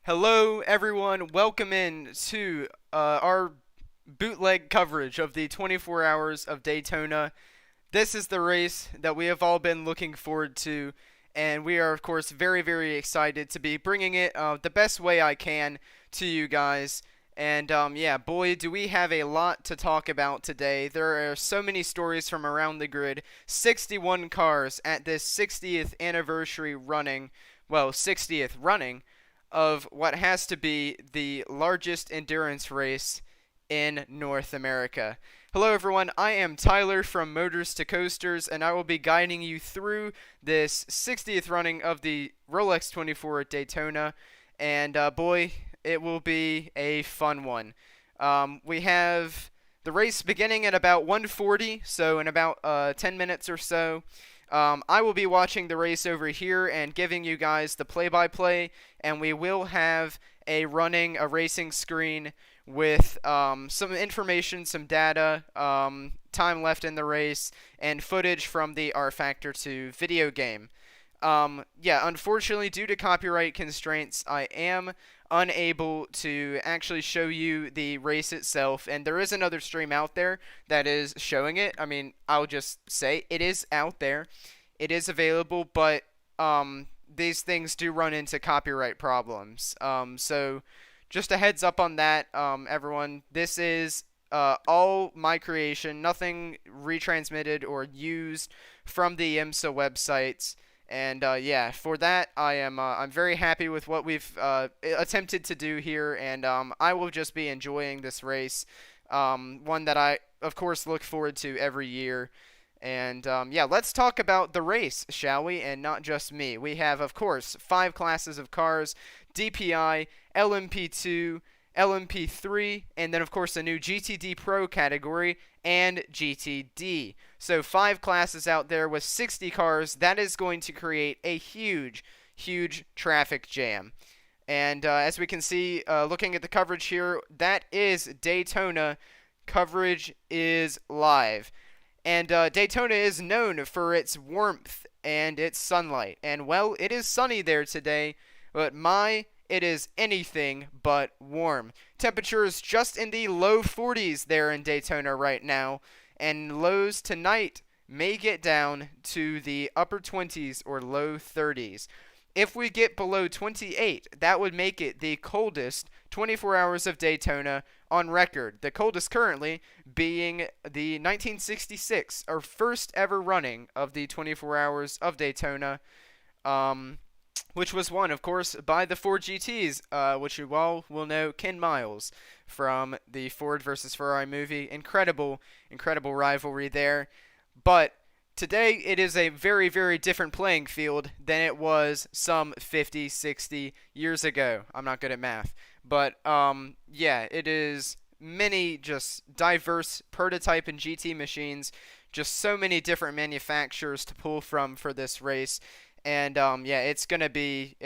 Hello, everyone. Welcome in to our bootleg coverage of the 24 Hours of Daytona. This is the race that we have all been looking forward to, and we are, of course, very, very excited to be bringing it the best way I can to you guys. And yeah, boy, do we have a lot to talk about today. There are so many stories from around the grid. 61 cars at this 60th anniversary running, well, 60th running of what has to be the largest endurance race in North America. Hello, everyone. I am Tyler from Motors to Coasters, and I will be guiding you through this 60th running of the Rolex 24 at Daytona. And boy, it will be a fun one. We have the race beginning at about 1:40, so in about 10 minutes or so. I will be watching the race over here and giving you guys the play-by-play, and we will have a racing screen with some information, some data, time left in the race, and footage from the rFactor 2 video game. Yeah, unfortunately, due to copyright constraints, I am unable to actually show you the race itself, and there is another stream out there that is showing it. I mean, I'll just say it is out there. It is available, but these things do run into copyright problems. So just a heads up on that, everyone. This is all my creation, nothing retransmitted or used from the IMSA websites. And yeah, for that, I'm very happy with what we've attempted to do here, and I will just be enjoying this race, one that I, of course, look forward to every year. And yeah, let's talk about the race, shall we? And not just me. We have, of course, 5 classes of cars: DPI, LMP2, LMP3, and then, of course, a new GTD Pro category and GTD. So 5 classes out there with 60 cars. That is going to create a huge, huge traffic jam. And as we can see, looking at the coverage here, that is Daytona. Coverage is live. And Daytona is known for its warmth and its sunlight. And, well, it is sunny there today, but it is anything but warm. Temperatures just in the low 40s there in Daytona right now, and lows tonight may get down to the upper 20s or low 30s. If we get below 28, that would make it the coldest 24 hours of Daytona on record. The coldest currently being the 1966, our first ever running of the 24 hours of Daytona, which was won, of course, by the Ford GTs, which you all will know Ken Miles from the Ford versus Ferrari movie. Incredible, incredible rivalry there. But today, it is a very, very different playing field than it was some 50, 60 years ago. I'm not good at math. But, yeah, it is many just diverse prototype and GT machines. Just so many different manufacturers to pull from for this race. And, yeah, it's gonna be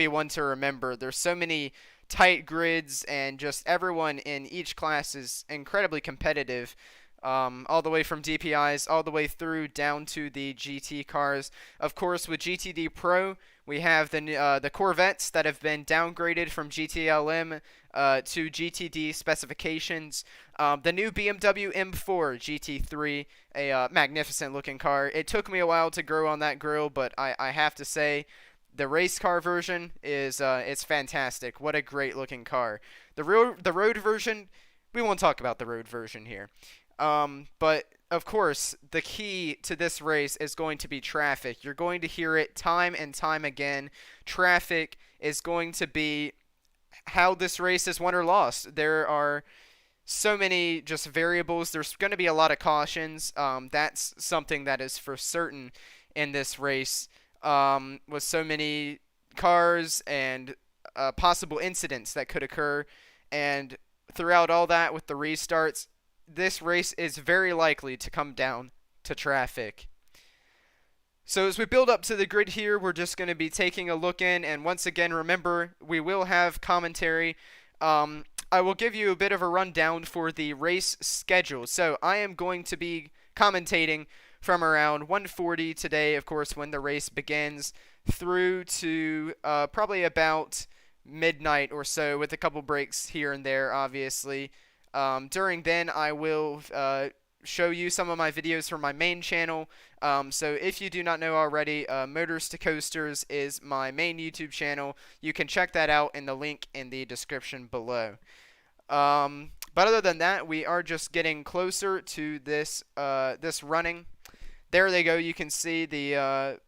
one to remember. There's so many tight grids, and just everyone in each class is incredibly competitive. All the way from DPIs all the way through down to the GT cars. Of course, with GTD Pro, we have the Corvettes that have been downgraded from GTLM to GTD specifications. The new BMW M4 GT3, a magnificent looking car. It took me a while to grow on that grill, but I have to say, the race car version is it's fantastic. What a great looking car. The road version, we won't talk about the road version here. But of course, the key to this race is going to be traffic. You're going to hear it time and time again. Traffic is going to be how this race is won or lost. There are so many just variables. There's going to be a lot of cautions. That's something that is for certain in this race, with so many cars and possible incidents that could occur. And throughout all that, with the restarts, this race is very likely to come down to traffic. So as we build up to the grid here, we're just going to be taking a look in, and once again, remember, we will have commentary. I will give you a bit of a rundown for the race schedule. So I am going to be commentating from around 1:40 today, of course, when the race begins, through to probably about midnight or so, with a couple breaks here and there, obviously. During then, I will show you some of my videos from my main channel. So if you do not know already, Motors to Coasters is my main YouTube channel. You can check that out in the link in the description below. But other than that, we are just getting closer to this running. There they go. You can see the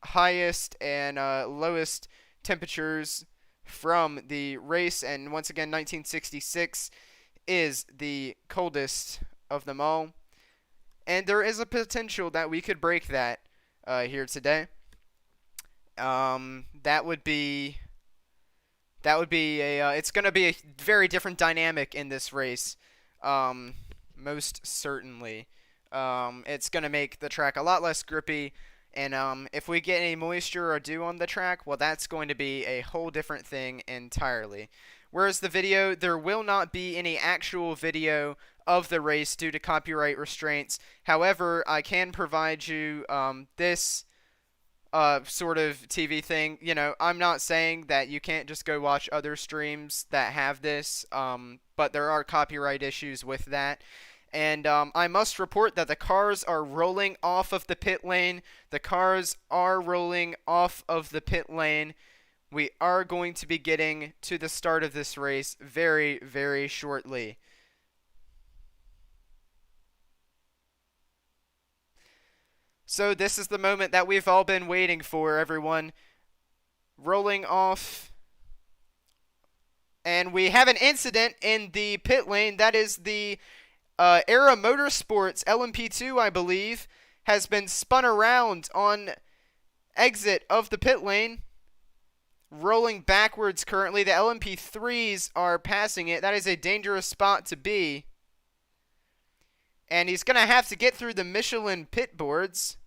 highest and lowest temperatures from the race, and once again, 1966 is the coldest of them all, and there is a potential that we could break that here today. That would be a it's going to be a very different dynamic in this race, most certainly. It's going to make the track a lot less grippy, and if we get any moisture or dew on the track, well, that's going to be a whole different thing entirely. Whereas the video, there will not be any actual video of the race due to copyright restraints. However, I can provide you this sort of TV thing. You know, I'm not saying that you can't just go watch other streams that have this, but there are copyright issues with that. And I must report that the cars are rolling off of the pit lane. The cars are rolling off of the pit lane. We are going to be getting to the start of this race very, very shortly. So this is the moment that we've all been waiting for, everyone. Rolling off. And we have an incident in the pit lane. That is the Era Motorsports LMP2, I believe, has been spun around on exit of the pit lane. Rolling backwards currently. The LMP3s are passing it. That is a dangerous spot to be. And he's going to have to get through the Michelin pit boards.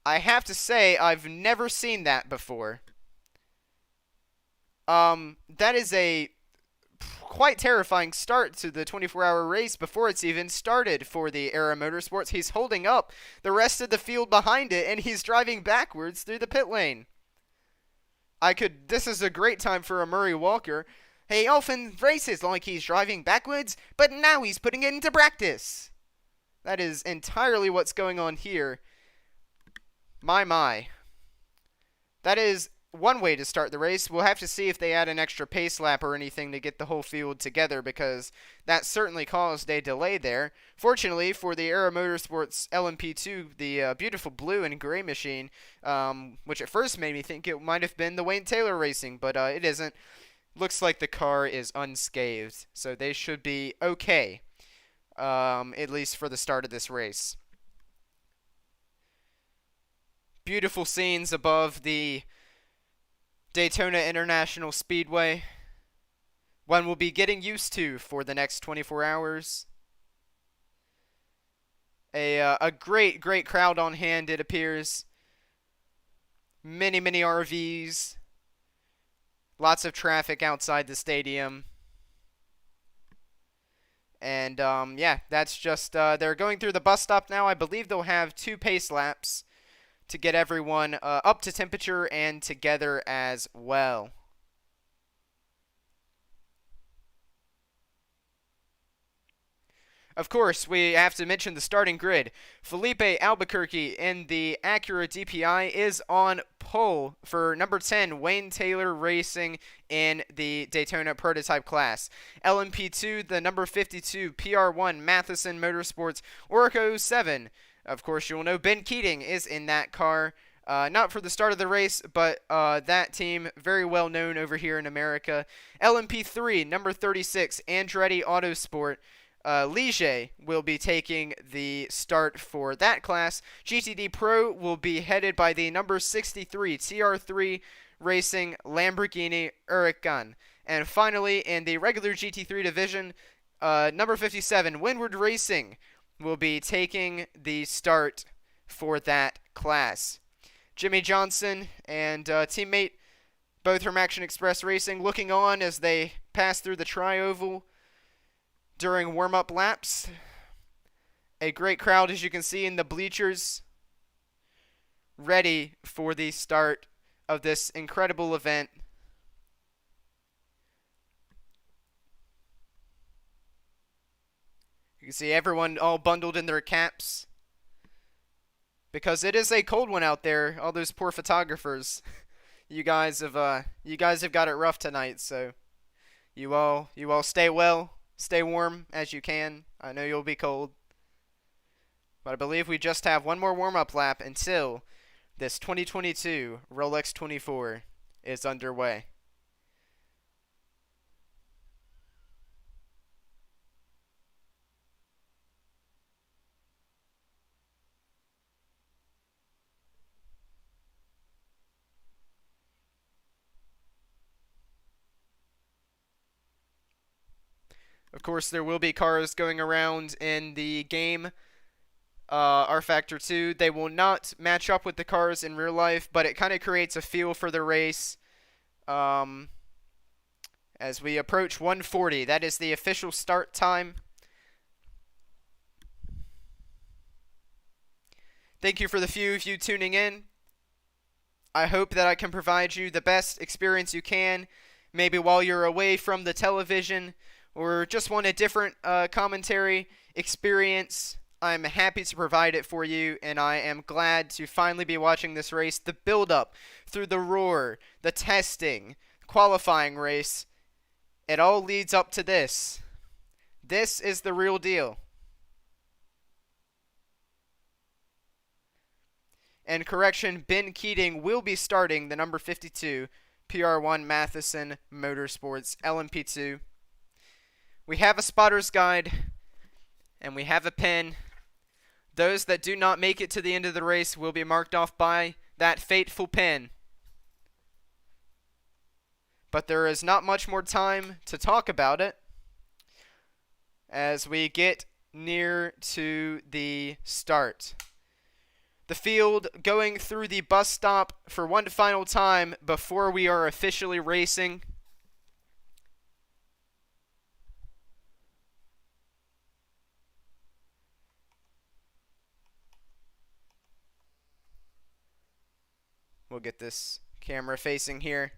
I have to say, I've never seen that before. That is a quite terrifying start to the 24-hour race before it's even started for the Era Motorsports. He's holding up the rest of the field behind it, and he's driving backwards through the pit lane. This is a great time for a Murray Walker. He often races like he's driving backwards, but now he's putting it into practice. That is entirely what's going on here. My. That is one way to start the race. We'll have to see if they add an extra pace lap or anything to get the whole field together, because that certainly caused a delay there. Fortunately for the Era Motorsports LMP2, the beautiful blue and gray machine, which at first made me think it might have been the Wayne Taylor Racing, but it isn't. Looks like the car is unscathed, so they should be okay, at least for the start of this race. Beautiful scenes above the Daytona International Speedway. One will be getting used to for the next 24 hours. A great crowd on hand, it appears. Many RVs. Lots of traffic outside the stadium. And, yeah, that's just, they're going through the bus stop now. I believe they'll have 2 pace laps to get everyone up to temperature and together as well. Of course, we have to mention the starting grid. Felipe Albuquerque in the Acura DPI is on pole for number 10, Wayne Taylor Racing in the Daytona prototype class. LMP2, the number 52, PR1, Matheson Motorsports, Orco 7. Of course, you'll know Ben Keating is in that car. Not for the start of the race, but that team, very well known over here in America. LMP3, number 36, Andretti Autosport. Ligier will be taking the start for that class. GTD Pro will be headed by the number 63, TR3 Racing Lamborghini Huracan. And finally, in the regular GT3 division, number 57, Windward Racing will be taking the start for that class. Jimmy Johnson and teammate, both from Action Express Racing, looking on as they pass through the tri-oval during warm-up laps. A great crowd, as you can see in the bleachers, ready for the start of this incredible event. You can see everyone all bundled in their caps, because it is a cold one out there. All those poor photographers. You guys have got it rough tonight, so you all stay well, stay warm as you can. I know you'll be cold. But I believe we just have one more warm-up lap until this 2022 Rolex 24 is underway. Of course, there will be cars going around in the game, rFactor 2. They will not match up with the cars in real life, but it kind of creates a feel for the race. As we approach 1:40, that is the official start time. Thank you for the few of you tuning in. I hope that I can provide you the best experience you can, maybe while you're away from the television, or just want a different commentary experience. I'm happy to provide it for you, and I am glad to finally be watching this race. The build-up through the roar, the testing, qualifying race, it all leads up to this. This is the real deal. And correction, Ben Keating will be starting the number 52 PR1 Matheson Motorsports LMP2. We have a spotter's guide, and we have a pin. Those that do not make it to the end of the race will be marked off by that fateful pin. But there is not much more time to talk about it as we get near to the start. The field going through the bus stop for one final time before we are officially racing. We'll get this camera facing here.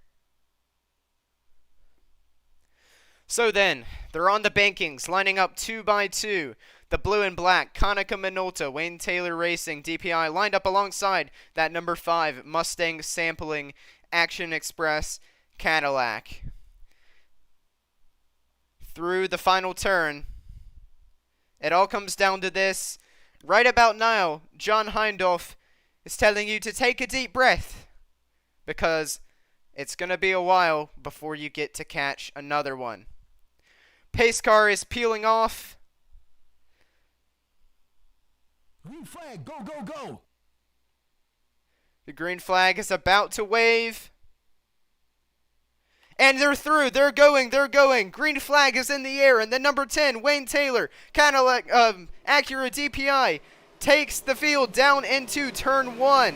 So then, they're on the bankings, lining up 2 by 2. The blue and black, Konica Minolta, Wayne Taylor Racing, DPI, lined up alongside that number 5, Mustang Sampling, Action Express, Cadillac. Through the final turn, it all comes down to this. Right about now, John Hindolf is telling you to take a deep breath, because it's going to be a while before you get to catch another one. Pace car is peeling off. Green flag, go, go, go! The green flag is about to wave. And they're through. They're going. Green flag is in the air. And the number 10, Wayne Taylor, Cadillac, Acura DPI, takes the field down into turn 1.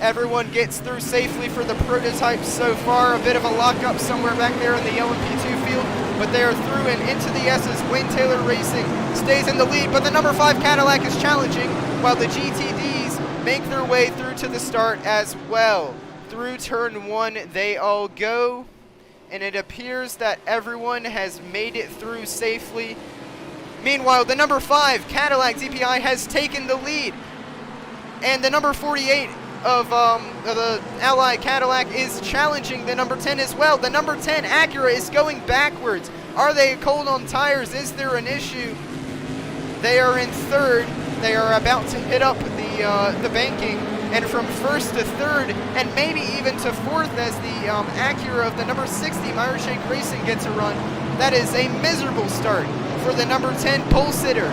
Everyone gets through safely for the prototype so far. A bit of a lockup somewhere back there in the LMP2 field, but they are through and into the S's. Wayne Taylor Racing stays in the lead, but the number 5 Cadillac is challenging, while the GTDs make their way through to the start as well. Through turn 1 they all go, and it appears that everyone has made it through safely. Meanwhile, the number 5 Cadillac DPI has taken the lead, and the number 48 of the Ally Cadillac is challenging the number 10 as well. The number 10 Acura is going backwards. Are they cold on tires? Is there an issue? They are in third. They are about to hit up the banking, and from first to third, and maybe even to fourth as the Acura of the number 60 Meyer-Shank Racing gets a run. That is a miserable start for the number 10 pole sitter.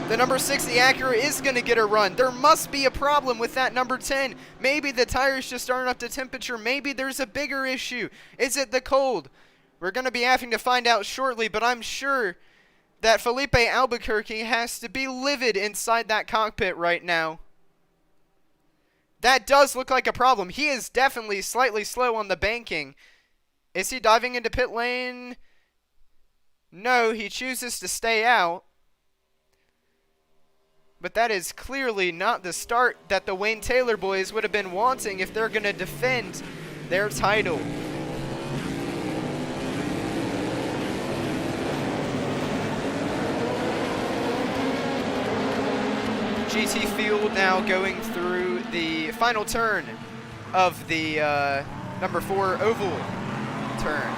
The number 60 Acura is going to get a run. There must be a problem with that number 10. Maybe the tires just aren't up to temperature. Maybe there's a bigger issue. Is it the cold? We're going to be having to find out shortly, but I'm sure that Felipe Albuquerque has to be livid inside that cockpit right now. That does look like a problem. He is definitely slightly slow on the banking. Is he diving into pit lane? No, he chooses to stay out. but that is clearly not the start that the Wayne Taylor boys would have been wanting if they're going to defend their title. GT Field now going through the final turn of the number 4 oval turn.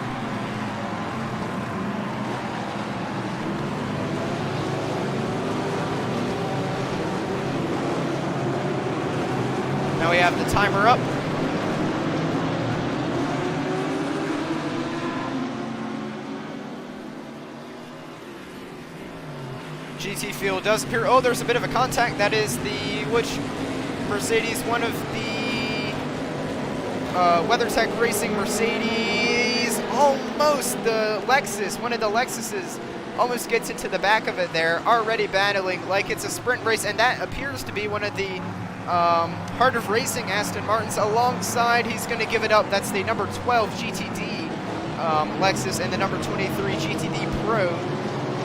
Now we have the timer up. GT Field does appear. Oh, there's a bit of a contact. That is which Mercedes, one of the WeatherTech Racing Mercedes, almost the Lexus, one of the Lexuses almost gets into the back of it there, already battling like it's a sprint race, and that appears to be one of the Heart of Racing Aston Martins alongside, he's going to give it up, that's the number 12 GTD Lexus and the number 23 GTD Pro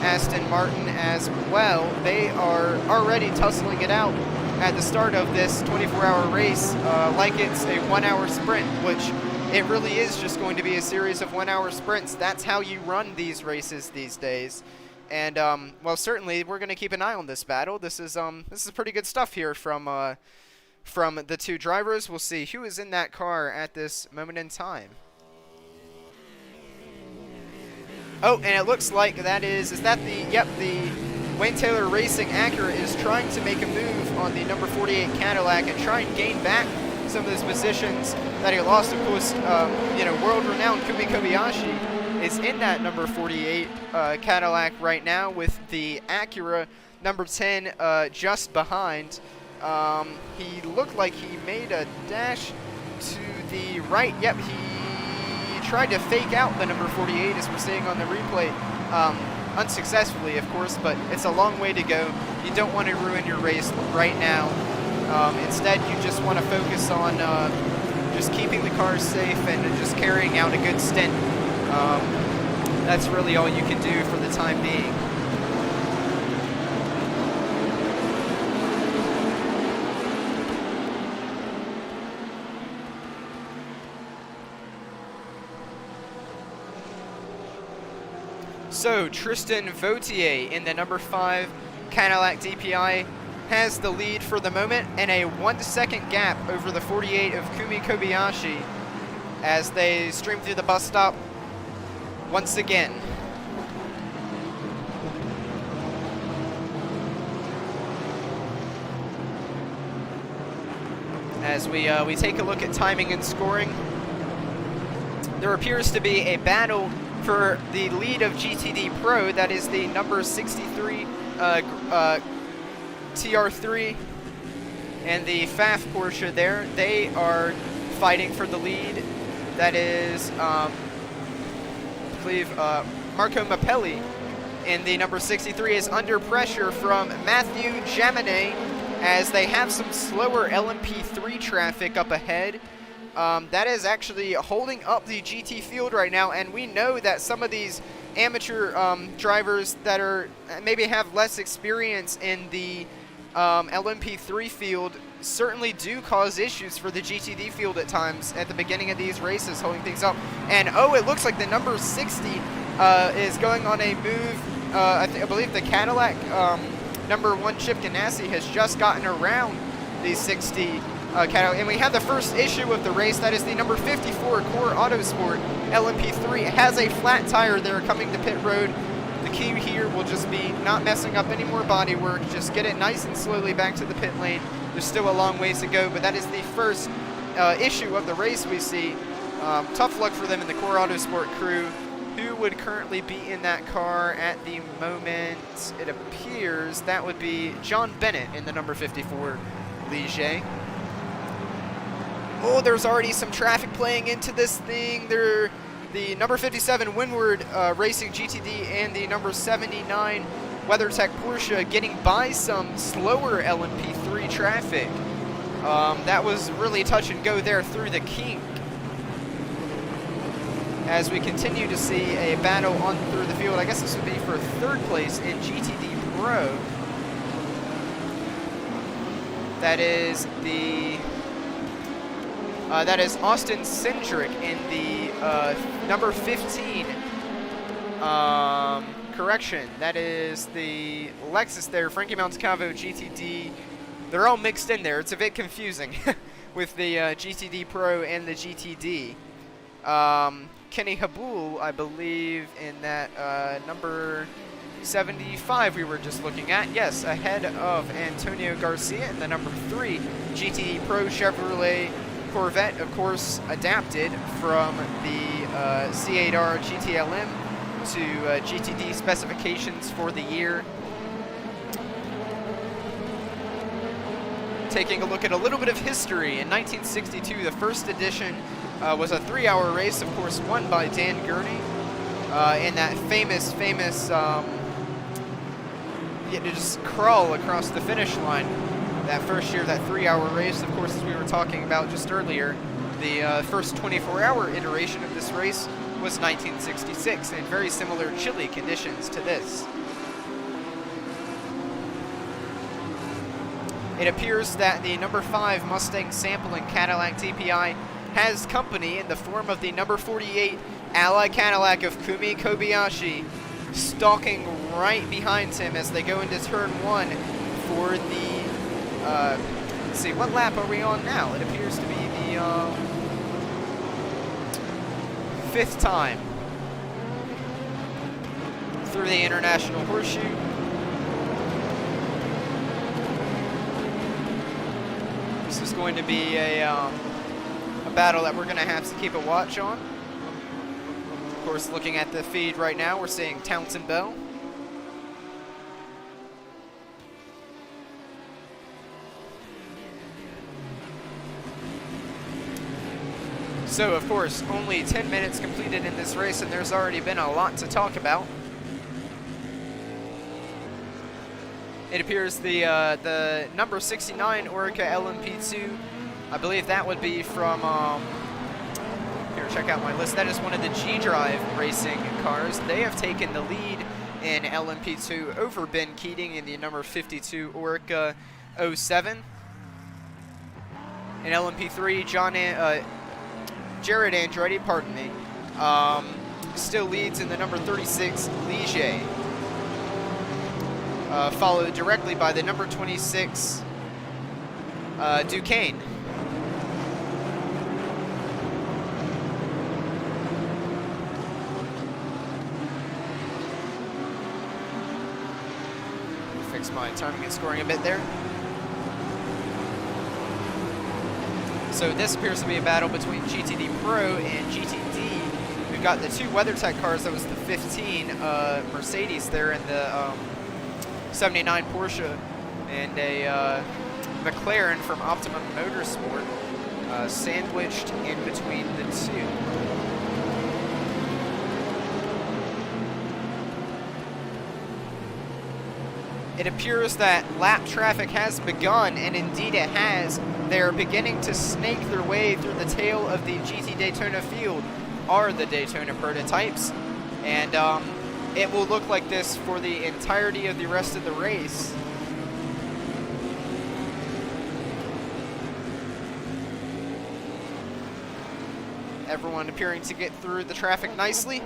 Aston Martin as well. They are already tussling it out at the start of this 24-hour race like it's a 1-hour sprint, which it really is just going to be a series of 1-hour sprints. That's how you run these races these days. And well, certainly we're going to keep an eye on this battle. This is pretty good stuff here from the two drivers. We'll see who is in that car at this moment in time. Oh, and it looks like that is that the, yep, the Wayne Taylor Racing Acura is trying to make a move on the number 48 Cadillac and try and gain back some of those positions that he lost. Of course, you know, world-renowned Kumi Kobayashi is in that number 48 Cadillac right now with the Acura number 10 just behind. He looked like he made a dash to the right. Yep, he tried to fake out the number 48 as we're seeing on the replay, unsuccessfully of course, but it's a long way to go. You don't want to ruin your race right now. Instead you just want to focus on just keeping the cars safe and just carrying out a good stint. That's really all you can do for the time being. So Tristan Vautier in the number 5 Cadillac DPI has the lead for the moment and a 1-second gap over the 48 of Kumi Kobayashi as they stream through the bus stop once again. As we take a look at timing and scoring, there appears to be a battle for the lead of GTD Pro. That is the number 63 TR3 and the FAF Porsche there. They are fighting for the lead. That is, I believe, Marco Mappelli in the number 63 is under pressure from Matthew Jaminet as they have some slower LMP3 traffic up ahead. That is actually holding up the GT field right now, and we know that some of these amateur drivers that are maybe have less experience in the LMP3 field certainly do cause issues for the GTD field at times at the beginning of these races, holding things up. And oh, it looks like the number 60 is going on a move. I believe the Cadillac number 1 Chip Ganassi has just gotten around the 60 Cadillac, and we have the first issue of the race. That is the number 54 Core Autosport LMP3. It has a flat tire there coming to pit road. The key here will just be not messing up any more body work, just get it nice and slowly back to the pit lane. There's still a long ways to go, but that is the first issue of the race we see. Tough luck for them in the Core Autosport crew. Who would currently be in that car at the moment? It appears that would be John Bennett in the number 54 Ligier. Oh, there's already some traffic playing into this thing. The number 57 Windward Racing GTD and the number 79 WeatherTech Porsche getting by some slower LMP3 traffic. That was really touch and go there through the kink. As we continue to see a battle on through the field, I guess this would be for 3rd place in GTD Pro. That is Austin Cindric in the number 15. Correction, that is the Lexus there, Frankie Montecalvo GTD. They're all mixed in there. It's a bit confusing with the GTD Pro and the GTD. Kenny Habul, I believe, in that number 75 we were just looking at. Yes, ahead of Antonio Garcia in the number 3 GTD Pro Chevrolet Corvette, of course, adapted from the C8R GTLM to GTD specifications for the year. Taking a look at a little bit of history, in 1962, the first edition was a 3-hour race, of course, won by Dan Gurney in that famous, you had to just crawl across the finish line. That first year, that 3-hour race, of course, as we were talking about just earlier, the first 24-hour iteration of this race was 1966, in very similar chilly conditions to this. It appears that the number 5 Mustang sampling Cadillac TPI has company in the form of the number 48 Ally Cadillac of Kumi Kobayashi, stalking right behind him as they go into turn 1 for the, let's see, what lap are we on now? It appears to be the 5th time through the International Horseshoe. This is going to be a battle that we're going to have to keep a watch on. Of course, looking at the feed right now, we're seeing Townsend Bell. So, of course, only 10 minutes completed in this race, and there's already been a lot to talk about. It appears the number 69 Orica LMP2, I believe that would be from, here, check out my list. That is one of the G-Drive racing cars. They have taken the lead in LMP2 over Ben Keating in the number 52 Orica 07. In LMP3, Jared Andretti, pardon me, still leads in the number 36 Ligier. Followed directly by the number 26 Duquesne. Fix my timing and scoring a bit there. So this appears to be a battle between GTD Pro and GTD. We've got the 2 WeatherTech cars. That was the 15 Mercedes there and the 79 Porsche, and a McLaren from Optimum Motorsport sandwiched in between the 2. It appears that lap traffic has begun, and indeed it has. They're beginning to snake their way through the tail of the GT Daytona field, are the Daytona prototypes, and it will look like this for the entirety of the rest of the race. Everyone appearing to get through the traffic nicely.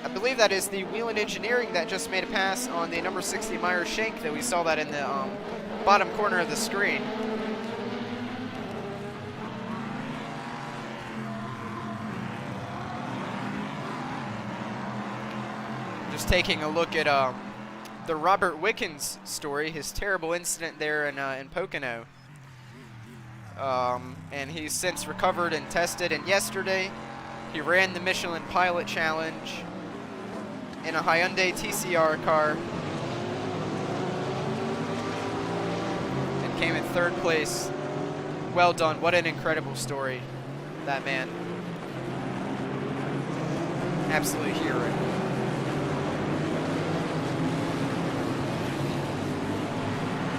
I believe that is the Whelen Engineering that just made a pass on the number 60 Meyer Shank, that we saw that in the bottom corner of the screen. Just taking a look at the Robert Wickens story, his terrible incident there in Pocono. And he's since recovered and tested, and yesterday he ran the Michelin Pilot Challenge in a Hyundai TCR car and came in 3rd place. Well done. What an incredible story, that man. Absolute hero.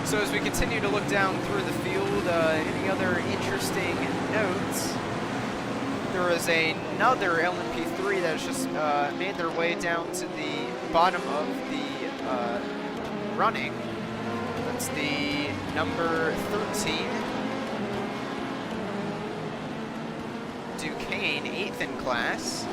So as we continue to look down through the field, any other interesting notes? There is another LMP3 that has just made their way down to the bottom of the running. It's the number 13. Duquesne, 8th in class.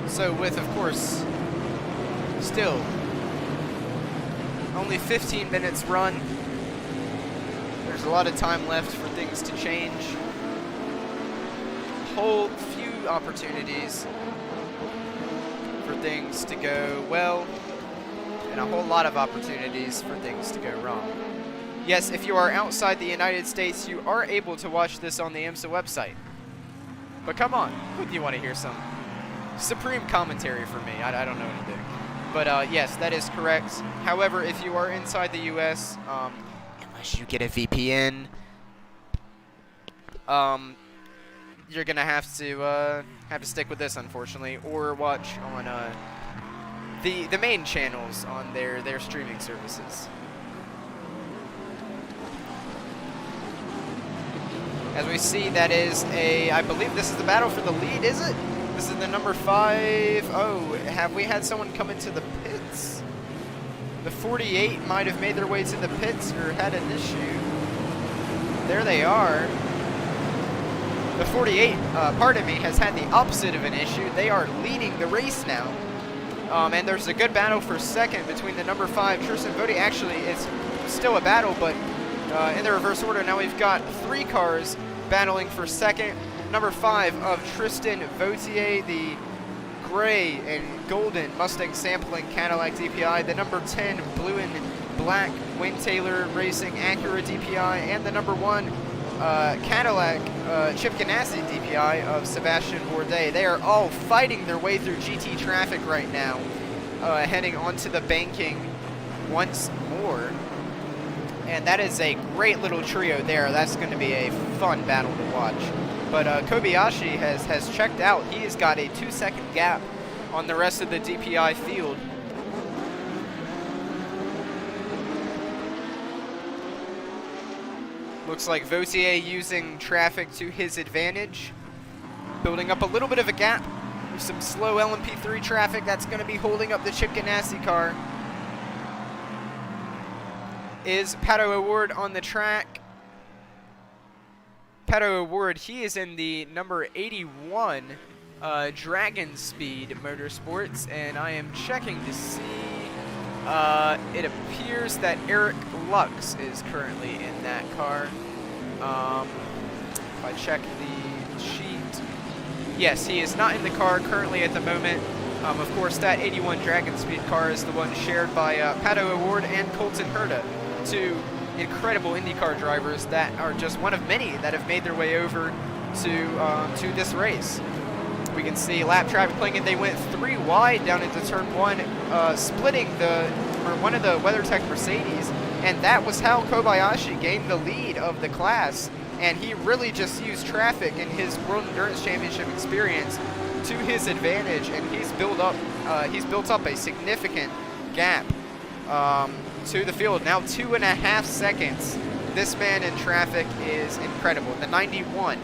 So with, of course, still only 15 minutes run, there's a lot of time left for things to change. A whole few opportunities for things to go well, and a whole lot of opportunities for things to go wrong. Yes, if you are outside the United States, you are able to watch this on the IMSA website. But come on, wouldn't you want to hear some supreme commentary from me? I don't know anything. But yes, that is correct. However, if you are inside the US, unless you get a VPN, you're gonna have to stick with this, unfortunately, or watch on the main channels on their streaming services. As we see, that is I believe this is the battle for the lead, is it? This is the number 5. Oh, have we had someone come into the pits? The 48 might have made their way to the pits or had an issue. There they are. The 48, pardon me, has had the opposite of an issue. They are leading the race now. And there's a good battle for second between the number 5, Tristan Vody. Actually, it's still a battle, but in the reverse order. Now we've got 3 cars battling for second. Number 5 of Tristan Vautier, the gray and golden Mustang sampling Cadillac DPI. The number 10 blue and black Wayne Taylor Racing Acura DPI. And the number 1 Cadillac Chip Ganassi DPI of Sebastian Bourdais. They are all fighting their way through GT traffic right now, heading onto the banking once more. And that is a great little trio there. That's going to be a fun battle to watch. But Kobayashi has checked out. He has got a 2-second gap on the rest of the DPI field. Looks like Vautier using traffic to his advantage, building up a little bit of a gap with some slow LMP3 traffic that's going to be holding up the Chip Ganassi car. Is Pato O'Ward on the track? Pato O'Ward, he is in the number 81 Dragon Speed Motorsports, and I am checking to see. It appears that Eric Lux is currently in that car. If I check the sheet, yes, he is not in the car currently at the moment. Of course, that 81 Dragon Speed car is the one shared by Pato O'Ward and Colton Herta, 2 incredible IndyCar drivers that are just one of many that have made their way over to this race. We can see lap traffic playing, and they went 3 wide down into turn 1, splitting one of the WeatherTech Mercedes, and that was how Kobayashi gained the lead of the class. And he really just used traffic and his World Endurance Championship experience to his advantage, and he's built up a significant gap to the field. Now 2.5 seconds. This man in traffic is incredible. The 91.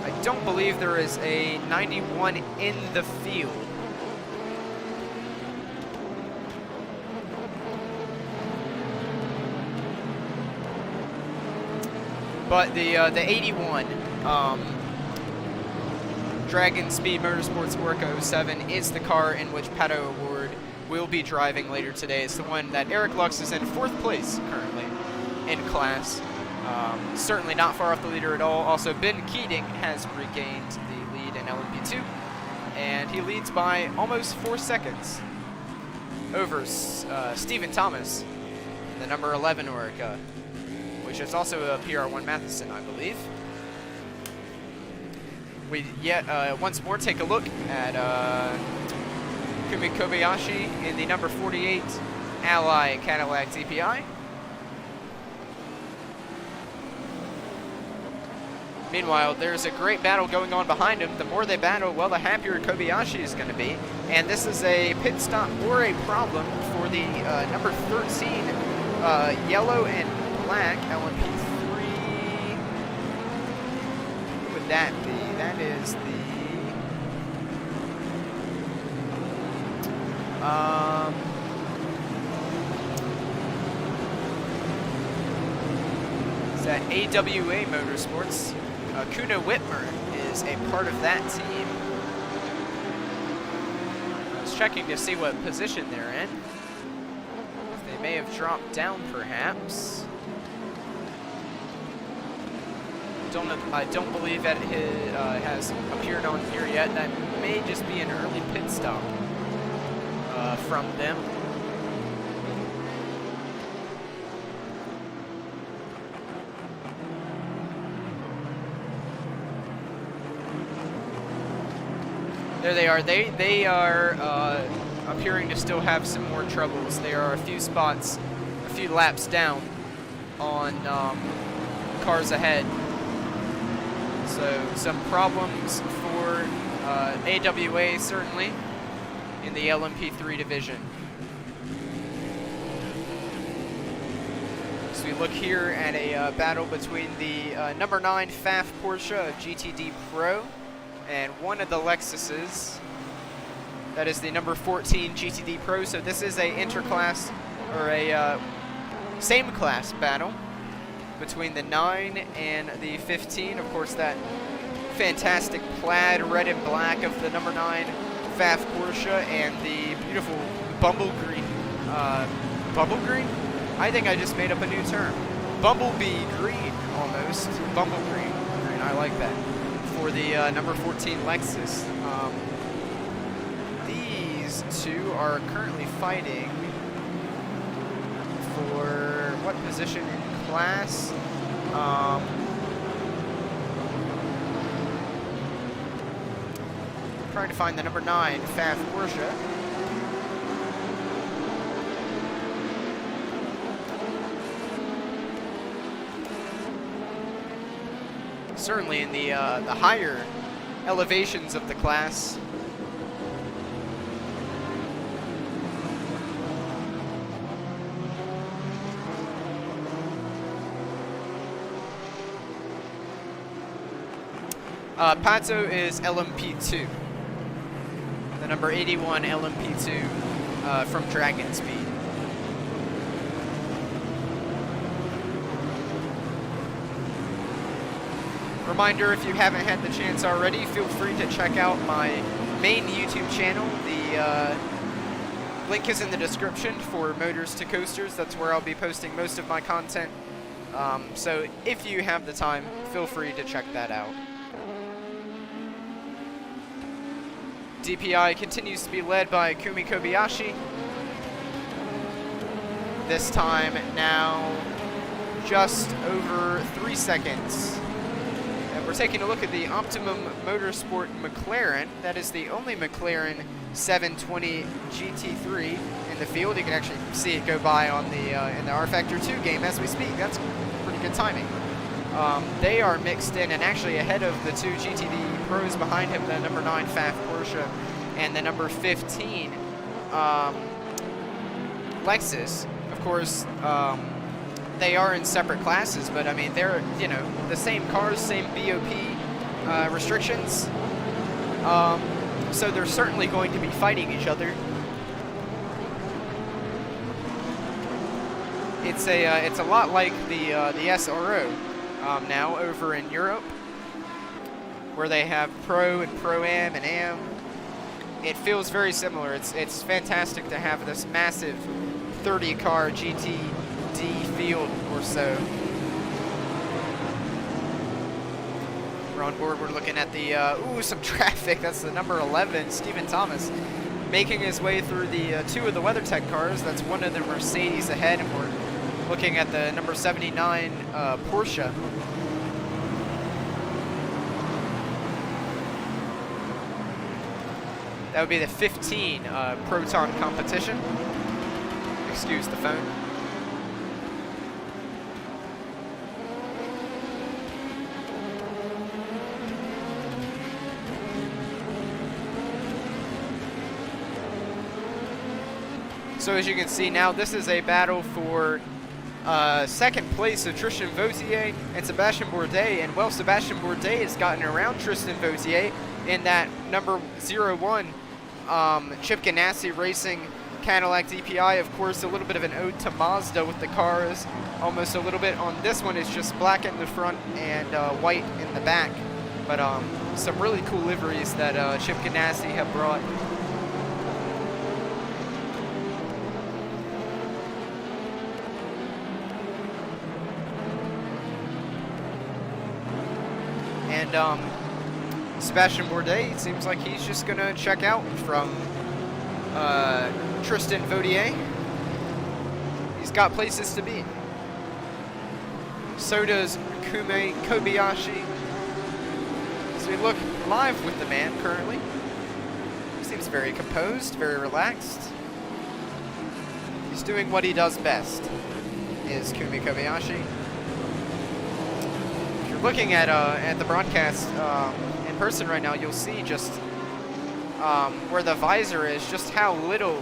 I don't believe there is a 91 in the field. But the 81 Dragon Speed Motorsports Orca 07 is the car in which Pato O'Ward will be driving later today. It's the one that Eric Lux is in 4th place currently in class. Certainly not far off the leader at all. Also, Ben Keating has regained the lead in LMP2, and he leads by almost 4 seconds over Stephen Thomas, the number 11 Orca, which is also a PR1 Matheson, I believe. We once more take a look at Kumi Kobayashi in the number 48 Ally Cadillac DPI. Meanwhile, there's a great battle going on behind him. The more they battle, well, the happier Kobayashi is going to be. And this is a pit stop or a problem for the number 13 yellow and black LMP3. Who would that be? That is the... is that AWA Motorsports? Kuno Whitmer is a part of that team. I was checking to see what position they're in. They may have dropped down, perhaps. I don't believe that it has appeared on here yet. That may just be an early pit stop from them. There they are. They are appearing to still have some more troubles. They are a few spots, a few laps down on cars ahead. So some problems for AWA certainly in the LMP3 division. So we look here at a battle between the number 9 FAF Porsche GTD Pro and one of the Lexuses. That is the number 14 GTD Pro. So this is a interclass or a same class battle between the 9 and the 15. Of course, that fantastic plaid red and black of the number 9 FAF Porsche and the beautiful bumble green. Bumble green? I think I just made up a new term. Bumblebee green, almost. Bumble green. I like that. For the number 14 Lexus. These two are currently fighting for what position in class? Trying to find the number 9 FAF Porsche. Certainly in the higher elevations of the class. Pato is LMP2. The number 81 LMP2 from Dragon Speed. Reminder, if you haven't had the chance already, feel free to check out my main YouTube channel. The link is in the description for Motors to Coasters. That's where I'll be posting most of my content. So if you have the time, feel free to check that out. DPI continues to be led by Kumi Kobayashi. This time now just over 3 seconds. And we're taking a look at the Optimum Motorsport McLaren. That is the only McLaren 720 GT3 in the field. You can actually see it go by on the in the rFactor 2 game as we speak. That's pretty good timing. They are mixed in and actually ahead of the 2 GTD Pros behind him, the number 9 FAF Porsche and the number 15 Lexus. Of course, they are in separate classes, but I mean, they're, you know, the same cars, same BOP restrictions. So they're certainly going to be fighting each other. It's a lot like the SRO now over in Europe, where they have Pro and Pro-Am and Am. It feels very similar. It's fantastic to have this massive 30-car GTD field or so. We're on board. We're looking at the some traffic. That's the number 11, Stephen Thomas, making his way through the 2 of the WeatherTech cars. That's one of the Mercedes ahead, and we're looking at the number 79 Porsche. That would be the 15 Proton competition. Excuse the phone. So as you can see now, this is a battle for second place of Tristan Vautier and Sebastian Bourdais. And well, Sebastian Bourdais has gotten around Tristan Vautier in that number 01 Chip Ganassi Racing Cadillac DPI. Of course, a little bit of an ode to Mazda with the cars, almost a little bit. On this one, it's just black in the front and white in the back. But some really cool liveries that Chip Ganassi have brought. And Sebastian Bourdais, it seems like he's just going to check out from Tristan Vautier. He's got places to be. So does Kume Kobayashi. So we look live with the man currently. He seems very composed, very relaxed. He's doing what he does best, is Kume Kobayashi. If you're looking at the broadcast in person right now, you'll see just where the visor is, just how little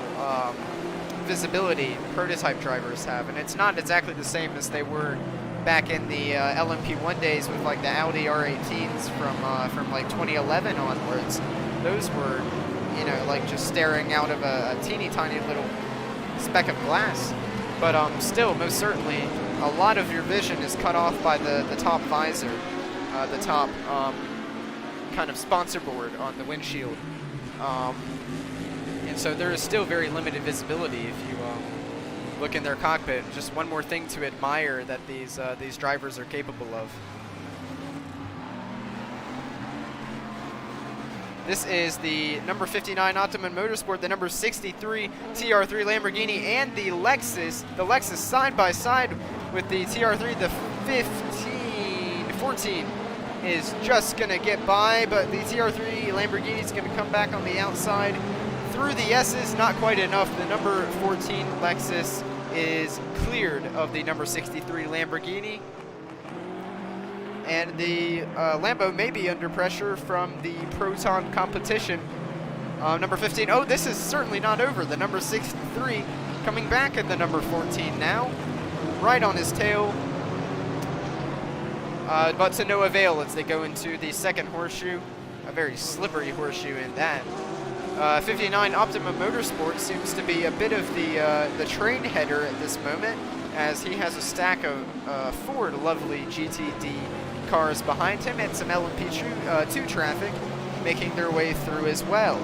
visibility prototype drivers have, and it's not exactly the same as they were back in the LMP1 days with like the Audi R18s from like 2011 onwards. Those were, you know, like just staring out of a teeny tiny little speck of glass. But still, most certainly, a lot of your vision is cut off by the top visor, the top kind of sponsor board on the windshield. And so there is still very limited visibility if you look in their cockpit. Just one more thing to admire that these drivers are capable of. This is the number 59 Optimum Motorsport, the number 63 TR3 Lamborghini, and the Lexus. The Lexus side by side with the TR3. The 14 is just gonna get by, but the TR3 Lamborghini is gonna come back on the outside through the S's. Not quite enough. The number 14 Lexus is cleared of the number 63 Lamborghini. And the Lambo may be under pressure from the Proton competition. Number 15, oh, this is certainly not over. The number 63 coming back at the number 14 now, right on his tail. But to no avail as they go into the second horseshoe, a very slippery horseshoe in that. 59 Optimum Motorsport seems to be a bit of the train header at this moment, as he has a stack of four lovely GTD cars behind him and some LMP2 traffic making their way through as well.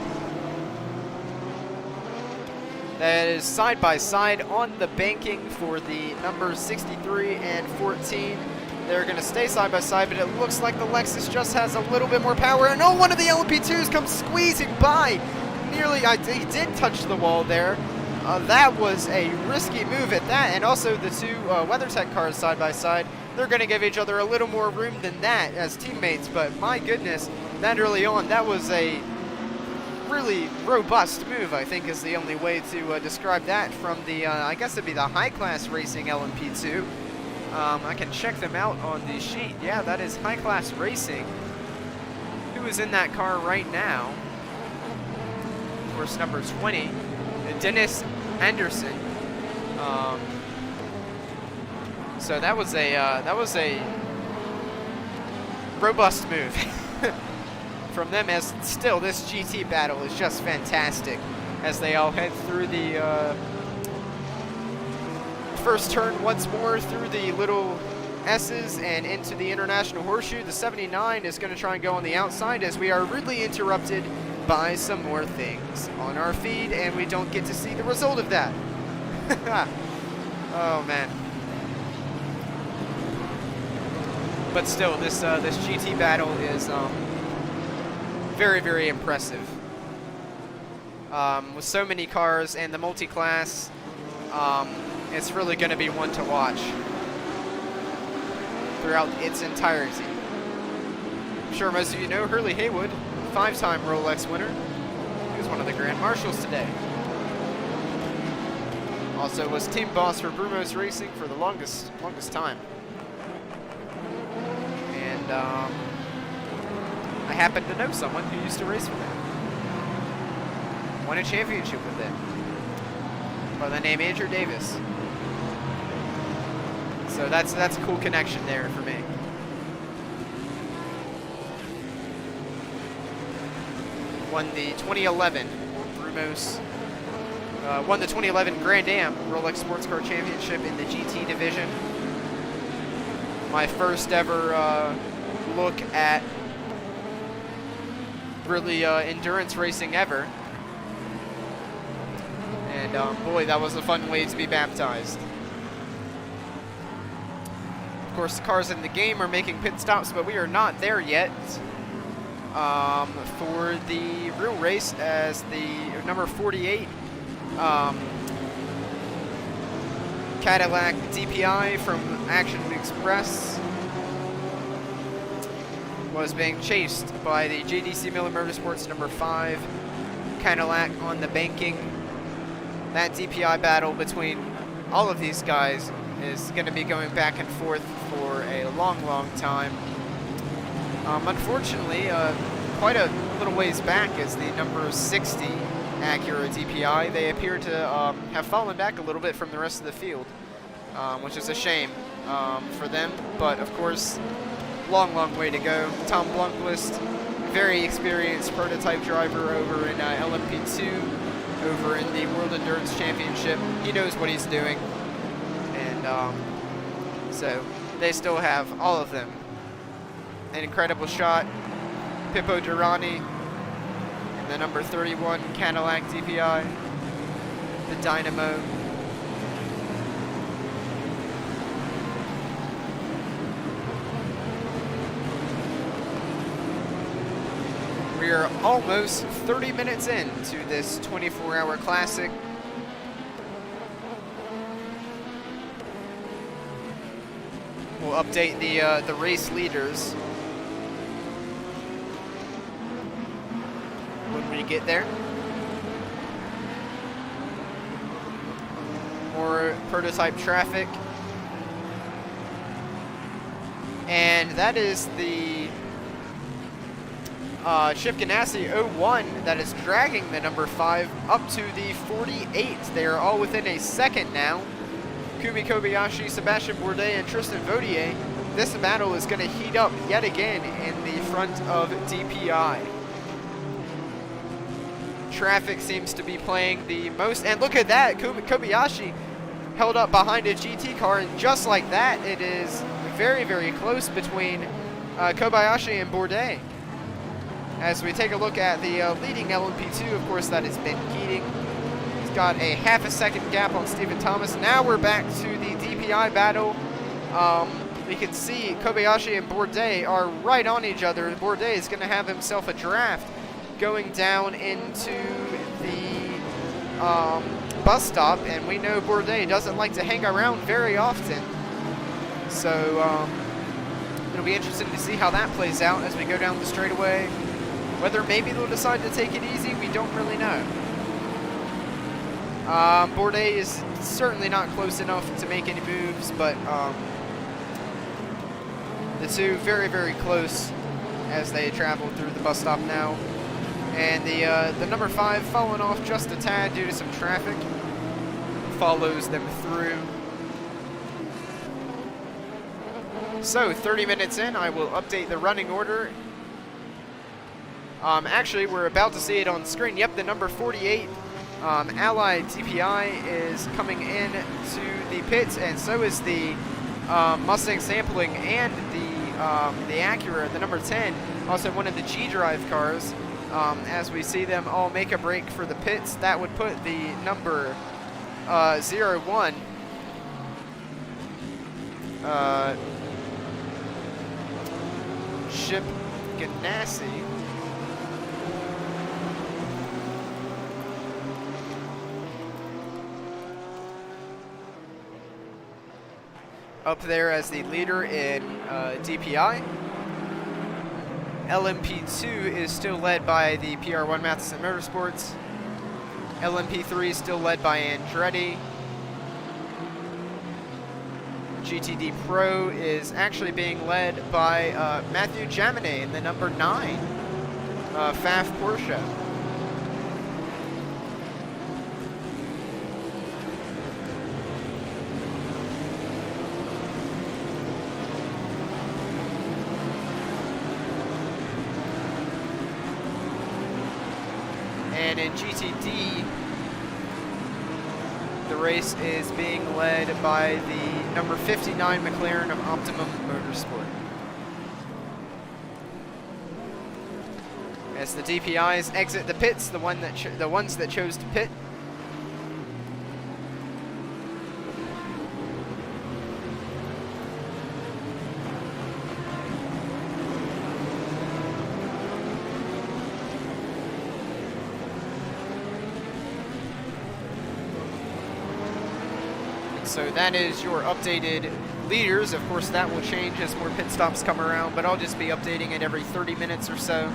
That is side by side on the banking for the numbers 63 and 14. They're going to stay side by side, but it looks like the Lexus just has a little bit more power. And oh, one of the LMP2s comes squeezing by. Nearly, he did touch the wall there. That was a risky move at that. And also the two WeatherTech cars side by side, they're going to give each other a little more room than that as teammates. But my goodness, that early on, that was a really robust move, I think is the only way to describe that from the, I guess it'd be the high-class racing LMP2. I can check them out on the sheet. Yeah, that is high-class racing. Who is in that car right now? Of course, number 20, Dennis Anderson. So that was a robust move from them. As still, this GT battle is just fantastic as they all head through the first turn once more through the little S's and into the International Horseshoe. The 79 is going to try and go on the outside as we are rudely interrupted by some more things on our feed, and we don't get to see the result of that. Oh man. But still, this GT battle is very, very impressive. With so many cars and the multi-class, it's really going to be one to watch throughout its entirety. I'm sure most of you know Hurley Haywood, 5-time Rolex winner. He was one of the Grand Marshals today. Also was team boss for Brumos Racing for the longest time. And I happen to know someone who used to race for them. Won a championship with them. by the name Andrew Davis. So that's a cool connection there for me. Won the 2011 Brumos. Won the 2011 Grand Am Rolex Sports Car Championship in the GT division. My first ever look at really endurance racing ever. And boy, that was a fun way to be baptized. Of course, the cars in the game are making pit stops, but we are not there yet for the real race, as the number 48 Cadillac DPI from Action Express was being chased by the JDC Miller Motorsports number 5 Cadillac on the banking. That DPI battle between all of these guys is going to be going back and forth for a long, long time. Unfortunately, quite a little ways back is the number 60 Acura DPI. They appear to have fallen back a little bit from the rest of the field, which is a shame for them. But of course, long, long way to go. Tom Blomqvist, very experienced prototype driver over in LMP2, over in the World Endurance Championship. He knows what he's doing. And so they still have, all of them, an incredible shot. Pippo Durrani and the number 31 Cadillac DPI, the Dynamo. We are almost 30 minutes into this 24-hour classic. We'll update the race leaders when we get there. More prototype traffic. And that is the Chip Ganassi 01 that is dragging the number 5 up to the 48. They are all within a second now. Kumi Kobayashi, Sebastian Bourdais, and Tristan Vautier. This battle is going to heat up yet again in the front of DPI. Traffic seems to be playing the most, and look at that, Kobayashi held up behind a GT car, and just like that, it is very, very close between Kobayashi and Bourdais. As we take a look at the leading LMP2, of course, that is Ben Keating. He's got a half a second gap on Stephen Thomas. Now we're back to the DPI battle. We can see Kobayashi and Bourdais are right on each other. Bourdais is going to have himself a draft going down into the bus stop, and we know Bourdais doesn't like to hang around very often. So it'll be interesting to see how that plays out as we go down the straightaway. Whether maybe they'll decide to take it easy, we don't really know. Bourdais is certainly not close enough to make any moves, but the two very, very close as they travel through the bus stop now. And the number 5 falling off just a tad due to some traffic. Follows them through. So 30 minutes in, I will update the running order. Actually, we're about to see it on screen. Yep, the number 48 Allied DPI is coming in to the pits, and so is the Mustang Sampling and the Acura, the number 10, also one of the G-Drive cars. As we see them all make a break for the pits, that would put the number 01 Chip Ganassi up there as the leader in DPI. LMP2 is still led by the PR1 Matheson Motorsports. LMP3 is still led by Andretti. GTD Pro is actually being led by Matthew Jaminet in the number 9 FAF Porsche. And in GTD, the race is being led by the number 59 McLaren of Optimum Motorsport. As the DPIs exit the pits, the ones that chose to pit. So that is your updated leaders. Of course, that will change as more pit stops come around, but I'll just be updating it every 30 minutes or so.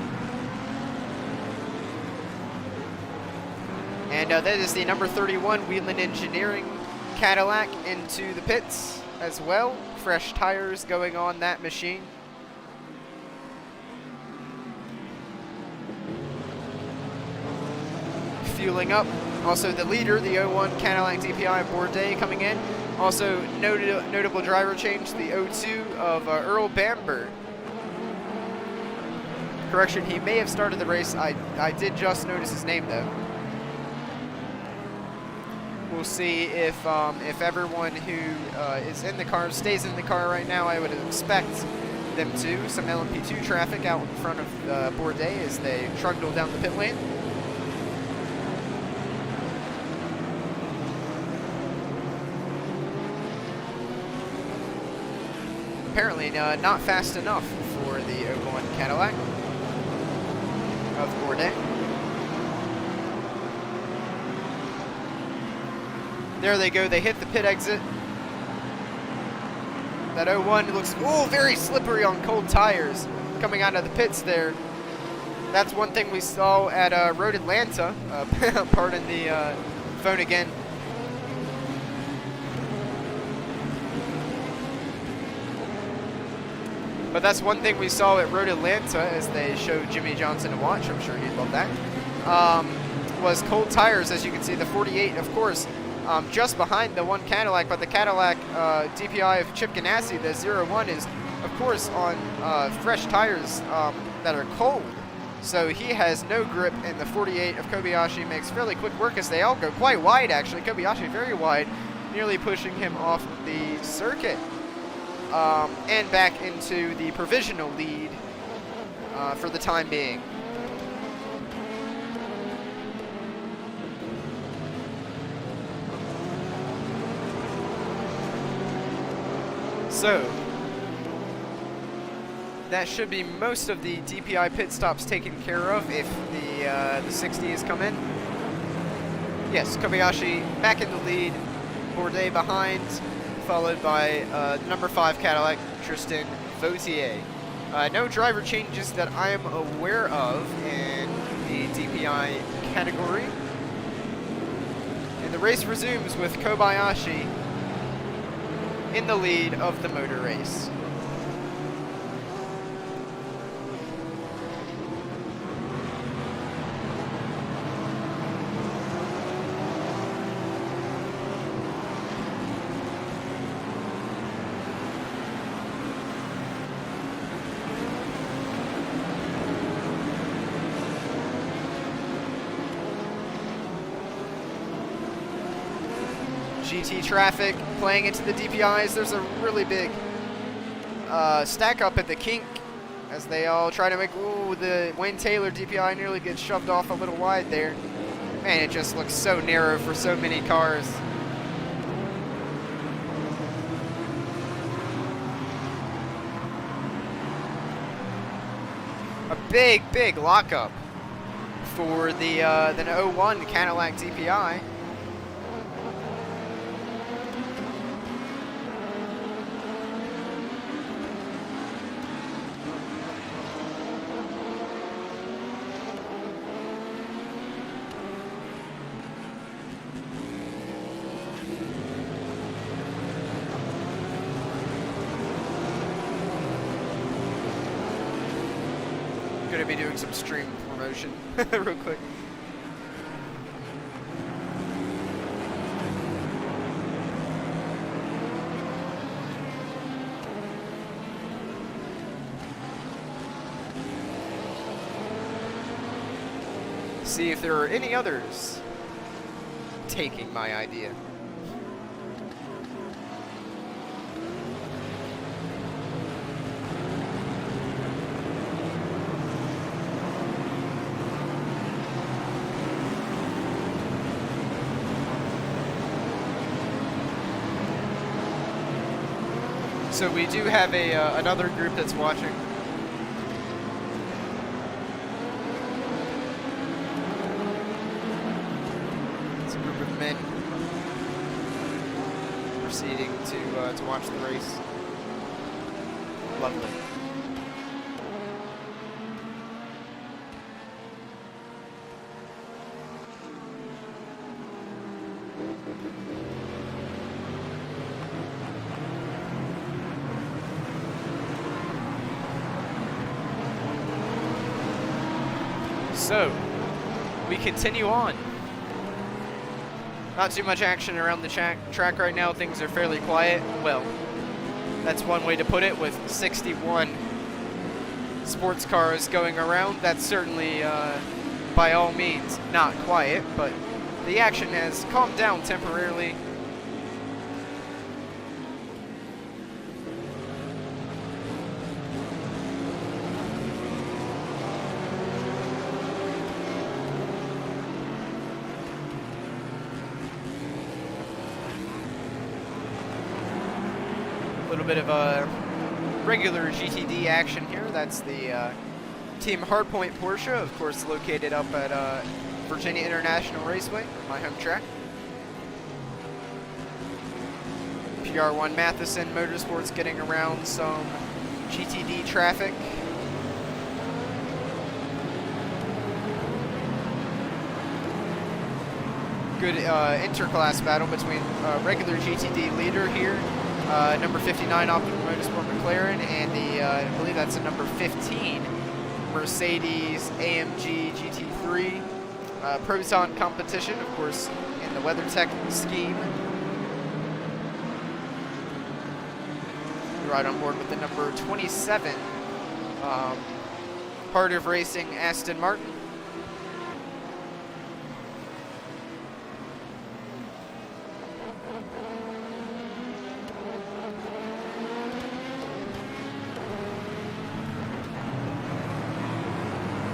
And that is the number 31 Wheelan Engineering Cadillac into the pits as well. Fresh tires going on that machine. Fueling up. Also the leader, the 01 Cadillac DPI of Bourdais coming in. Also notable driver change, the 02 of Earl Bamber. Correction, he may have started the race. I did just notice his name though. We'll see if everyone who is in the car stays in the car right now. I would expect them to. Some LMP2 traffic out in front of Bourdais as they trundle down the pit lane. Apparently not fast enough for the 01 Cadillac of Bourdais. There they go, they hit the pit exit. That 01 looks, very slippery on cold tires coming out of the pits there. That's one thing we saw at Road Atlanta. Pardon the phone again. But that's one thing we saw at Road Atlanta as they showed Jimmy Johnson a watch. I'm sure he'd love that. Was cold tires, as you can see. The 48, of course, just behind the 1 Cadillac, but the Cadillac DPI of Chip Ganassi, the 01, is, of course, on fresh tires that are cold. So he has no grip, and the 48 of Kobayashi makes fairly quick work as they all go quite wide, actually. Kobayashi very wide, nearly pushing him off the circuit. And back into the provisional lead for the time being. So, that should be most of the DPI pit stops taken care of if the 60 has come in. Yes, Kobayashi back in the lead, Bourdais behind, followed by number 5 Cadillac, Tristan Vautier. No driver changes that I am aware of in the DPI category. And the race resumes with Kobayashi in the lead of the motor race. GT traffic playing into the DPIs. There's a really big stack up at the kink as they all try to make, the Wayne Taylor DPI nearly gets shoved off a little wide there. Man, it just looks so narrow for so many cars. A big lockup for the 01 Cadillac DPI. Gonna be doing some stream promotion real quick. see if there are any others taking my idea. So we do have another group that's watching. It's a group of men proceeding to watch the race. Lovely. So, we continue on. Not too much action around the track right now. Things are fairly quiet. Well, that's one way to put it. With 61 sports cars going around, that's certainly, by all means, not quiet, but the action has calmed down temporarily. A little bit of a regular GTD action here. That's the Team Hardpoint Porsche, of course, located up at Virginia International Raceway, my home track. PR1 Matheson Motorsports getting around some GTD traffic. Good interclass battle between regular GTD leader here, number 59 Optimal Motorsport McLaren, and the I believe that's a number 15 Mercedes AMG GT3 Proton competition, of course, in the WeatherTech scheme. Right on board with the number 27 Heart of Racing Aston Martin.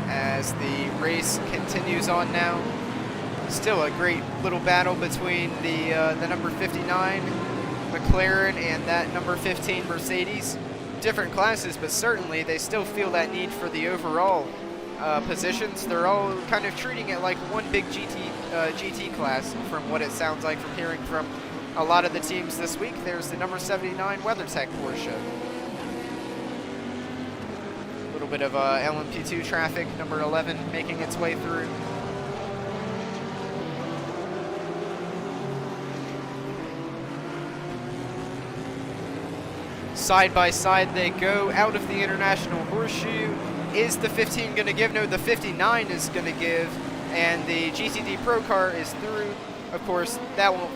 As the race continues on now, still a great little battle between the number 59 McLaren and that number 15 Mercedes. Different classes, but certainly they still feel that need for the overall positions. They're all kind of treating it like one big GT class, from what it sounds like from hearing from a lot of the teams this week. There's the number 79 WeatherTech Porsche. Bit of LMP2 traffic, number 11 making its way through. Side by side they go out of the International Horseshoe. Is the 15 going to give? No, the 59 is going to give, and the GTD Pro car is through. Of course, that won't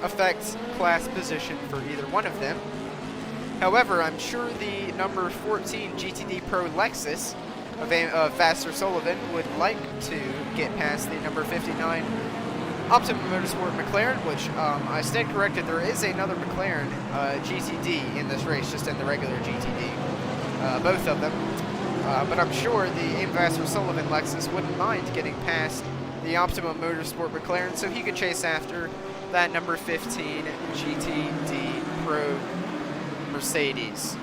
affect class position for either one of them. However, I'm sure the number 14 GTD Pro Lexus of Vassar Sullivan would like to get past the number 59 Optimum Motorsport McLaren, which I stand corrected, there is another McLaren GTD in this race, just in the regular GTD, both of them. But I'm sure the Vassar Sullivan Lexus wouldn't mind getting past the Optimum Motorsport McLaren, so he could chase after that number 15 GTD Pro Mercedes.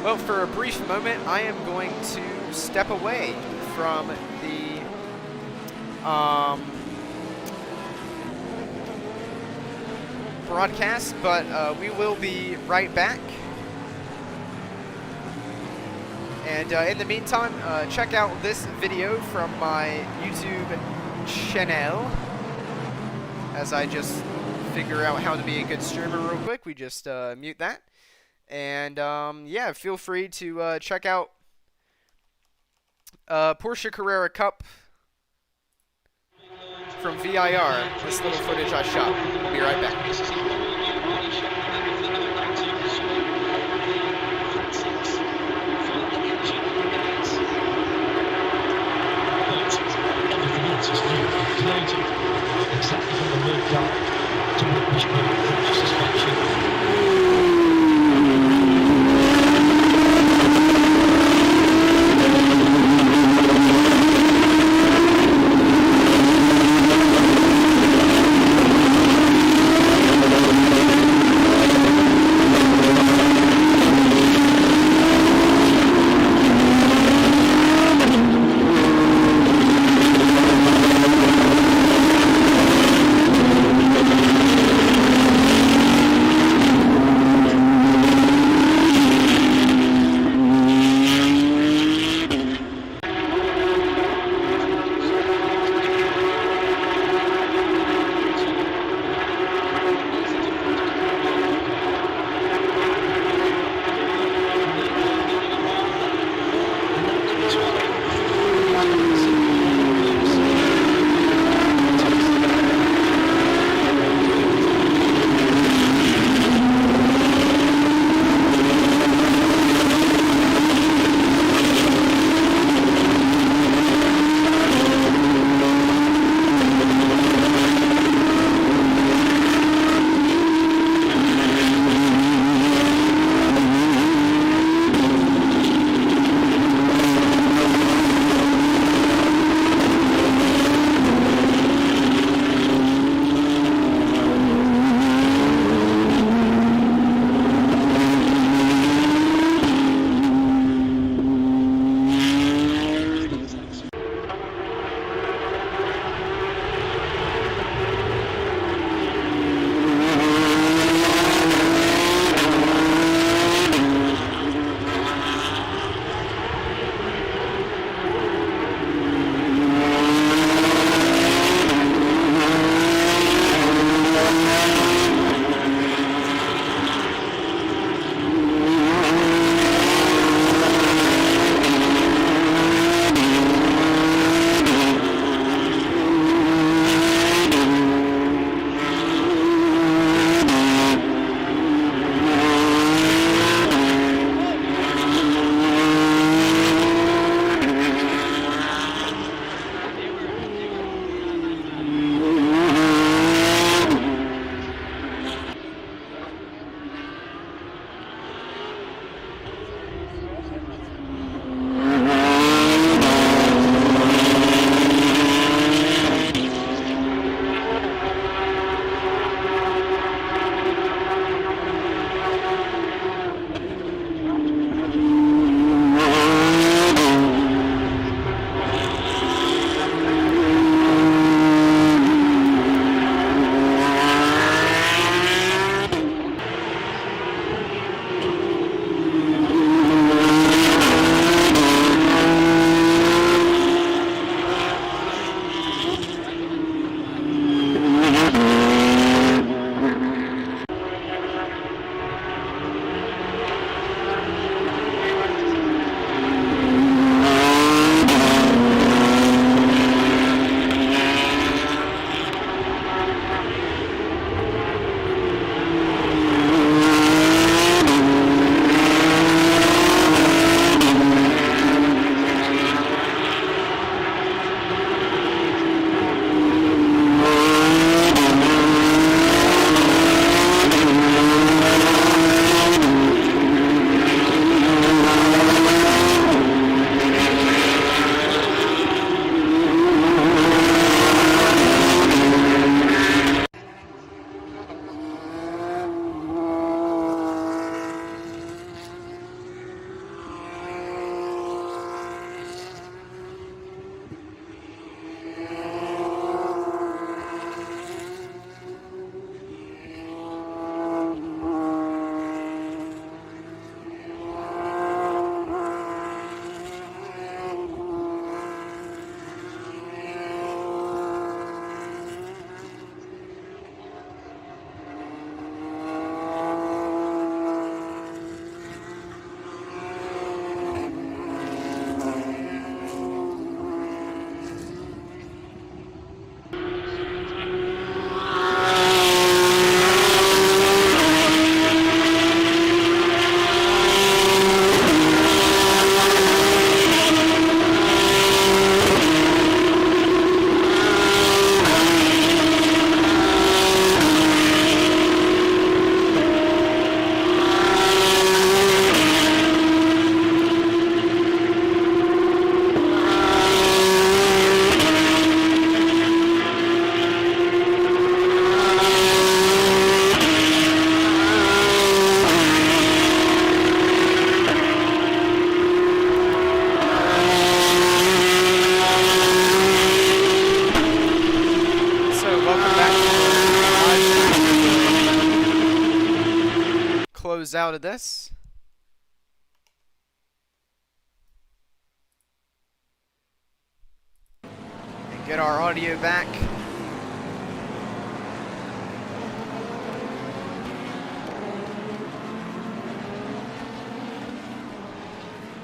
Well, for a brief moment, I am going to step away from the broadcast, but we will be right back. And in the meantime, check out this video from my YouTube channel as I just figure out how to be a good streamer real quick. We just mute that. And yeah, feel free to check out Porsche Carrera Cup from VIR, this little footage I shot. We'll be right back. speakers out of this. And get our audio back.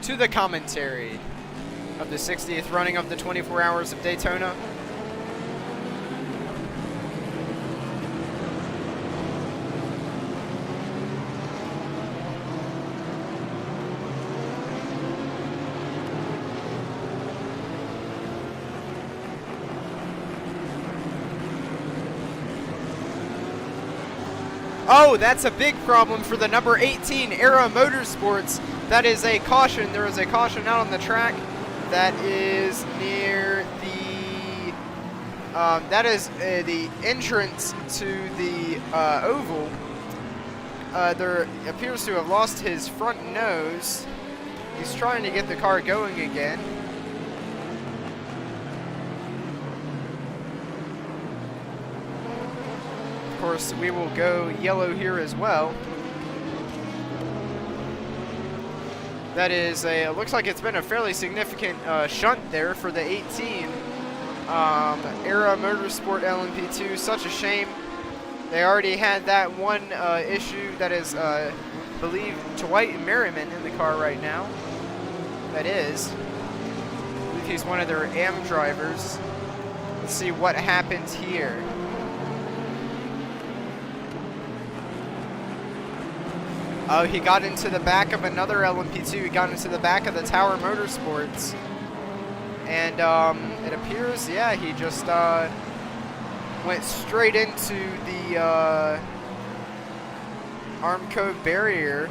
To the commentary of the 60th running of the 24 Hours of Daytona. Oh, that's a big problem for the number 18 Era Motorsports. That is a caution. There is a caution out on the track. That is near the the entrance to the oval. There appears to have lost his front nose. He's trying to get the car going again. Of course, we will go yellow here as well. That is a, looks like it's been a fairly significant shunt there for the 18 Era Motorsport LMP2. Such a shame. They already had that one issue. That is, I believe, Dwight Merriman in the car right now. That is. I believe he's one of their AM drivers. Let's see what happens here. Oh, he got into the back of another LMP2. He got into the back of the Tower Motorsports. And it appears, yeah, he just went straight into the Armco barrier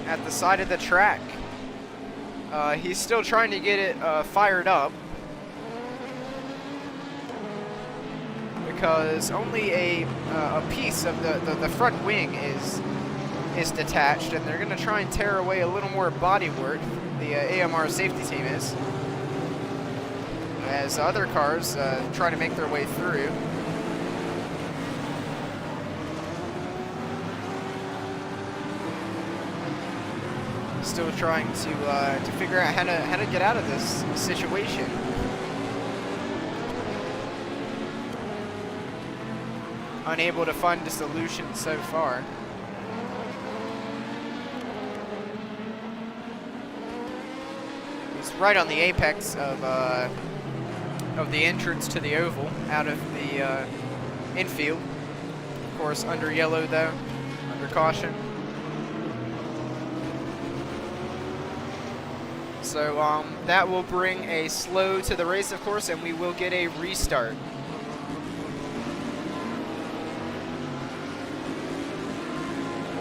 at the side of the track. He's still trying to get it fired up, because only a piece of the front wing is detached, and they're going to try and tear away a little more bodywork. The AMR safety team is, as other cars try to make their way through. Still trying to figure out how to get out of this situation. Unable to find a solution so far. He's right on the apex of the entrance to the oval, out of the infield. Of course, under yellow though, under caution. So that will bring a slow to the race, of course, and we will get a restart.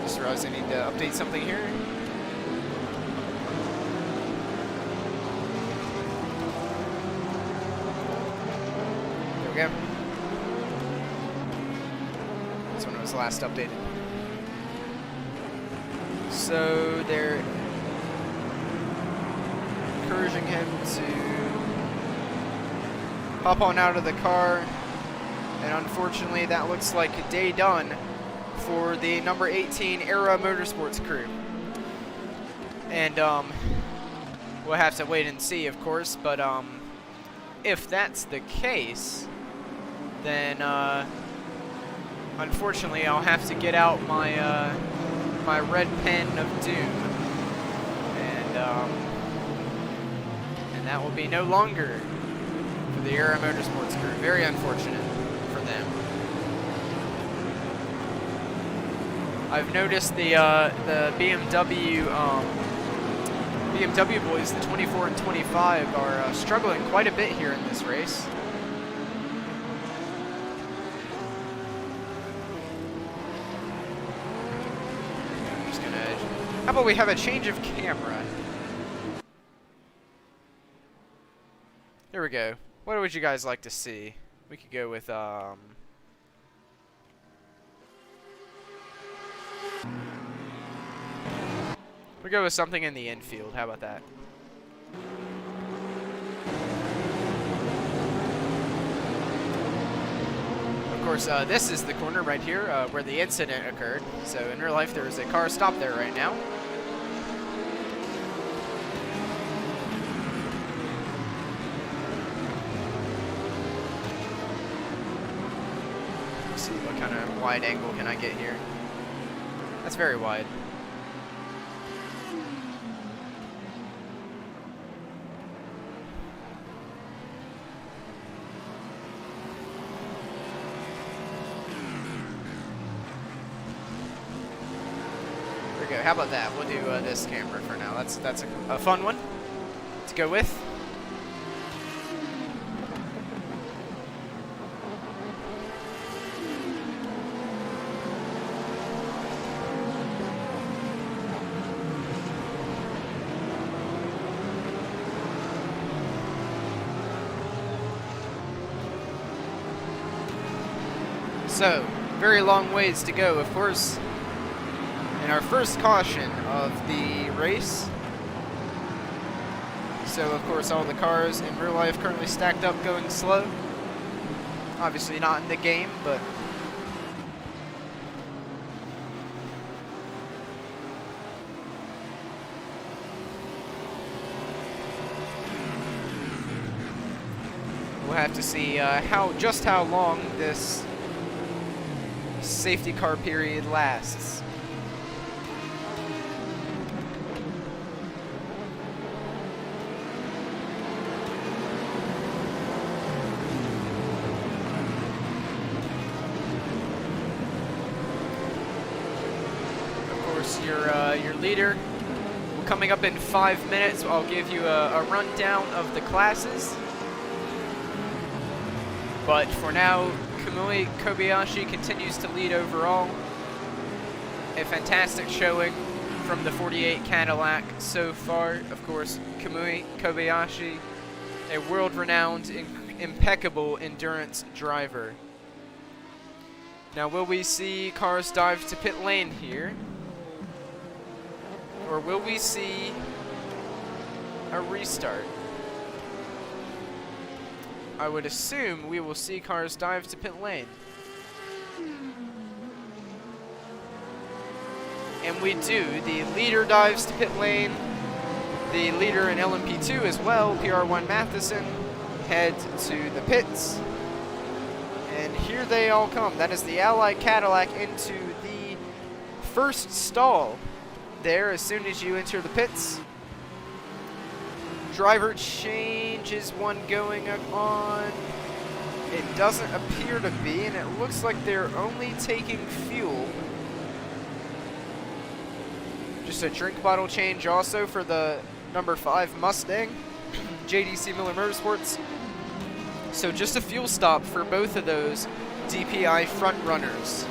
Just realized I need to update something here. There we go. This one was last updated. So they're encouraging him to hop on out of the car, and unfortunately that looks like a day done for the number 18 Era Motorsports crew. And we'll have to wait and see, of course, but if that's the case, then unfortunately I'll have to get out my my red pen of doom, and that will be no longer for the Era Motorsports crew. Very unfortunate for them. I've noticed the BMW BMW boys, the 24 and 25, are struggling quite a bit here in this race. I'm just gonna. How about we have a change of camera? There we go. What would you guys like to see? We could go with we'll go with something in the infield. How about that? Of course, this is the corner right here where the incident occurred. So in real life, there is a car stopped there right now. Let's see what kind of wide angle can I get here. That's very wide. Go. How about that? We'll do this camera for now. That's a fun one to go with. So, very long ways to go, of course. In our first caution of the race. So, of course, all the cars in real life currently stacked up going slow. Obviously not in the game, but we'll have to see just how long this safety car period lasts. Your leader coming up in 5 minutes. I'll give you a rundown of the classes. But for now, Kamui Kobayashi continues to lead overall. A fantastic showing from the 48 Cadillac so far. Of course, Kamui Kobayashi, a world-renowned, impeccable endurance driver. Now, will we see cars dive to pit lane here? Or will we see a restart? I would assume we will see cars dive to pit lane. And we do. The leader dives to pit lane. The leader in LMP2 as well, PR1 Matheson, head to the pits. And here they all come. That is the Ally Cadillac into the first stall. There, as soon as you enter the pits. Driver change is one going on. It doesn't appear to be, and it looks like they're only taking fuel. Just a drink bottle change also for the number 5 Mustang, JDC Miller Motorsports. So just a fuel stop for both of those DPI front runners.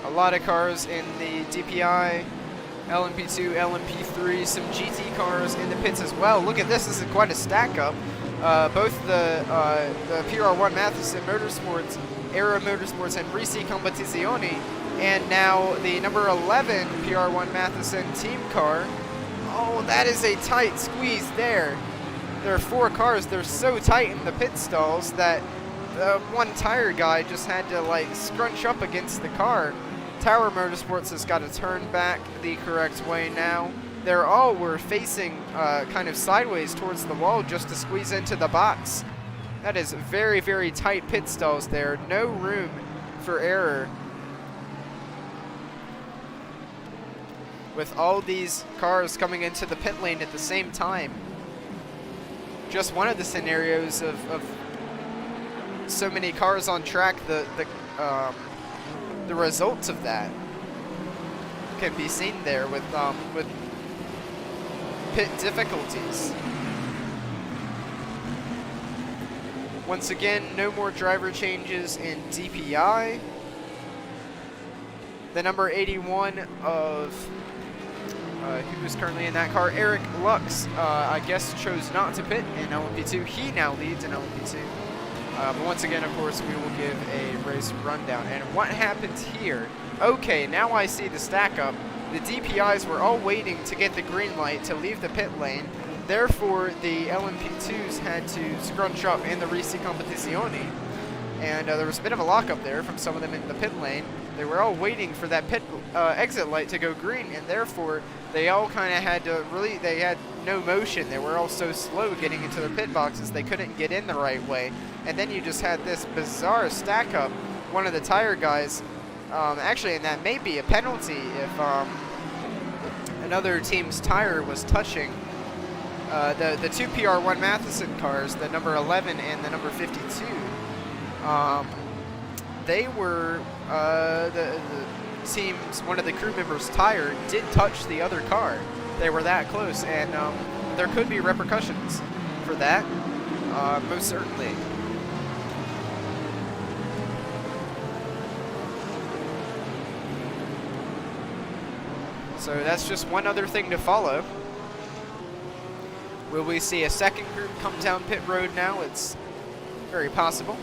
A lot of cars in the DPI, LMP2, LMP3, some GT cars in the pits as well. Look at this is quite a stack up. Both the PR1 Matheson Motorsports, Aero Motorsports, and Risi Competizioni, and now the number 11 PR1 Matheson team car. Oh, that is a tight squeeze there. There are 4 cars. They're so tight in the pit stalls that one tire guy just had to like scrunch up against the car. Tower Motorsports has got to turn back the correct way now. They're all were facing kind of sideways towards the wall just to squeeze into the box. That is very, very tight pit stalls there. No room for error. With all these cars coming into the pit lane at the same time. Just one of the scenarios of so many cars on track, the results of that can be seen there with pit difficulties. Once again, no more driver changes in DPI. The number 81 of who is currently in that car, Eric Lux, I guess chose not to pit in LMP2. He now leads in LMP2. But once again, of course, we will give a race rundown. And what happened here? Okay, now I see the stack up. the DPIs were all waiting to get the green light to leave the pit lane. Therefore, the LMP2s had to scrunch up in the Risi Competizione. And there was a bit of a lockup there from some of them in the pit lane. They were all waiting for that pit exit light to go green, and therefore they all kind of had to they had no motion. They were all so slow getting into their pit boxes, they couldn't get in the right way. And then you just had this bizarre stack up. One of the tire guys, actually, and that may be a penalty if another team's tire was touching the two PR1 Matheson cars, the number 11 and the number 52. They were, the team's, one of the crew members' tire did touch the other car. They were that close, and there could be repercussions for that, most certainly. So that's just one other thing to follow. Will we see a second group come down pit road now? It's very possible.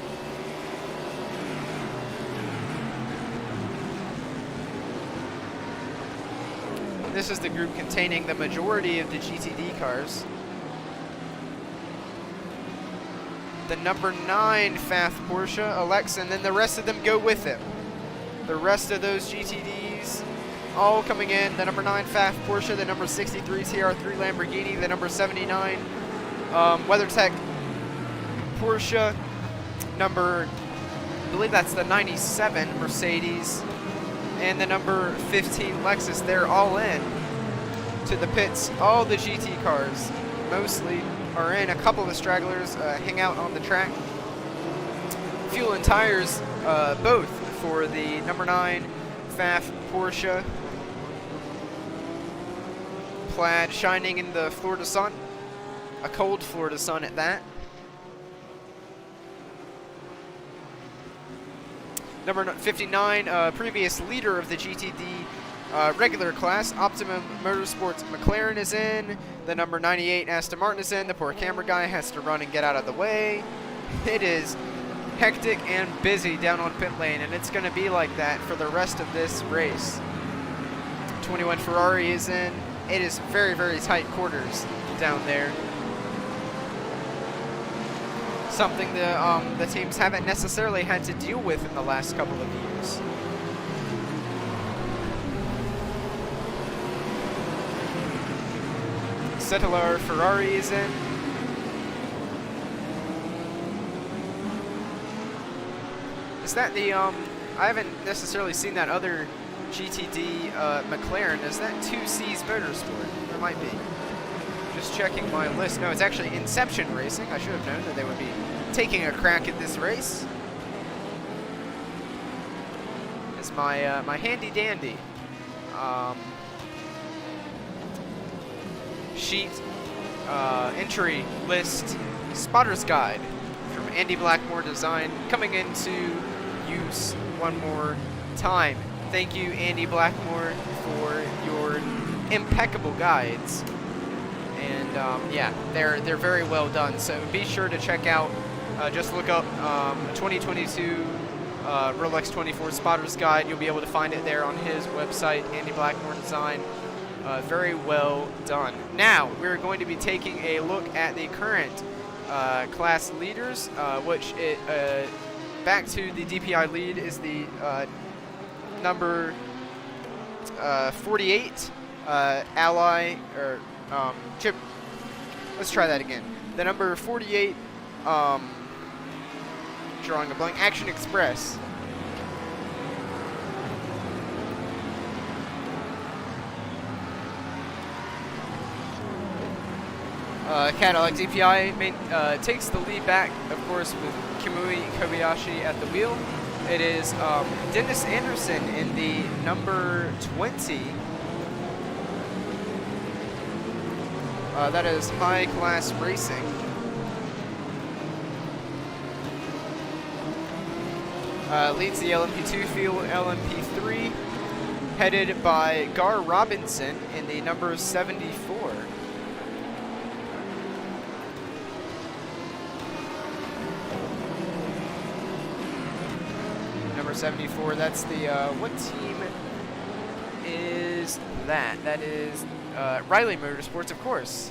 This is the group containing the majority of the GTD cars. The number 9 FAF Porsche, Alexa, and then the rest of them go with him. The rest of those GTDs all coming in. The number 9 FAF Porsche, the number 63 TR3 Lamborghini, the number 79 WeatherTech Porsche, number, I believe that's the 97 Mercedes, and the number 15 Lexus. They're all in to the pits. All the GT cars mostly are in. A couple of stragglers hang out on the track. Fuel and tires both for the number 9 FAF Porsche. Plaid shining in the Florida sun. A cold Florida sun at that. Number 59, previous leader of the GTD regular class, Optimum Motorsports McLaren is in. The number 98 Aston Martin is in. The poor camera guy has to run and get out of the way. It is hectic and busy down on pit lane, and it's going to be like that for the rest of this race. 21 Ferrari is in. It is very, very tight quarters down there. Something the teams haven't necessarily had to deal with in the last couple of years. Settler Ferrari is in. Is that the, I haven't necessarily seen that other GTD McLaren. Is that 2C's Motorsport? There might be. Just checking my list. No, it's actually Inception Racing. I should have known that they would be taking a crack at this race. It's my my handy dandy sheet entry list spotter's guide from Andy Blackmore Design coming into use one more time. Thank you, Andy Blackmore, for your impeccable guides. And yeah, they're very well done. So be sure to check out. Just look up 2022 Rolex 24 Spotter's Guide. You'll be able to find it there on his website, Andy Blackmore Design. Very well done. Now we're going to be taking a look at the current class leaders, which back to the DPI lead is the number 48 Ally or Chip. Let's try that again. The number 48, drawing a blank, Action Express. Cadillac DPI takes the lead back, of course, with Kamui Kobayashi at the wheel. It is Dennis Anderson in the number 20. That is High Class Racing. Leads the LMP2 field, LMP3, headed by Gar Robinson in the number 74. Number 74, that's the, what team is that? That is Riley Motorsports, of course.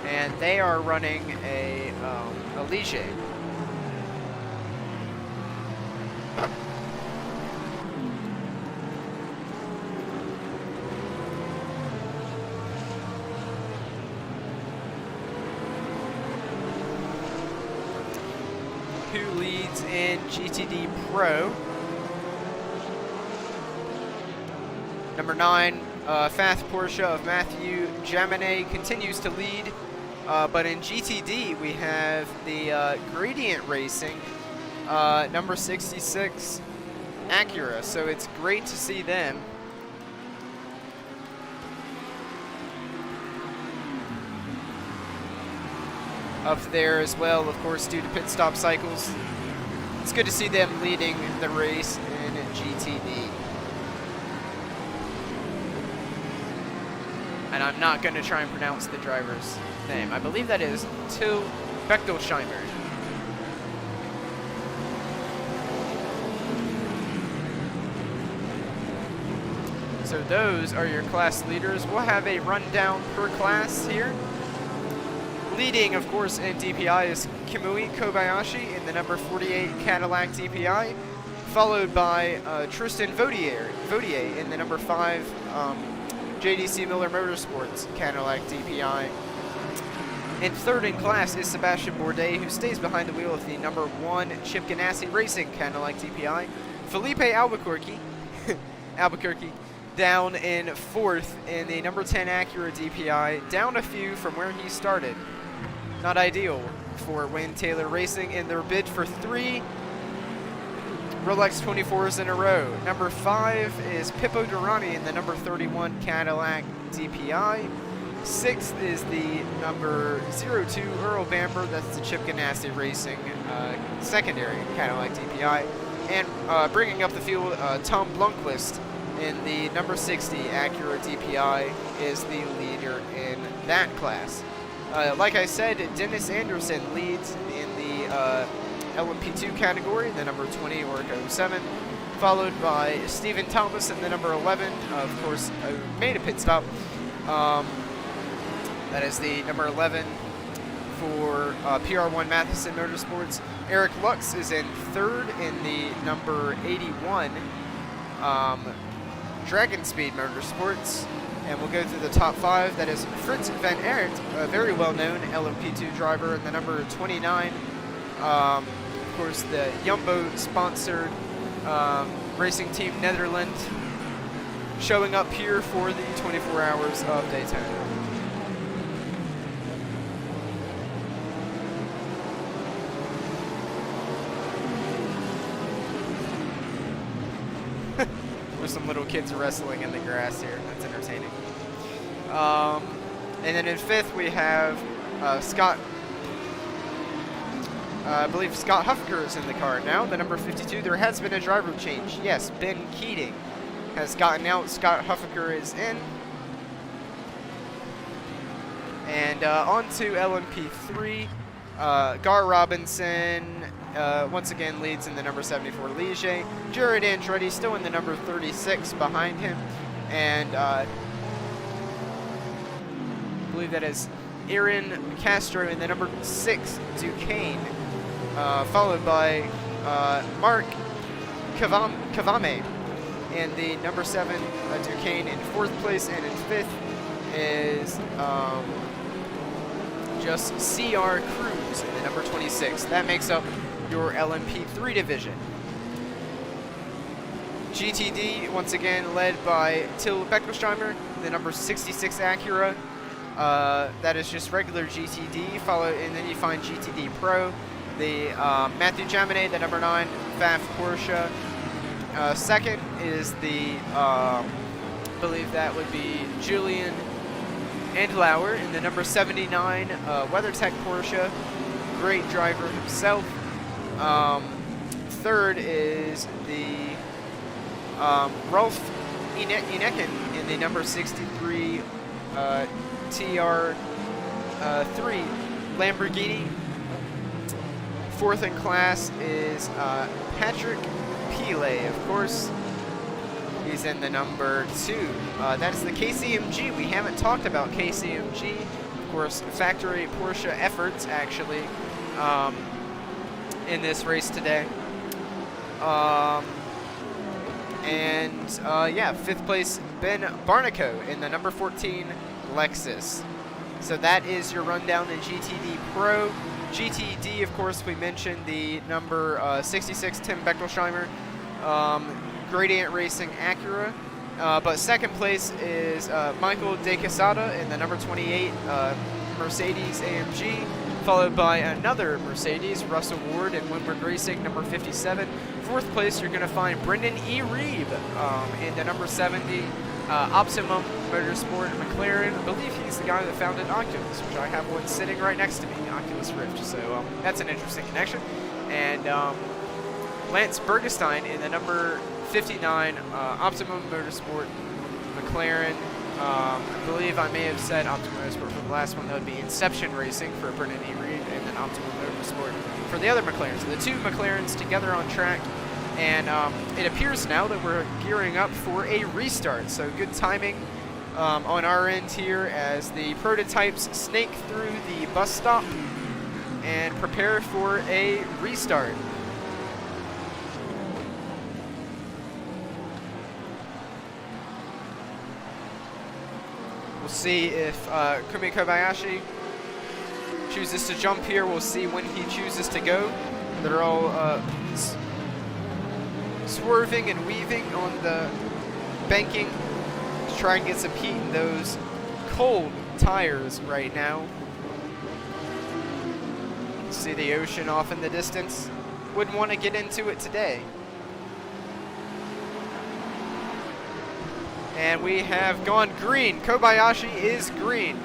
And they are running a Ligier. Who leads in GTD Pro? Number 9, Fast Porsche of Matthew Jaminet continues to lead. But in GTD, we have the Gradient Racing, number 66, Acura. So it's great to see them. Up there as well, of course, due to pit stop cycles. It's good to see them leading the race in GTD. And I'm not going to try and pronounce the driver's name. I believe that is Till Bechtelsheimer. So those are your class leaders. We'll have a rundown per class here. Leading, of course, in DPI is Kamui Kobayashi in the number 48 Cadillac DPI, followed by Tristan Vaudier in the number 5 JDC Miller Motorsports Cadillac DPI. And third in class is Sebastian Bourdais, who stays behind the wheel of the number 1 Chip Ganassi Racing Cadillac DPI. Felipe Albuquerque down in 4th in the number 10 Acura DPI, down a few from where he started. Not ideal for Wayne Taylor Racing in their bid for 3 Rolex 24s in a row. Number 5 is Pippo Durrani in the number 31 Cadillac DPI. 6th is the number 02 Earl Bamber, that's the Chip Ganassi Racing secondary Cadillac DPI. And bringing up the field, Tom Blomqvist in the number 60 Acura DPI is the leader in that class. Like I said, Dennis Anderson leads in the LMP2 category, the number 20 Orco 7, followed by Stephen Thomas in the number 11, of course, made a pit stop. That is the number 11 for PR1 Matheson Motorsports. Eric Lux is in 3rd in the number 81 Dragon Speed Motorsports. And we'll go through the top 5. That is Fritz van Aert, a very well-known LMP2 driver in the number 29. Of course, the Jumbo-sponsored racing team Netherlands, showing up here for the 24 Hours of Daytona. There's some little kids wrestling in the grass here. That's entertaining. And then in 5th we have Scott. I believe Scott Huffaker is in the car now. The number 52. There has been a driver change. Yes, Ben Keating has gotten out. Scott Huffaker is in. And on to LMP3. Gar Robinson once again leads in the number 74 Ligier. Jared Andretti still in the number 36 behind him. And I believe that is Aaron Castro in the number 6 Duquesne. Followed by Mark Kavame in the number 7 Duquesne in 4th place. And in 5th is just CR Cruz in the number 26. That makes up your LMP3 division. GTD, once again, led by Till Bechtelsheimer, the number 66 Acura. That is just regular GTD, and then you find GTD Pro. The Matthew Jaminet, the number 9 FAF Porsche. Second is the, I believe that would be Julian Andlauer in the number 79 WeatherTech Porsche. Great driver himself. Third is the Rolf Ineken in the number 63 TR3 Lamborghini. Fourth in class is Patrick Pile, of course. He's in the number 2. That's the KCMG. We haven't talked about KCMG. Of course, factory Porsche efforts, actually, in this race today. Yeah, 5th place, Ben Barnico in the number 14 Lexus. So that is your rundown in GTD Pro. GTD, of course, we mentioned the number 66 Tim Bechtelsheimer Gradient Racing Acura. But second place is Michael De Quesada in the number 28 Mercedes AMG, followed by another Mercedes, Russell Ward in Windward Racing, number 57. Fourth place, you're going to find Brendan E. Reeve in the number 70 Optimum Motorsport McLaren. I believe he's the guy that founded Oculus, which I have one sitting right next to me, the Oculus Rift. So that's an interesting connection. And Lance Bergestein in the number 59 Optimum Motorsport McLaren. I believe I may have said Optimum Motorsport for the last one. That would be Inception Racing for Brendan E. Reeve, and then Optimum Motorsport for the other McLarens. So the two McLarens together on track. And it appears now that we're gearing up for a restart. So good timing on our end here as the prototypes snake through the bus stop and prepare for a restart. We'll see if Kumi Kobayashi chooses to jump here. We'll see when he chooses to go. They're all swerving and weaving on the banking to try and get some heat in those cold tires right now. See the ocean off in the distance. Wouldn't want to get into it today. And we have gone green. Kobayashi is green.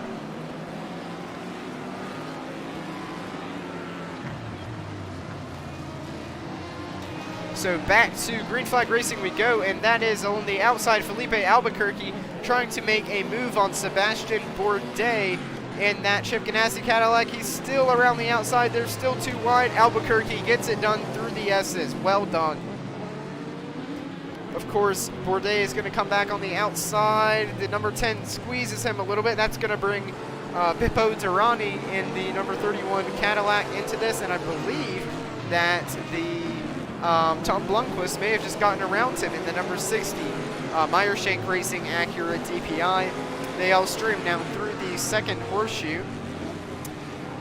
So back to green flag racing we go, and that is on the outside. Felipe Albuquerque trying to make a move on Sebastian Bourdais in that Chip Ganassi Cadillac. He's still around the outside. They're still too wide. Albuquerque gets it done through the S's. Well done. Of course, Bourdais is going to come back on the outside. The number 10 squeezes him a little bit. That's going to bring Pippo Durrani in the number 31 Cadillac into this, and I believe that the Tom Blomqvist may have just gotten around him in the number 60 Meyershank Racing Acura DPI. They all stream now through the second horseshoe,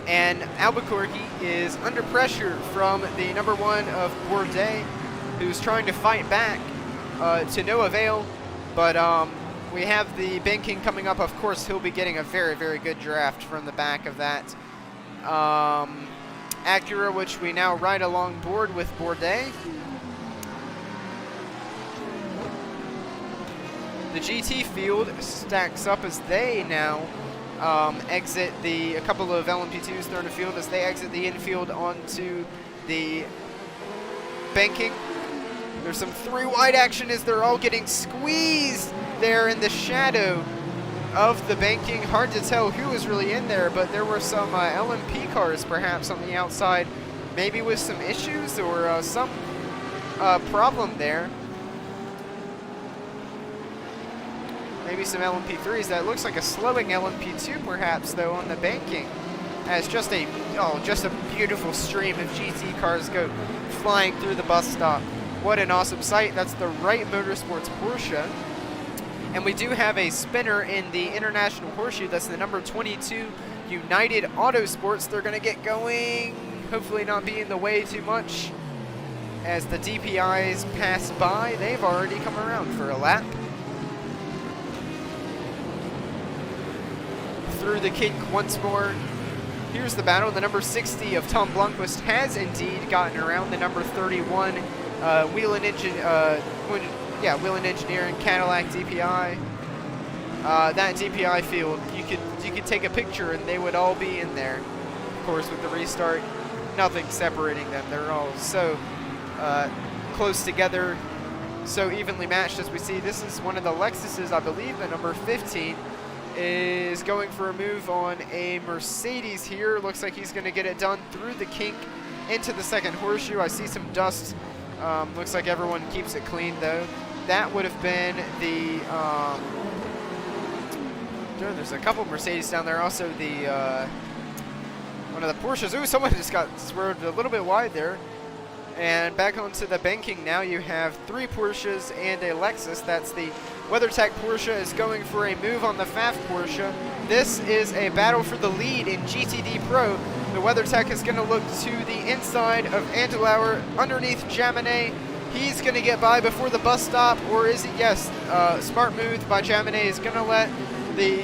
and Albuquerque is under pressure from the number 1 of Bourdais, who's trying to fight back to no avail. But we have the banking coming up. Of course, he'll be getting a very, very good draft from the back of that Acura, which we now ride along board with Bourdais. The GT field stacks up as they now exit a couple of LMP2s through the field as they exit the infield onto the banking. There's some 3 wide action as they're all getting squeezed there in the shadow of the banking. Hard to tell who was really in there, but there were some LMP cars perhaps on the outside, maybe with some issues or some problem there. Maybe some LMP3s. That looks like a slowing LMP2 perhaps though on the banking, as just a beautiful stream of GT cars go flying through the bus stop. What an awesome sight. That's the Wright Motorsports Porsche. And we do have a spinner in the International Horseshoe. That's the number 22 United Autosports. They're going to get going. Hopefully not be in the way too much as the DPIs pass by. They've already come around for a lap. Through the kink once more. Here's the battle. The number 60 of Tom Blomqvist has indeed gotten around the number 31 Whelen Engineering Cadillac DPI. That DPI field, you could take a picture and they would all be in there. Of course, with the restart, nothing separating them. They're all so close together, so evenly matched as we see. This is one of the Lexuses, I believe, the number 15 is going for a move on a Mercedes here. Looks like he's going to get it done through the kink into the second horseshoe. I see some dust. Looks like everyone keeps it clean though. That would have been the, there's a couple Mercedes down there. Also the, one of the Porsches. Ooh, someone just got swerved a little bit wide there. And back onto the banking now, you have 3 Porsches and a Lexus. That's the WeatherTech Porsche is going for a move on the Pfaff Porsche. This is a battle for the lead in GTD Pro. The WeatherTech is going to look to the inside of Andelauer underneath Jaminet. He's going to get by before the bus stop, or is he? Yes, smart move by Jaminet is going to let the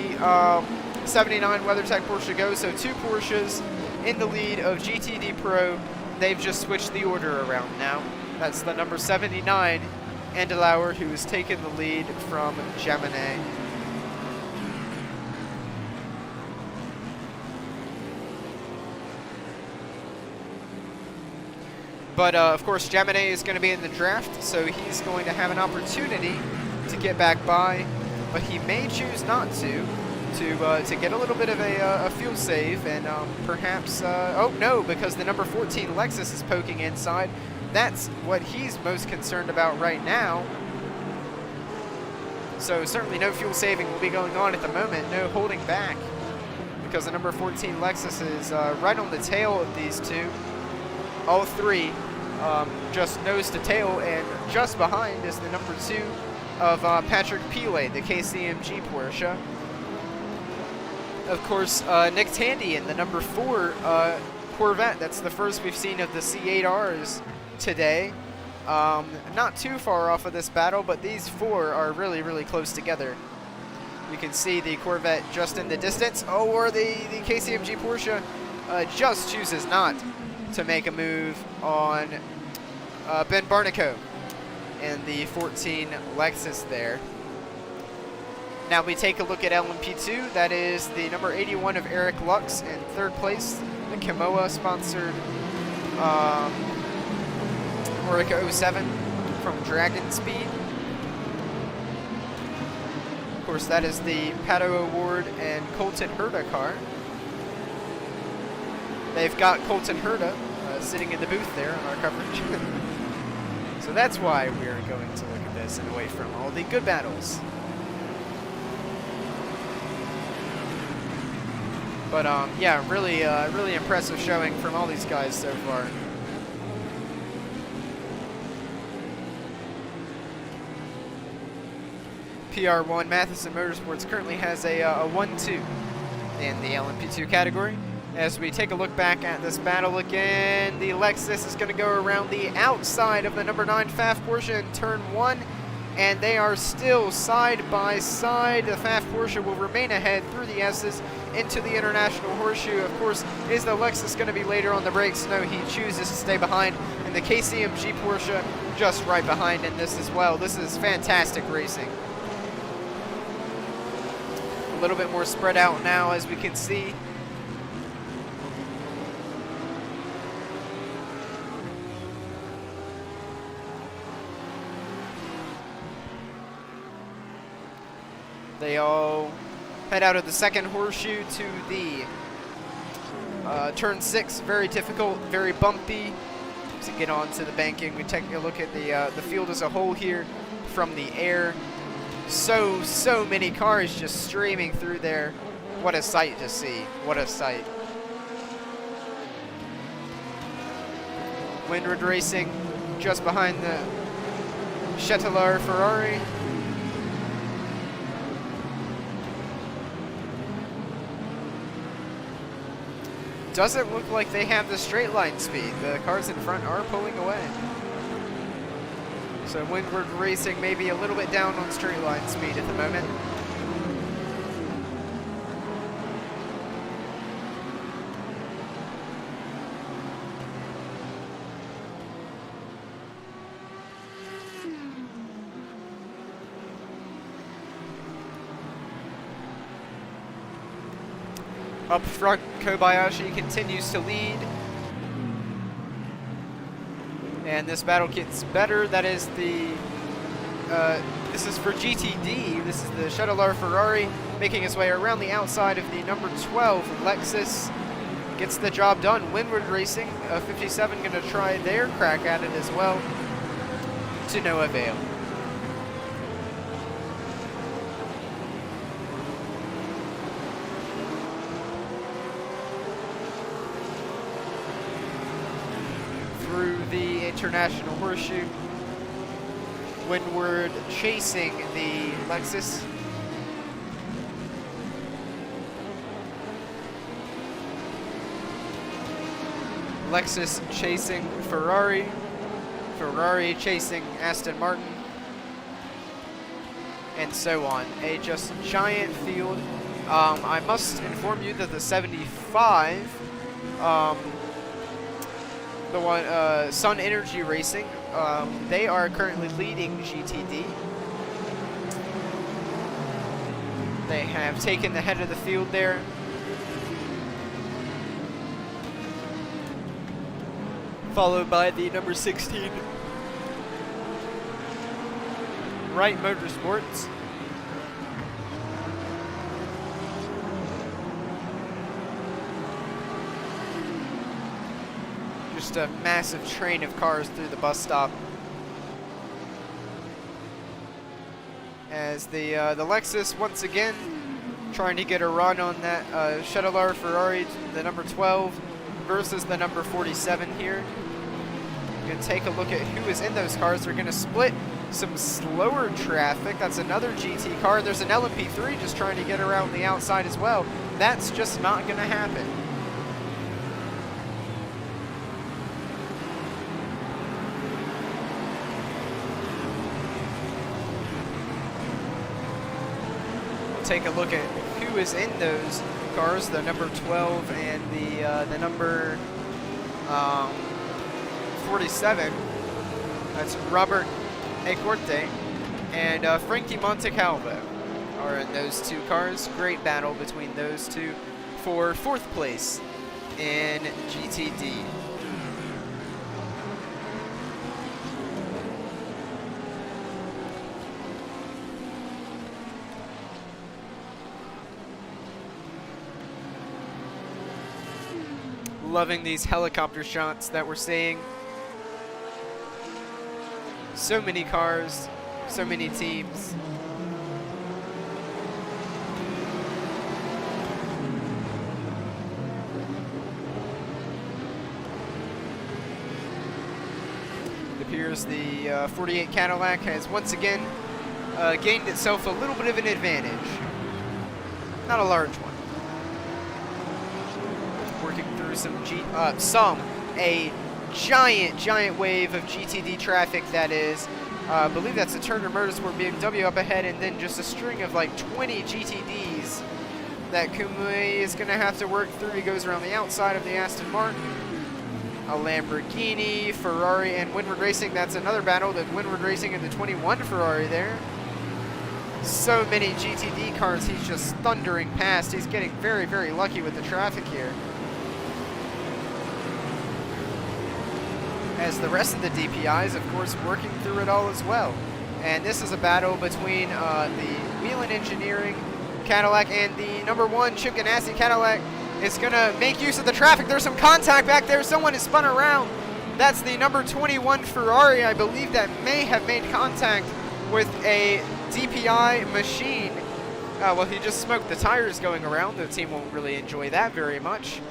79 WeatherTech Porsche go. So 2 Porsches in the lead of GTD Pro. They've just switched the order around now. That's the number 79, Andelauer, who has taken the lead from Jaminet. But, of course, Jaminet is going to be in the draft, so he's going to have an opportunity to get back by, but he may choose not to get a little bit of a fuel save, and perhaps, oh no, because the number 14 Lexus is poking inside. That's what he's most concerned about right now. So certainly no fuel saving will be going on at the moment, no holding back, because the number 14 Lexus is right on the tail of these 2. All 3 just nose to tail, and just behind is the number 2 of Patrick Pile, the KCMG Porsche. Of course, Nick Tandy in the number 4 Corvette. That's the first we've seen of the C8Rs today. Not too far off of this battle, but these 4 are really, really close together. You can see the Corvette just in the distance. Oh, or the KCMG Porsche just chooses not to make a move on Ben Barnico and the 14 Lexus there. Now we take a look at LMP2. That is the number 81 of Eric Lux in 3rd place. The Kimoa sponsored Orica 07 from Dragon Speed. Of course, that is the Pato Award and Colton Herta car. They've got Colton Herta sitting in the booth there on our coverage. So that's why we're going to look at this and away from all the good battles. But yeah, really impressive showing from all these guys so far. PR1 Matheson Motorsports currently has a 1-2 in the LMP2 category. As we take a look back at this battle again, the Lexus is going to go around the outside of the number 9 Pfaff Porsche in turn 1, and they are still side by side. The Pfaff Porsche will remain ahead through the S's into the International Horseshoe. Of course, is the Lexus going to be later on the brakes? No, he chooses to stay behind, and the KCMG Porsche just right behind in this as well. This is fantastic racing. A little bit more spread out now, as we can see. They all head out of the second horseshoe to the turn 6. Very difficult, very bumpy to get onto the banking. We take a look at the field as a whole here from the air. So many cars just streaming through there. What a sight to see. What a sight. Windward Racing just behind the Chatellard Ferrari. Doesn't look like they have the straight line speed. The cars in front are pulling away. So Windward Racing maybe a little bit down on straight line speed at the moment. Up front, Kobayashi continues to lead. And this battle gets better. That is the, this is for GTD. This is the Chatellard Ferrari making its way around the outside of the number 12 Lexus. gets the job done. Windward Racing, 57, going to try their crack at it as well, to no avail. Through the International Horseshoe, Windward chasing the Lexus. Lexus chasing Ferrari, Ferrari chasing Aston Martin, and so on. A just giant field. I must inform you that the 75, the one Sun Energy Racing, they are currently leading GTD. They have taken the head of the field there. Followed by the number 16, Wright Motorsports. Just a massive train of cars through the bus stop. As the Lexus once again trying to get a run on that Chevrolet Ferrari, the number 12 versus the number 47 here. We're going to take a look at who is in those cars. They're going to split some slower traffic. That's another GT car. There's an LMP3 just trying to get around the outside as well. That's just not going to happen. We'll take a look at who is in those cars, the number 12 and the number 47. That's Robert Ecorte and Frankie Montecalvo are in those two cars. Great battle between those two for 4th place in GTD. Loving these helicopter shots that we're seeing. So many cars, so many teams. It appears the 48 Cadillac has once again gained itself a little bit of an advantage. Not a large one. Working through a giant wave of GTD traffic that is, I believe that's a Turner Motorsport BMW up ahead, and then just a string of like 20 GTDs that Kumui is going to have to work through. He goes around the outside of the Aston Martin. A Lamborghini, Ferrari, and Windward Racing. That's another battle, the Windward Racing and the 21 Ferrari there. So many GTD cars he's just thundering past. He's getting very, very lucky with the traffic here. As the rest of the DPIs, of course, working through it all as well. And this is a battle between the Whelen Engineering Cadillac and the number 1 Chip Ganassi Cadillac. It's going to make use of the traffic. There's some contact back there. Someone is spun around. That's the number 21 Ferrari, I believe, that may have made contact with a DPI machine. Well, he just smoked the tires going around. The team won't really enjoy that very much.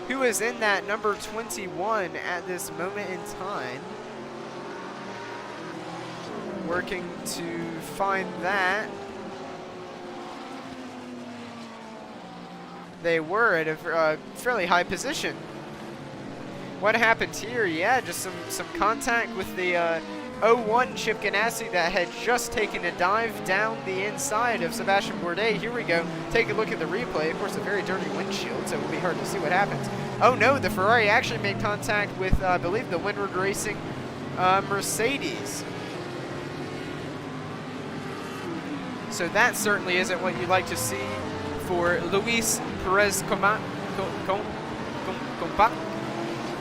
Who is in that number 21 at this moment in time? Working to find that. They were at a fairly high position. What happened here? Yeah, just some contact with the 01 Chip Ganassi that had just taken a dive down the inside of Sebastian Bourdais. Here we go. Take a look at the replay. Of course, a very dirty windshield, so it will be hard to see what happens. Oh no, the Ferrari actually made contact with, I believe, the Windward Racing Mercedes. So that certainly isn't what you'd like to see for Luis Perez Compa.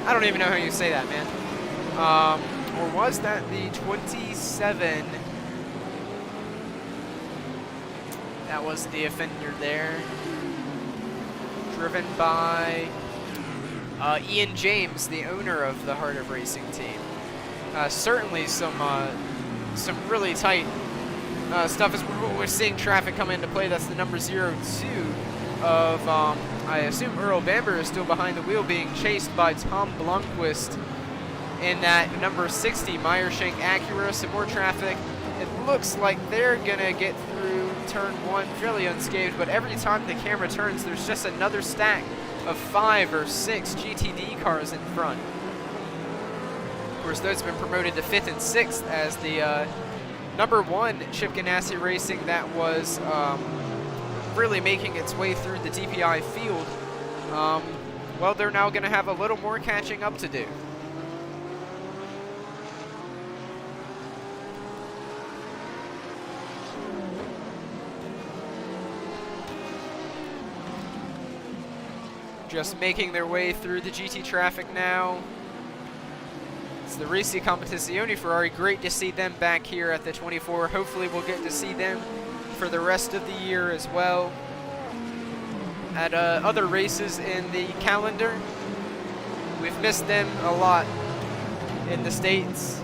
I don't even know how you say that, man. Or was that the 27? That was the offender there. Driven by Ian James, the owner of the Heart of Racing team. Certainly some really tight stuff as we're seeing traffic come into play. That's the number 02 of, I assume Earl Bamber is still behind the wheel, being chased by Tom Blomqvist in that number 60 Meyershank Acura. Some more traffic. It looks like they're gonna get through turn 1 fairly unscathed, but every time the camera turns, there's just another stack of 5 or 6 GTD cars in front. Of course, those have been promoted to 5th and 6th as the number 1 Chip Ganassi Racing that was really making its way through the DPI field. Well, they're now going to have a little more catching up to do. Just making their way through the GT traffic now. It's the Risi Competizione Ferrari. Great to see them back here at the 24. Hopefully we'll get to see them for the rest of the year as well at other races in the calendar. We've missed them a lot in the States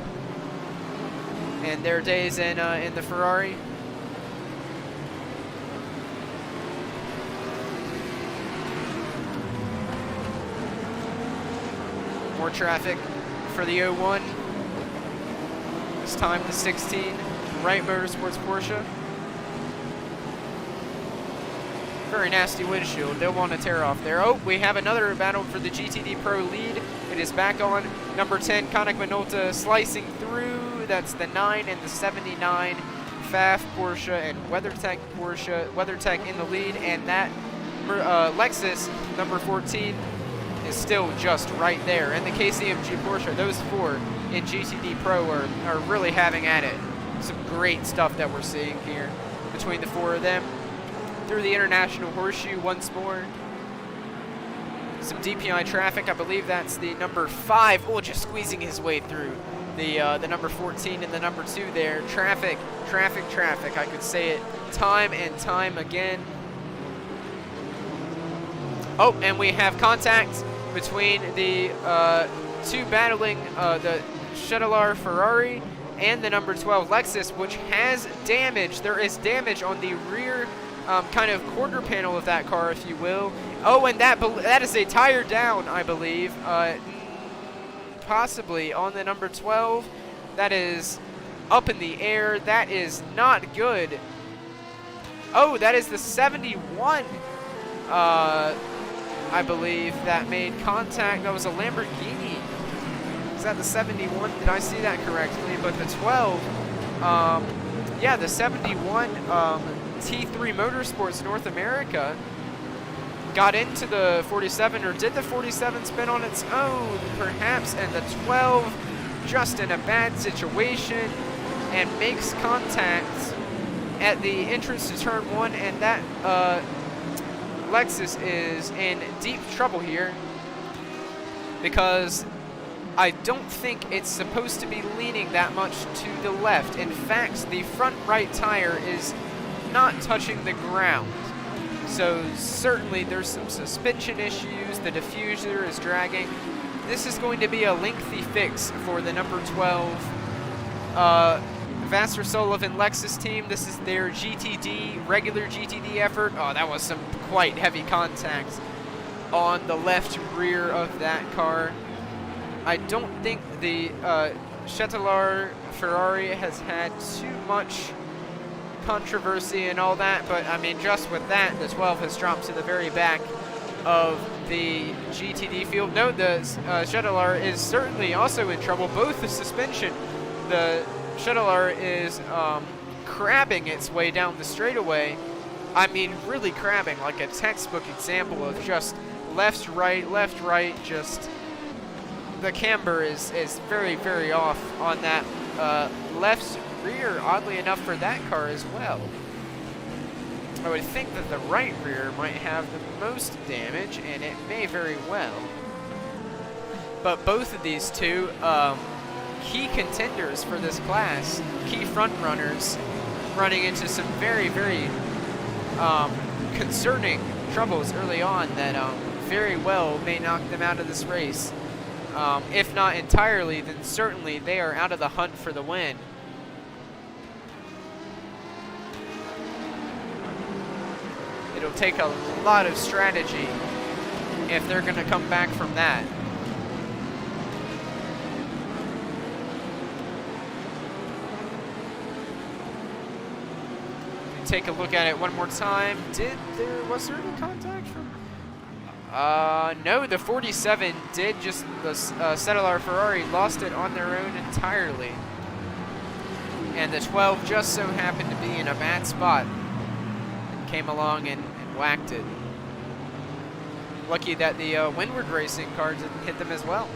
and their days in the Ferrari. More traffic for the 01. This time the 16 Wright Motorsports Porsche. Very nasty windshield. They'll want to tear off there. Oh, we have another battle for the GTD Pro lead. It is back on. Number 10 Konik Minolta slicing through. That's the 9 and the 79 Pfaff Porsche and WeatherTech in the lead, and that Lexus number 14 is still just right there. And the KCMG Porsche, those 4 in GTD Pro are really having at it. Some great stuff that we're seeing here between the 4 of them. Through the International Horseshoe once more. Some DPI traffic. I believe that's the number 5. Oh, just squeezing his way through the number 14 and the number 2 there. Traffic, traffic, traffic. I could say it time and time again. Oh, and we have contact between the 2 battling the Chevrolet Ferrari and the number 12 Lexus, which has damage. There is damage on the rear kind of quarter panel of that car, if you will. Oh, and that is a tire down, I believe. Possibly on the number 12. That is up in the air. That is not good. Oh, that is the 71. I believe that made contact. That was a Lamborghini. Is that the 71? Did I see that correctly? But the 12, yeah, the 71 T3 Motorsports North America got into the 47, or did the 47 spin on its own, perhaps, and the 12 just in a bad situation and makes contact at the entrance to turn 1, and that Lexus is in deep trouble here because I don't think it's supposed to be leaning that much to the left. In fact, the front right tire is not touching the ground. So certainly there's some suspension issues. The diffuser is dragging. This is going to be a lengthy fix for the number 12 Vassar Sullivan Lexus team. This is their GTD, regular GTD effort. Oh, that was some quite heavy contact on the left rear of that car. I don't think the Chevrolet Ferrari has had too much controversy and all that, but I mean, just with that, the 12 has dropped to the very back of the GTD field. No, the Chevrolet is certainly also in trouble. Both the suspension, the Chevrolet is crabbing its way down the straightaway. I mean, really crabbing, like a textbook example of just left, right, just the camber is very, very off on that left rear, oddly enough, for that car as well. I would think that the right rear might have the most damage, and it may very well. But both of these two key contenders for this class, key front runners, running into some very, very concerning troubles early on that very well may knock them out of this race. If not entirely, then certainly they are out of the hunt for the win. It'll take a lot of strategy if they're going to come back from that. Take a look at it one more time. Was there any contact from? No, the 47 did just, the Cetelar Ferrari lost it on their own entirely. And the 12 just so happened to be in a bad spot and came along and whacked it. Lucky that the Windward Racing car didn't hit them as well.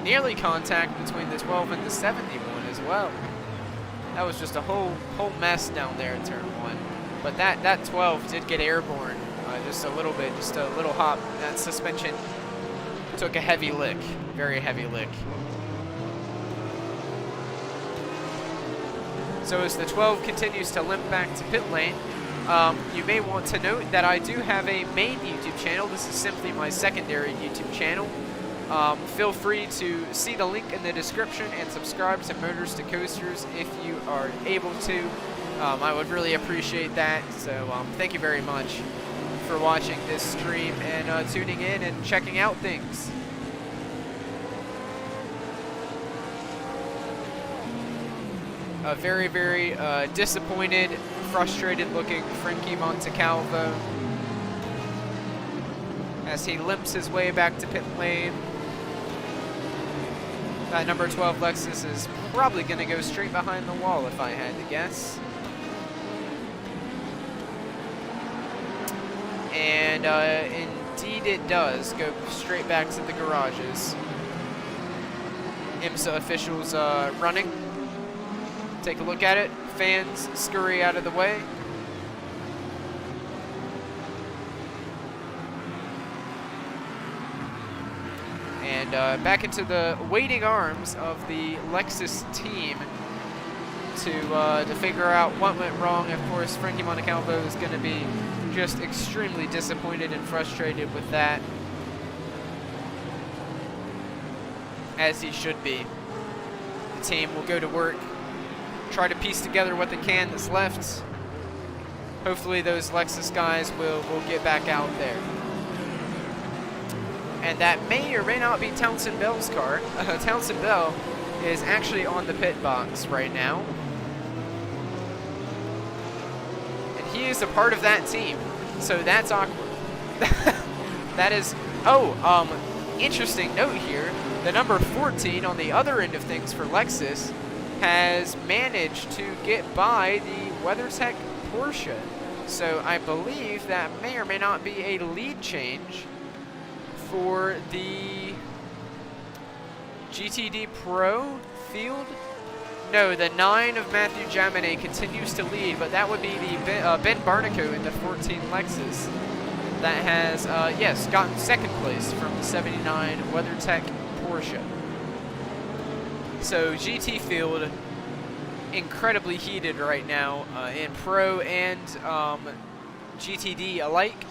Nearly contact between the 12 and the 71 as well. That was just a whole mess down there in turn 1. But that 12 did get airborne just a little bit, just a little hop. That suspension took a heavy lick, very heavy lick. So as the 12 continues to limp back to pit lane, you may want to note that I do have a main YouTube channel. This is simply my secondary YouTube channel. Feel free to see the link in the description and subscribe to Motors to Coasters if you are able to. I would really appreciate that. So thank you very much for watching this stream and tuning in and checking out things. A very, very disappointed, frustrated looking Frankie Montecalvo as he limps his way back to pit lane. That number 12 Lexus is probably going to go straight behind the wall if I had to guess. And indeed it does go straight back to the garages. IMSA officials running. Take a look at it. Fans scurry out of the way. And back into the waiting arms of the Lexus team to figure out what went wrong. Of course, Frankie Montecalvo is going to be just extremely disappointed and frustrated with that, as he should be. The team will go to work, try to piece together what they can that's left. Hopefully those Lexus guys will get back out there. And that may or may not be Townsend Bell's car. Townsend Bell is actually on the pit box right now. And he is a part of that team. So that's awkward. That is, interesting note here. The number 14 on the other end of things for Lexus has managed to get by the WeatherTech Porsche. So I believe that may or may not be a lead change for the GTD Pro field. No, the 9 of Matthew Jaminet continues to lead, but that would be the Ben Barnico in the 14 Lexus that has, yes, gotten second place from the 79 WeatherTech Porsche. So GT field incredibly heated right now in Pro and GTD alike.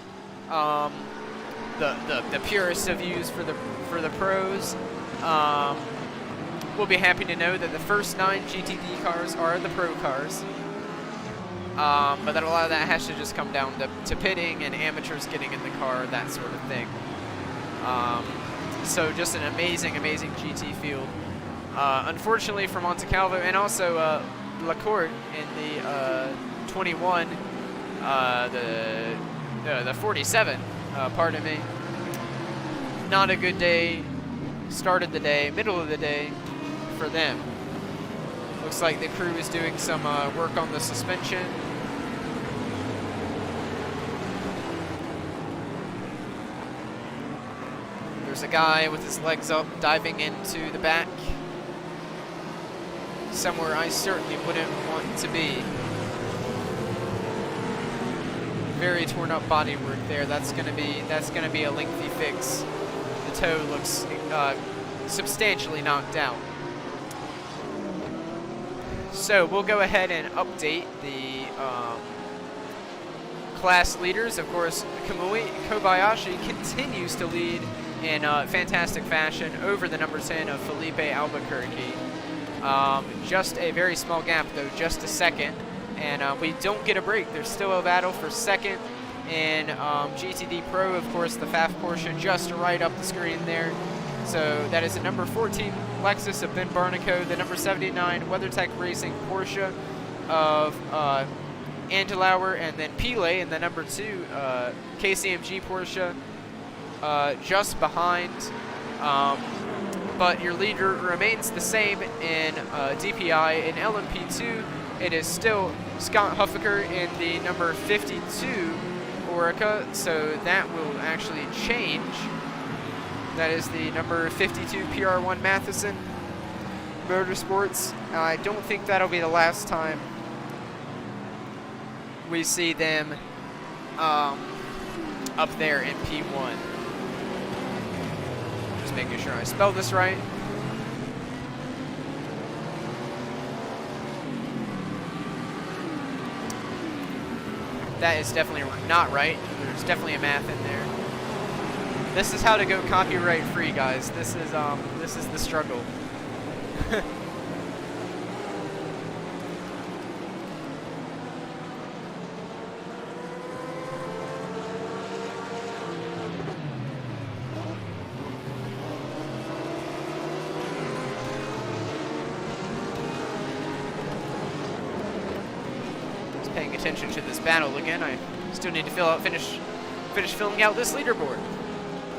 The purest of views for the pros will be happy to know that the first 9 GTD cars are the pro cars, but that a lot of that has to just come down to pitting and amateurs getting in the car, that sort of thing. So just an amazing GT field. Unfortunately for Montecalvo and also Lacourt in the 21, the 47. Pardon me. Not a good day. Started the day, middle of the day for them. Looks like the crew is doing some work on the suspension. There's a guy with his legs up diving into the back. Somewhere I certainly wouldn't want to be. Very torn up bodywork there. That's gonna be a lengthy fix. The toe looks substantially knocked out. So we'll go ahead and update the class leaders. Of course, Kamui Kobayashi continues to lead in fantastic fashion over the number 10 of Felipe Albuquerque. Just a very small gap, though, just a second. And we don't get a break. There's still a battle for second in GTD Pro. Of course, the FAF Porsche just right up the screen there. So that is the number 14 Lexus of Ben Barnico, the number 79 WeatherTech Racing Porsche of Andelauer, and then Pile in the number 2 KCMG Porsche just behind. But your leader remains the same in DPI. In LMP2, it is still Scott Huffaker in the number 52 Orica, so that will actually change. That is the number 52 PR1 Matheson Motorsports. I don't think that'll be the last time we see them up there in P1. Just making sure I spelled this right. That is definitely not right. There's definitely a math in there. This is how to go copyright free, guys. This is the struggle. Just paying attention to this battle again. I still need to finish filling out this leaderboard.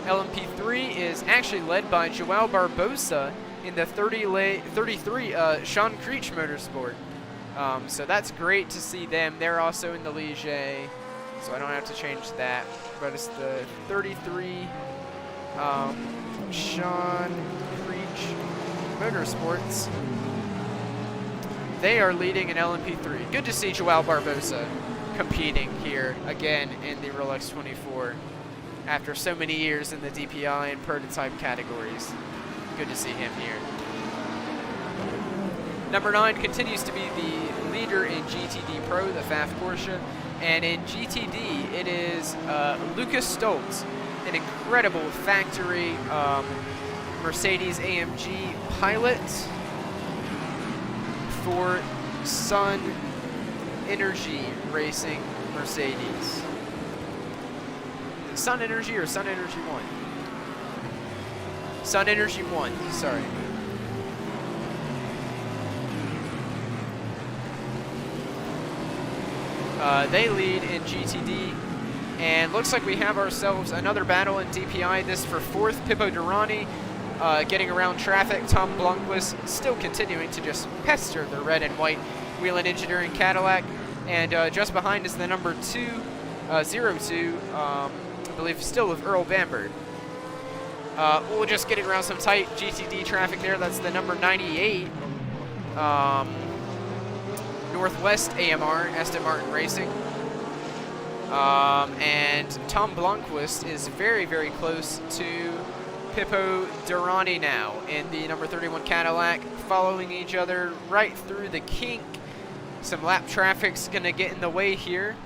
LMP3 is actually led by Joao Barbosa in the 33 Sean Creech Motorsport. So that's great to see them. They're also in the Ligier, so I don't have to change that. But it's the 33 Sean Creech Motorsports. They are leading in LMP3. Good to see Joao Barbosa competing here again in the Rolex 24. After so many years in the DPI and prototype categories. Good to see him here. Number 9 continues to be the leader in GTD Pro, the FAF Porsche. And in GTD, it is Lucas Stoltz, an incredible factory Mercedes AMG pilot for Sun Energy Racing Mercedes. Sun Energy or Sun Energy 1? Sun Energy 1, sorry. They lead in GTD, and looks like we have ourselves another battle in DPI. This for 4th, Pippo Durrani getting around traffic. Tom Blomqvist still continuing to just pester the red and white Whelen Engineering Cadillac, and just behind is the number 02, I believe still of Earl Bamberg. We're just getting around some tight GTD traffic there. That's the number 98 Northwest AMR, Aston Martin Racing. And Tom Blomqvist is very, very close to Pippo Durrani now in the number 31 Cadillac, following each other right through the kink. Some lap traffic's going to get in the way here.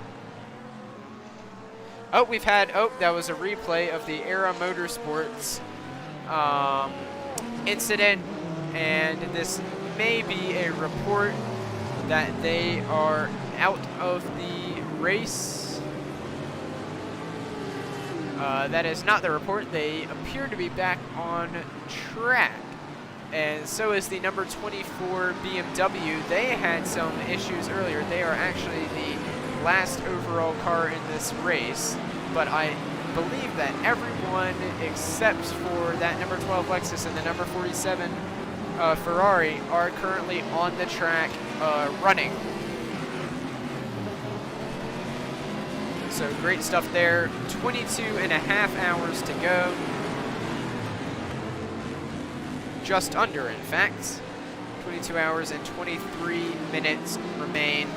Oh, that was a replay of the Era Motorsports incident, and this may be a report that they are out of the race. That is not the report. They appear to be back on track, and so is the number 24 BMW. They had some issues earlier. They are actually the last overall car in this race, but I believe that everyone except for that number 12 Lexus and the number 47 Ferrari are currently on the track running. So great stuff there. 22 and a half hours to go. Just under, in fact. 22 hours and 23 minutes remain.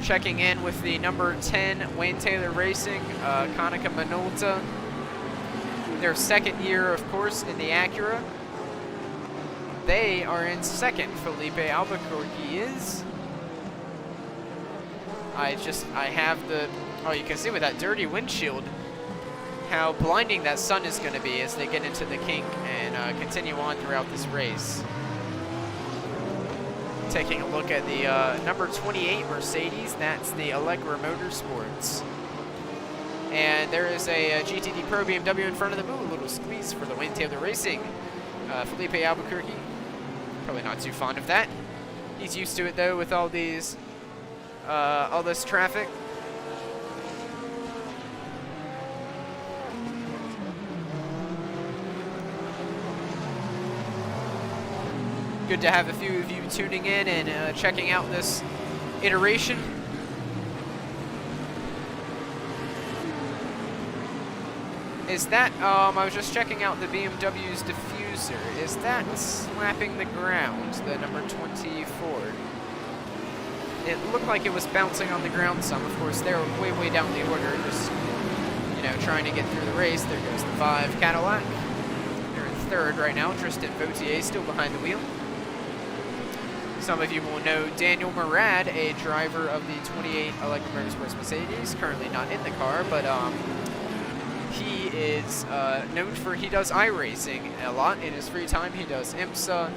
Checking in with the number 10 Wayne Taylor Racing, Konica Minolta. Their second year, of course, in the Acura. they are in second. Felipe Albuquerque is. I have the, oh, you can see with that dirty windshield how blinding that sun is going to be as they get into the kink and continue on throughout this race. Taking a look at the number 28 Mercedes, that's the Allegra Motorsports. And there is a GTD Pro BMW in front of them. Ooh, a little squeeze for the win. Taylor Racing. Felipe Albuquerque, probably not too fond of that. He's used to it though with all these, all this traffic. Good to have a few of you tuning in and checking out this iteration. Is that, I was just checking out the BMW's diffuser. Is that slapping the ground, the number 24? It looked like it was bouncing on the ground some. Of course, they're way, way down the order, just, you know, trying to get through the race. There goes the 5 Cadillac. They're in third right now. Tristan Vautier still behind the wheel. Some of you will know Daniel Murad, a driver of the 28 Allegra Motorsports Mercedes, currently not in the car, but he is known for, he does iRacing a lot in his free time. He does IMSA.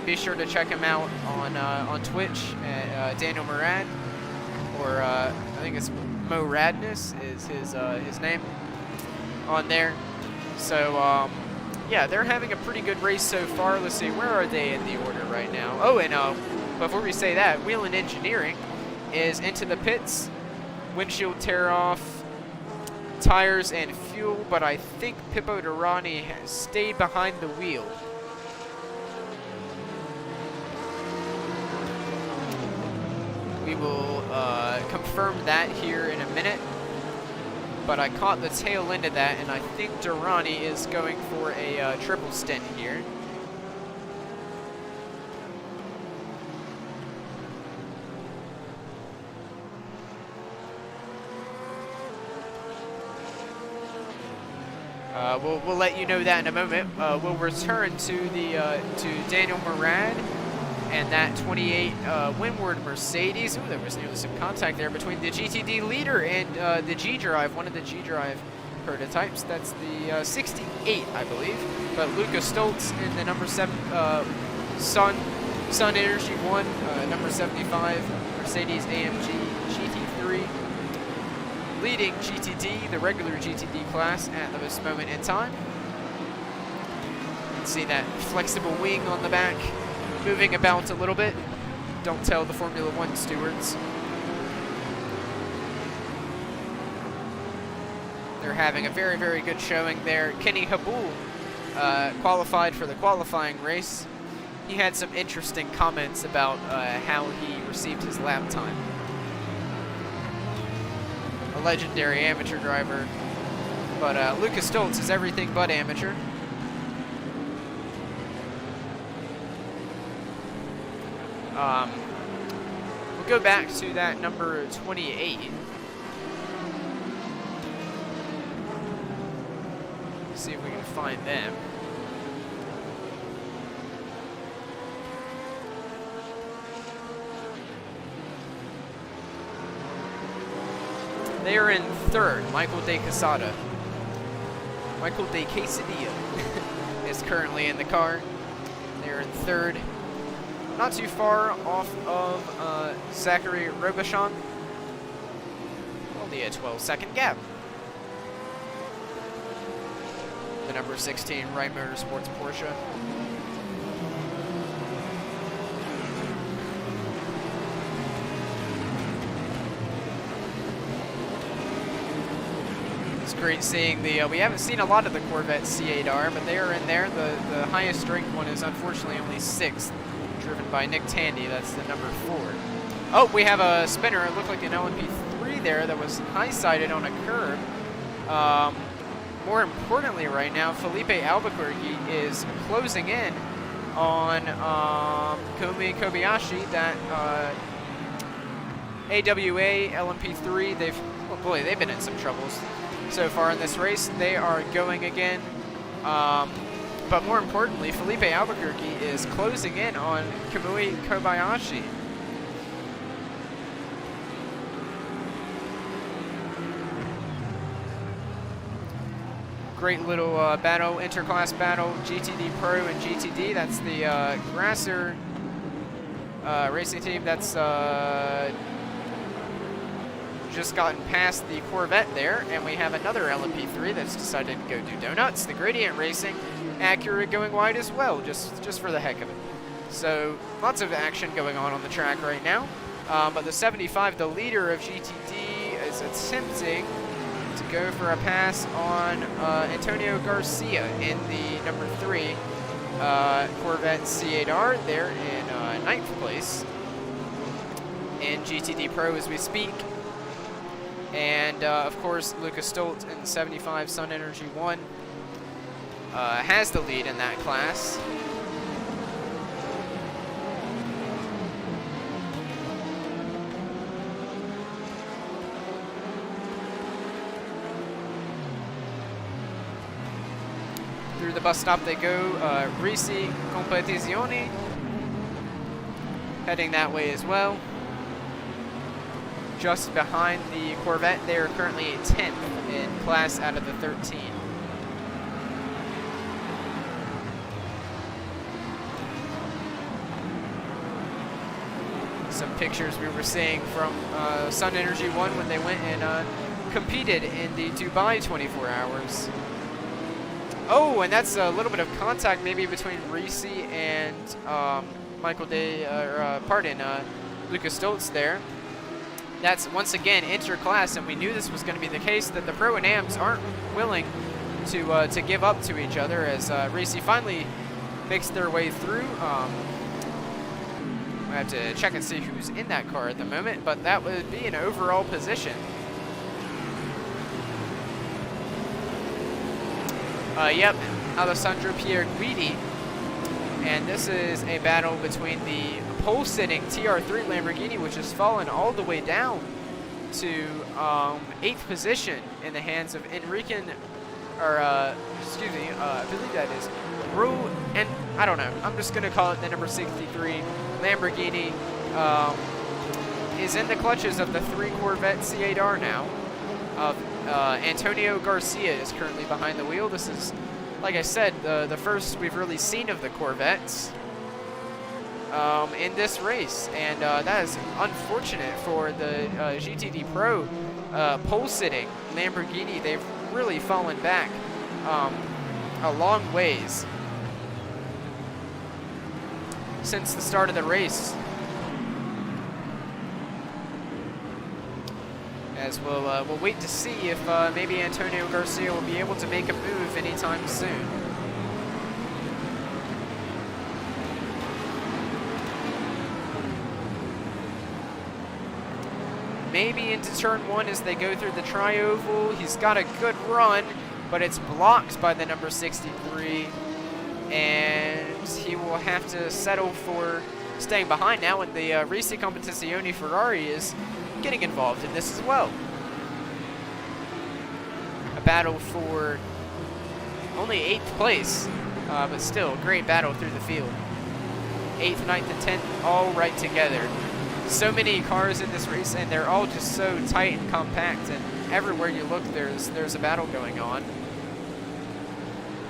Be sure to check him out on Twitch at Daniel Murad, or I think it's Mo Radness is his name on there. So yeah, they're having a pretty good race so far. Let's see, where are they in the order right now? Oh, and before we say that, Whelen Engineering is into the pits. Windshield tear off, tires and fuel, but I think Pippo Durrani has stayed behind the wheel. We will confirm that here in a minute. But I caught the tail end of that, and I think Durrani is going for a triple stint here. We'll let you know that in a moment. We'll return to the to Daniel Murad and that 28 Windward Mercedes. Ooh, there was nearly some contact there between the GTD leader and the G-Drive, one of the G-Drive prototypes. That's the 68, I believe. But Lucas Stoltz in the number 7 Sun Energy 1, number 75 Mercedes AMG GT3, leading GTD, the regular GTD class at this moment in time. You can see that flexible wing on the back moving about a little bit. Don't tell the Formula One stewards. They're having a very, very good showing there. Kenny Habul qualified for the qualifying race. He had some interesting comments about how he received his lap time. A legendary amateur driver, but Lucas Stoltz is everything but amateur. We'll go back to that number 28. See if we can find them. They are in third. Michael De Quesada. Michael De Quesadilla is currently in the car. They're in third. Not too far off of Zachary Robichon. Only a 12-second gap. The number 16 Wright Motorsports Porsche. It's great seeing the, we haven't seen a lot of the Corvette C8R, but they are in there. The highest ranked one is unfortunately only 6th, driven by Nick Tandy. That's the number 4. Oh, we have a spinner. It looked like an LMP3 there that was high-sided on a curb. More importantly right now, Felipe Albuquerque is closing in on Komi Kobayashi, that AWA LMP3. They've been in some troubles so far in this race. They are going again. but more importantly, Felipe Albuquerque is closing in on Kamui Kobayashi. Great little battle, interclass battle, GTD Pro and GTD. That's the Grasser racing team that's just gotten past the Corvette there, and we have another LMP3 that's decided to go do donuts. The Gradient Racing Acura going wide as well, just for the heck of it. So lots of action going on the track right now. But the 75, the leader of GTD, is attempting to go for a pass on Antonio Garcia in the number 3 Corvette C8R. They're in 9th place in GTD Pro as we speak. And of course, Lucas Stoltz in the 75 Sun Energy 1 has the lead in that class. Through the bus stop they go, Risi Competizione heading that way as well. Just behind the Corvette, they are currently 10th in class out of the 13. Some pictures we were seeing from Sun Energy 1 when they went and competed in the Dubai 24 hours. Oh, and that's a little bit of contact maybe between Risi and Lucas Stoltz there. That's once again interclass, and we knew this was going to be the case, that the Pro and Ams aren't willing to give up to each other as Risi finally makes their way through. I have to check and see who's in that car at the moment, but that would be an overall position. Yep, Alessandro Pierguidi. And this is a battle between the pole-sitting TR3 Lamborghini, which has fallen all the way down to 8th position in the hands of I believe that is and I don't know. I'm just going to call it the number 63 Lamborghini. Is in the clutches of the 3 Corvette C8R now. Antonio Garcia is currently behind the wheel. This is, like I said, the first we've really seen of the Corvettes in this race, and that is unfortunate for the GTD Pro pole-sitting Lamborghini. They've really fallen back a long ways since the start of the race. As we'll wait to see if maybe Antonio Garcia will be able to make a move anytime soon. Maybe into turn 1 as they go through the tri-oval. He's got a good run, but it's blocked by the number 63, and he will have to settle for staying behind now, and the Risi Competizione Ferrari is getting involved in this as well. A battle for only 8th place, but still a great battle through the field. 8th, 9th, and 10th all right together. So many cars in this race, and they're all just so tight and compact, and everywhere you look there's a battle going on.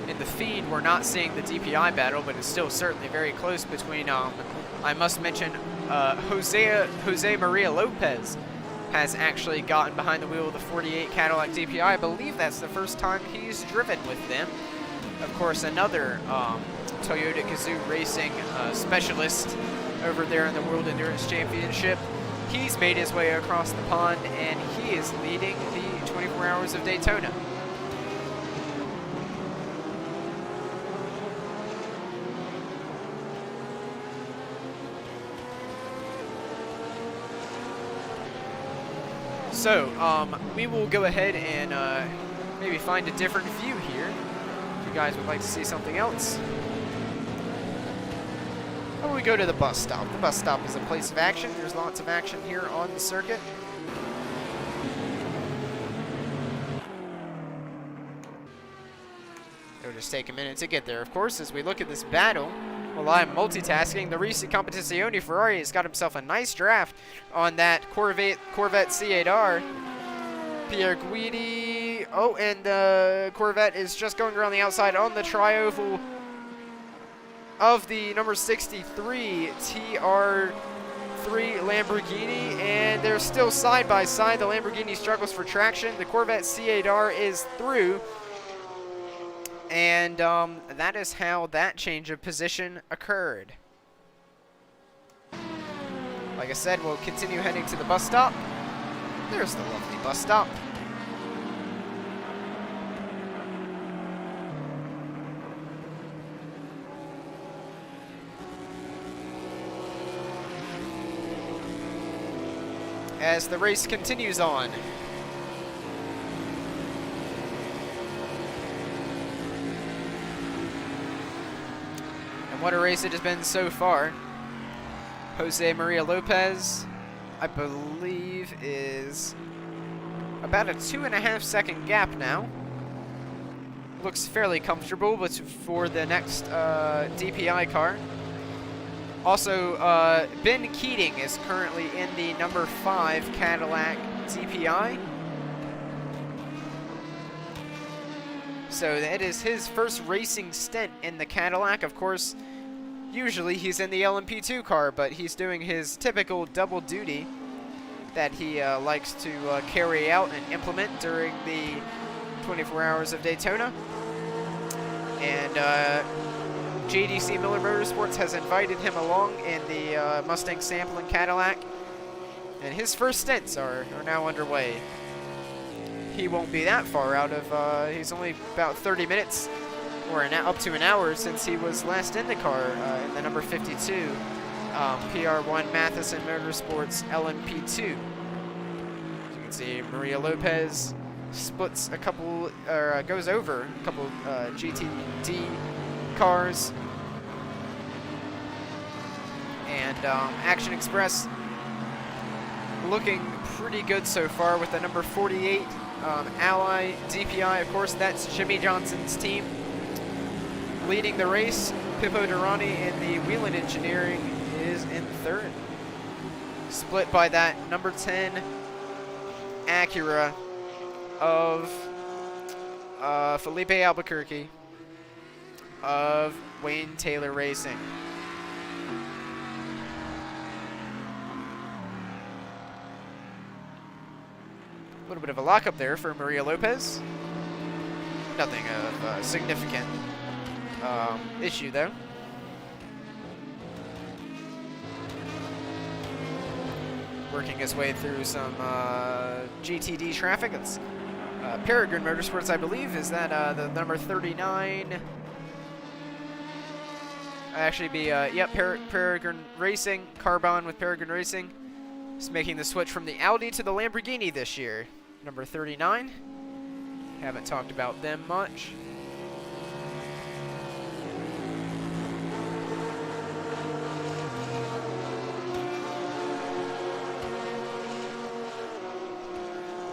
In the feed, we're not seeing the DPI battle, but it's still certainly very close between, I must mention, Jose Maria Lopez has actually gotten behind the wheel of the 48 Cadillac DPI. I believe that's the first time he's driven with them. Of course, another Toyota Gazoo Racing specialist over there in the World Endurance Championship. He's made his way across the pond, and he is leading the 24 Hours of Daytona. So, we will go ahead and maybe find a different view here, if you guys would like to see something else. Or we go to the bus stop. The bus stop is a place of action. There's lots of action here on the circuit. Go to just take a minute to get there. Of course, as we look at this battle, while I'm multitasking, the Race Competizione Ferrari has got himself a nice draft on that Corvette C8R. Pierre Guidi. Oh, and the Corvette is just going around the outside on the tri-oval of the number 63 TR3 Lamborghini, and they're still side by side. The Lamborghini struggles for traction. The Corvette C8R is through, and that is how that change of position occurred. Like I said, we'll continue heading to the bus stop. There's the lovely bus stop. As the race continues on. And what a race it has been so far. Jose Maria Lopez, I believe, is about a 2.5 second gap now. Looks fairly comfortable, but for the next DPI car. Also, Ben Keating is currently in the number 5 Cadillac DPI. So that is his first racing stint in the Cadillac. Of course, usually he's in the LMP2 car, but he's doing his typical double duty that he likes to carry out and implement during the 24 Hours of Daytona. And JDC Miller Motorsports has invited him along in the Mustang Sampling Cadillac, and his first stints are now underway. He won't be that far out of, he's only about 30 minutes, or up to an hour since he was last in the car in the number 52, PR1 Matheson Motorsports LMP2. You can see Maria Lopez splits a couple, or goes over a couple GTD cars. And Action Express looking pretty good so far with the number 48 Ally DPI. Of course, that's Jimmy Johnson's team. Leading the race, Pippo Durrani in the Wheeling Engineering is in third. Split by that number 10 Acura of Felipe Albuquerque of Wayne Taylor Racing. A little bit of a lockup there for Maria Lopez. Nothing of significant issue though. Working his way through some GTD traffic. It's Peregrine Motorsports, I believe. Is that the number 39? Actually be, yep, Peregrine Racing. Carbon with Peregrine Racing. Is making the switch from the Audi to the Lamborghini this year. Number 39. Haven't talked about them much.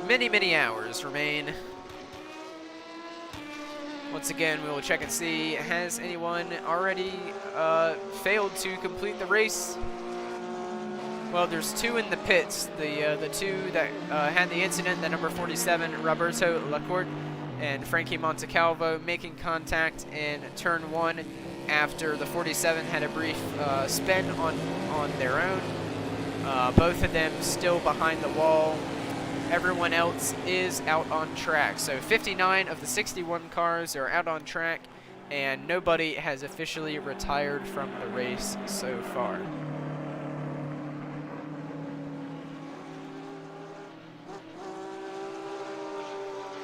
Many hours remain. Once again, we will check and see, has anyone already failed to complete the race? Well, there's two in the pits. The two that had the incident, the number 47, Roberto Lacorte and Frankie Montecalvo, making contact in turn 1 after the 47 had a brief spin on their own. Both of them still behind the wall. Everyone else is out on track. So 59 of the 61 cars are out on track, and nobody has officially retired from the race so far.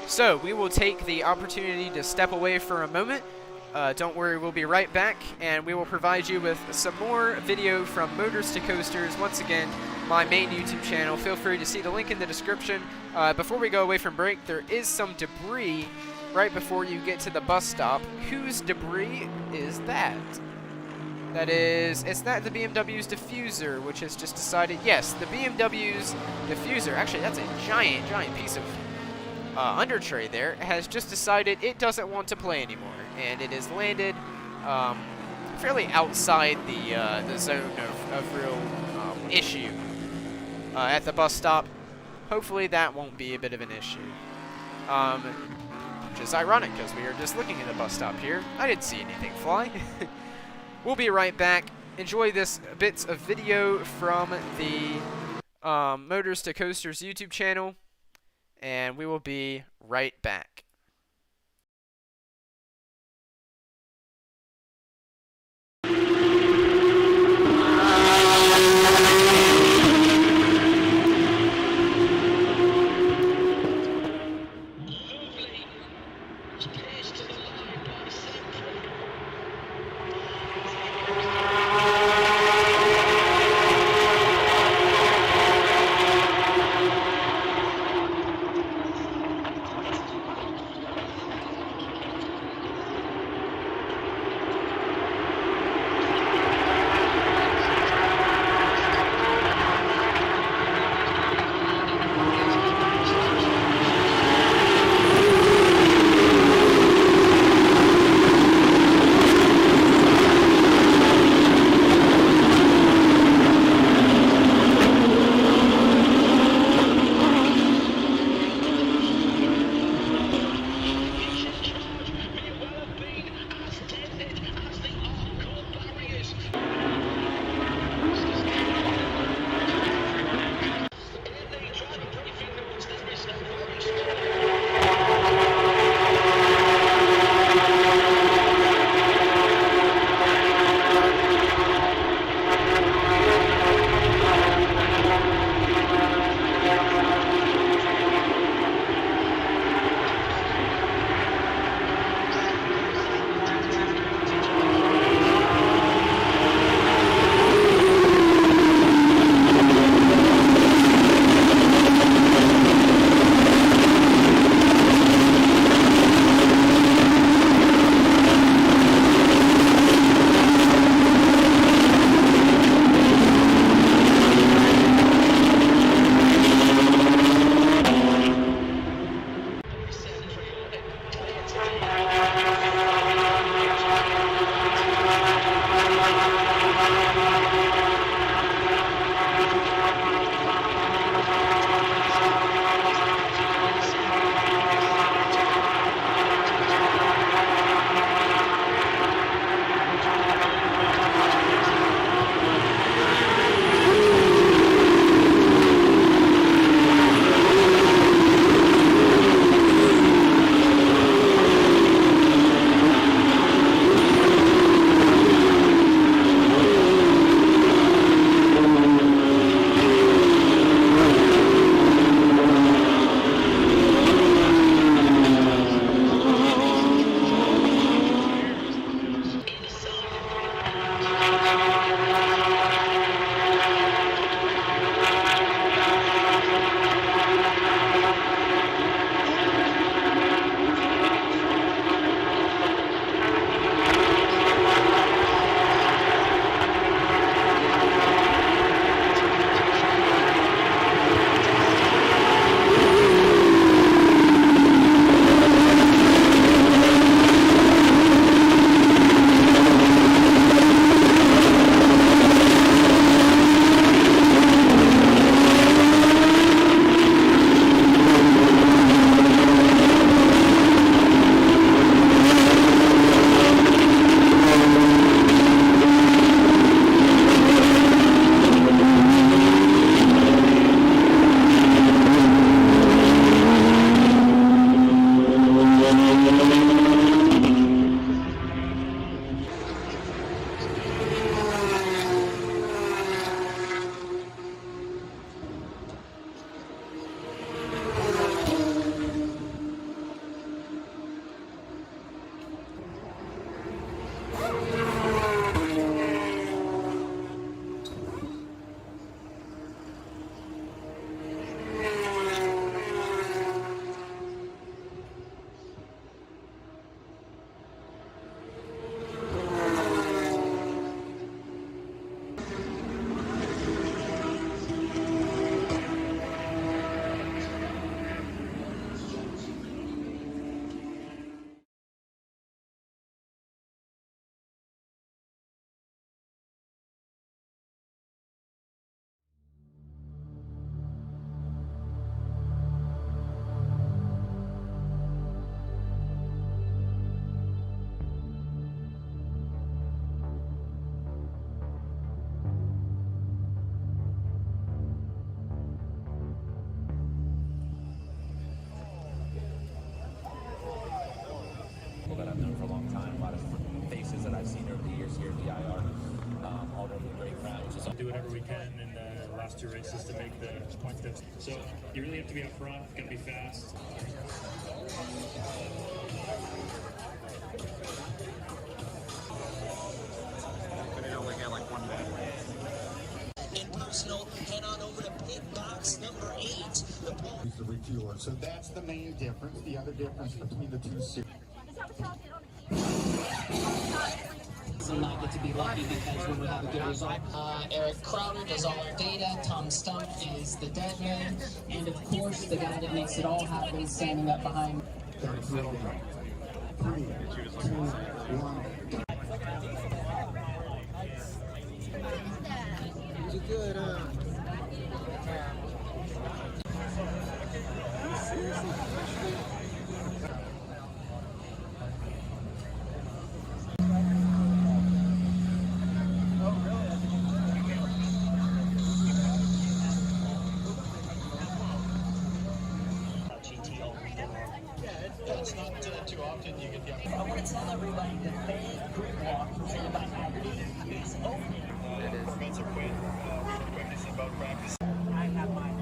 So we will take the opportunity to step away for a moment. Don't worry, we'll be right back, and we will provide you with some more video from Motors to Coasters. Once again, my main YouTube channel. Feel free to see the link in the description. Before we go away from break, there is some debris right before you get to the bus stop. Whose debris is that? Is that the BMW's diffuser, which has just decided, yes, the BMW's diffuser. Actually, that's a giant piece of undertray there has just decided it doesn't want to play anymore, and it has landed fairly outside the zone of real issue at the bus stop. Hopefully that won't be a bit of an issue. Which is ironic because we are just looking at the bus stop here. I didn't see anything fly. We'll be right back. Enjoy this bits of video from the Motors to Coasters YouTube channel, and we will be right back. do whatever we can in the last two races to make the points difference. So you really have to be up front, got to be fast. But it only got like one bad way. And personal, head on over to pit box number 8. The refueler. So that's the main difference. The other difference between the two series. So not get to be lucky because when we have a good result. Eric Crowder does all our data. Tom Stump is the dead man. And of course, the guy that makes it all happen standing up behind. 3, 2, 1. Good, It's not too often you can get. I want to tell everybody that Bay Group Walk presented by Haggerty is open. Prevents a quit. Reminiscent about practice. I have my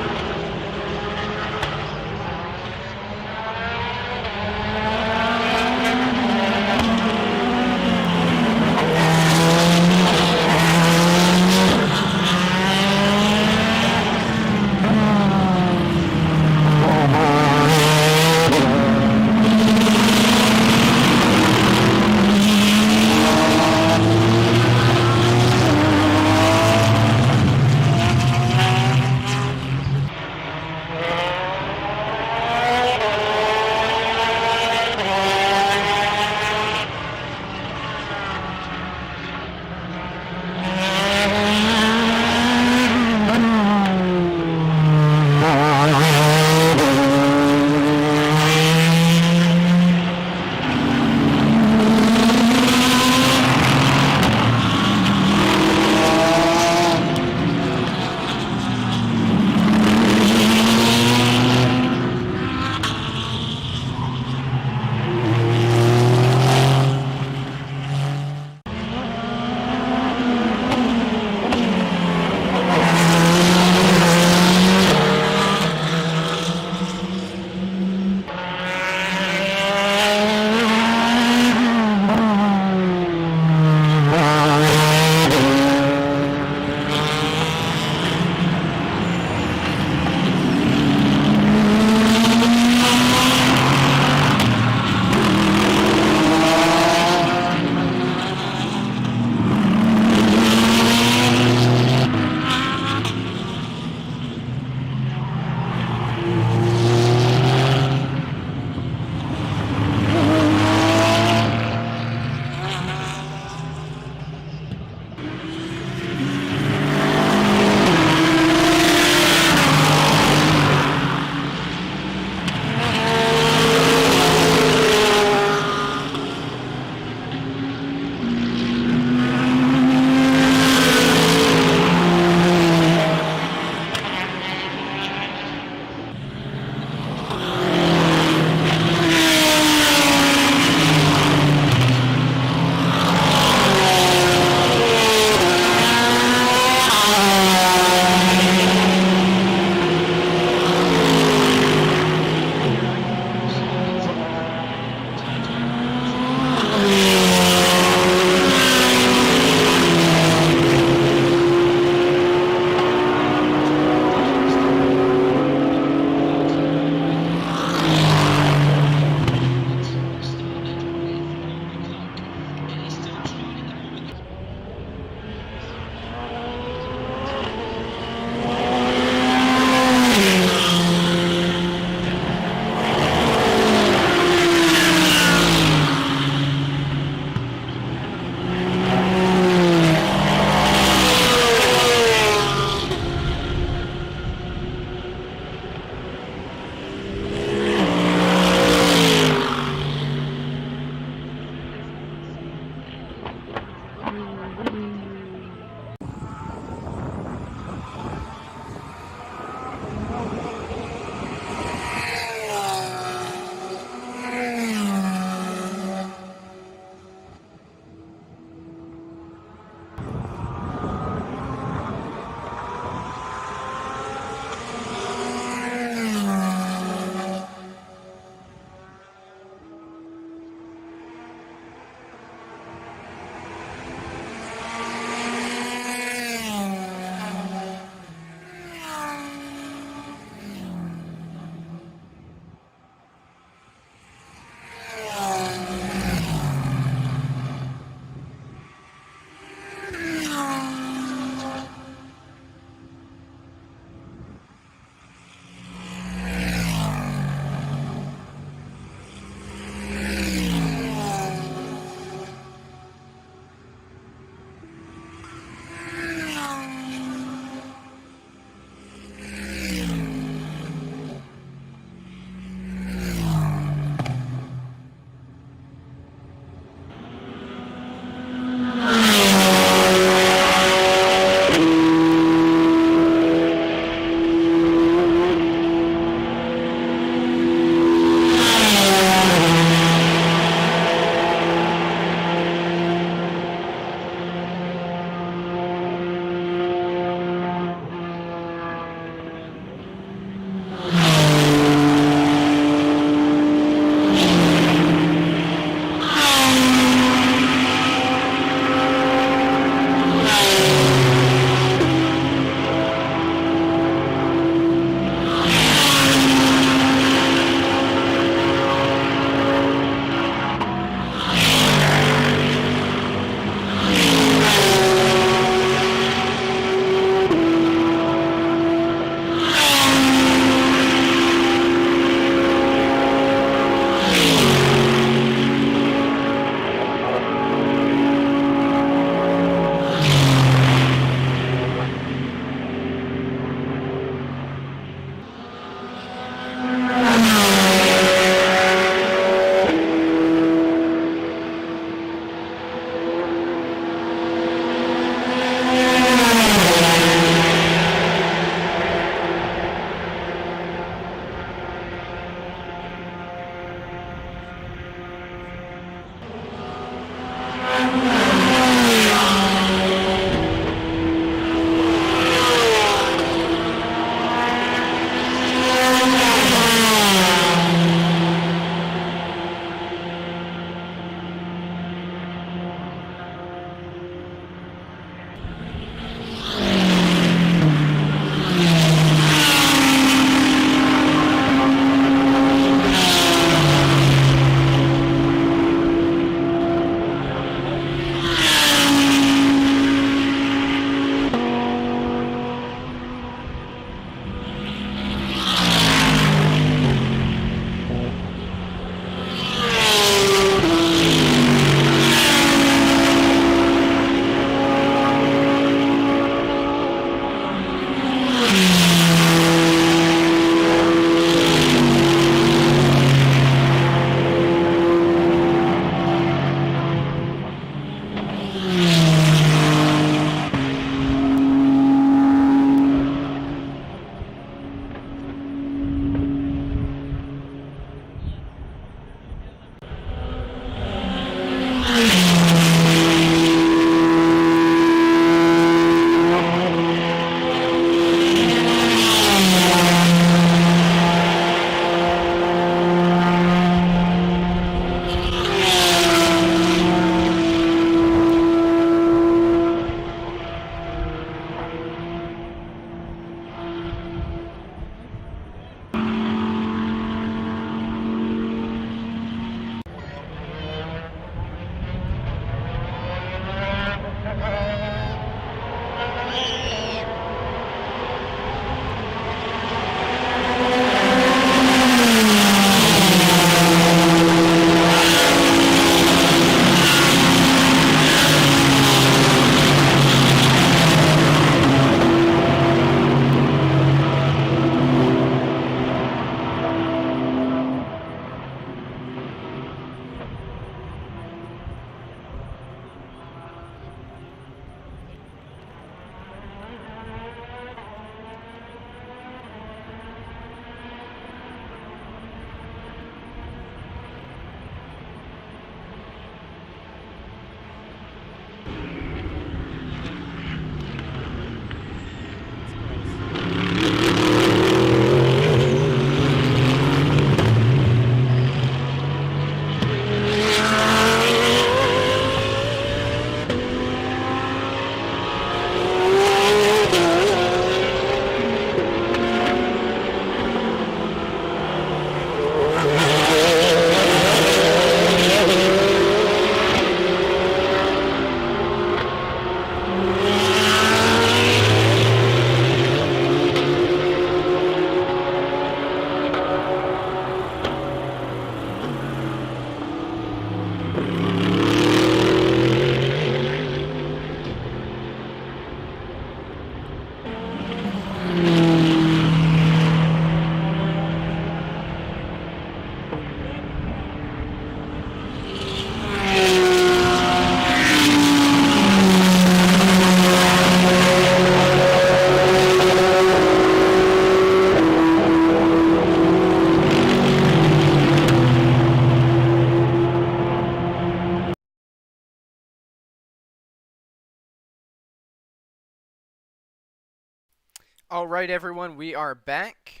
Alright everyone, we are back.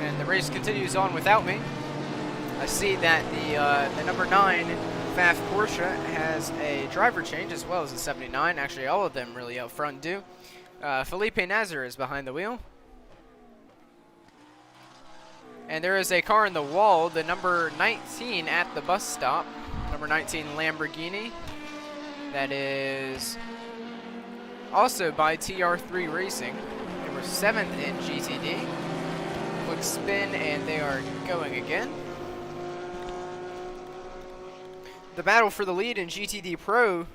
And the race continues on without me. I see that the number 9 FAF Porsche has a driver change as well as a 79. Actually, all of them really up front do. Felipe Nasr is behind the wheel. And there is a car in the wall, the number 19 at the bus stop. Number 19 Lamborghini. That is also by TR3 Racing. They were 7th in GTD. Quick spin, and they are going again. The battle for the lead in GTD Pro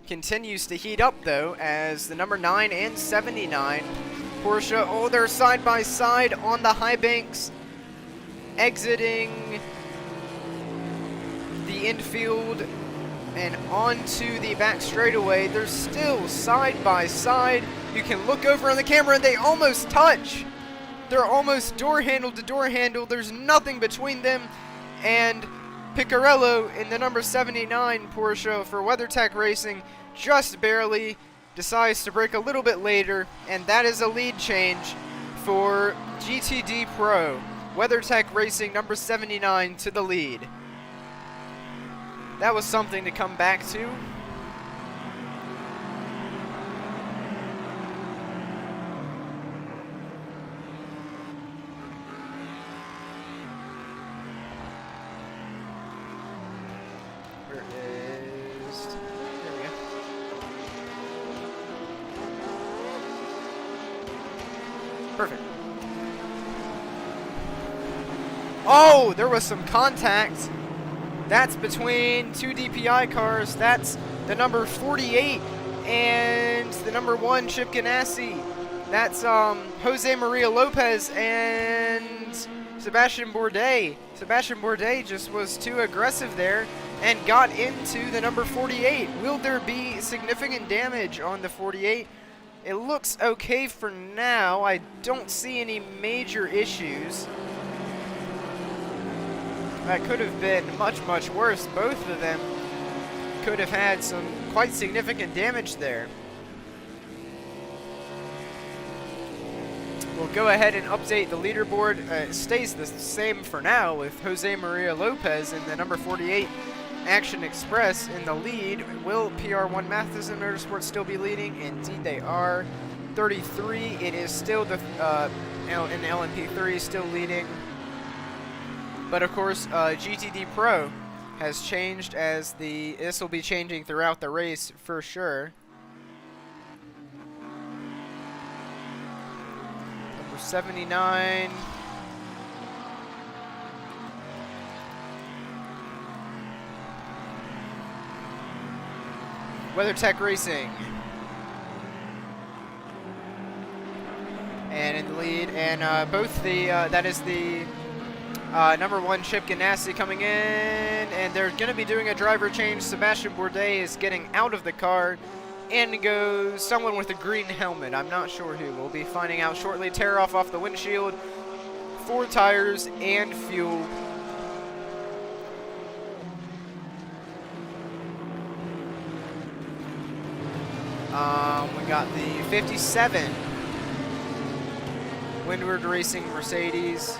continues to heat up, though, as the number 9 and 79 Porsche, oh, they're side by side on the high banks, exiting the infield and onto the back straightaway. They're still side by side. You can look over on the camera and they almost touch. They're almost door handle to door handle. There's nothing between them. And Piccarello in the number 79 Porsche for WeatherTech Racing just barely decides to brake a little bit later, and that is a lead change for GTD Pro. WeatherTech Racing number 79 to the lead. That was something to come back to. Where is... There we go. Perfect. Oh, there was some contact. That's between two DPI cars. That's the number 48 and the number 1 Chip Ganassi. That's Jose Maria Lopez and Sebastian Bourdais. Sebastian Bourdais just was too aggressive there and got into the number 48. Will there be significant damage on the 48? It looks okay for now. I don't see any major issues. That could have been much, much worse. Both of them could have had some quite significant damage there. We'll go ahead and update the leaderboard. It stays the same for now with Jose Maria Lopez in the number 48 Action Express in the lead. Will PR1 Matheson Motorsports still be leading? Indeed they are. 33, it is still the in the LMP3 still leading. But of course, GTD Pro has changed as this will be changing throughout the race for sure. Number 79. WeatherTech Racing. And in the lead, and both that is the number 1 Chip Ganassi coming in, and they're going to be doing a driver change. Sebastian Bourdais is getting out of the car, and goes someone with a green helmet. I'm not sure who. We'll be finding out shortly. Tear off the windshield, 4 tires, and fuel. We got the 57 Windward Racing Mercedes.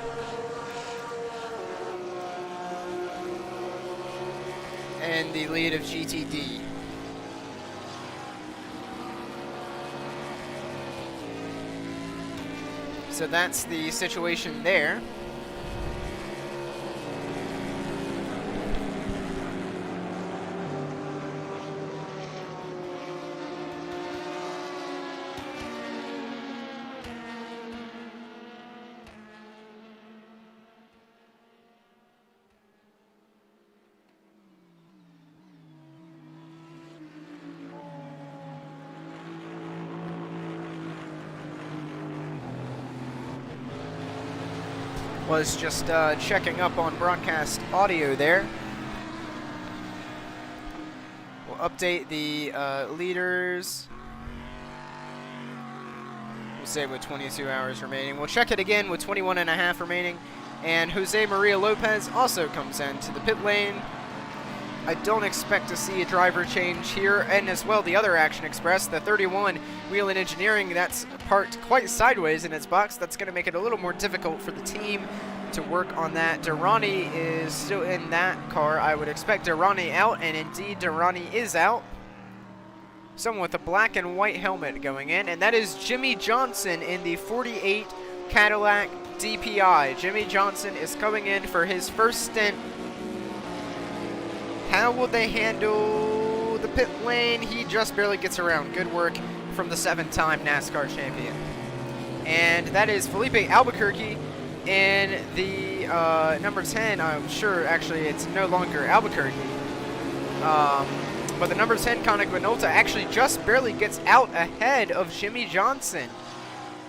And the lead of GTD. So that's the situation there. Was just checking up on broadcast audio there. We'll update the leaders. We'll say with 22 hours remaining. We'll check it again with 21 and a half remaining. And Jose Maria Lopez also comes into the pit lane. I don't expect to see a driver change here, and as well the other Action Express, the 31 Wheel and Engineering, that's parked quite sideways in its box. That's going to make it a little more difficult for the team to work on that. Durrani is still in that car. I would expect Durrani out, and indeed Durrani is out. Someone with a black and white helmet going in, and that is Jimmy Johnson in the 48 Cadillac DPI. Jimmy Johnson is coming in for his first stint. How will they handle the pit lane? He just barely gets around. Good work from the 7-time NASCAR champion. And that is Felipe Albuquerque in the number 10. I'm sure, actually, it's no longer Albuquerque. But the number 10, Koenig Minolta, actually just barely gets out ahead of Jimmy Johnson.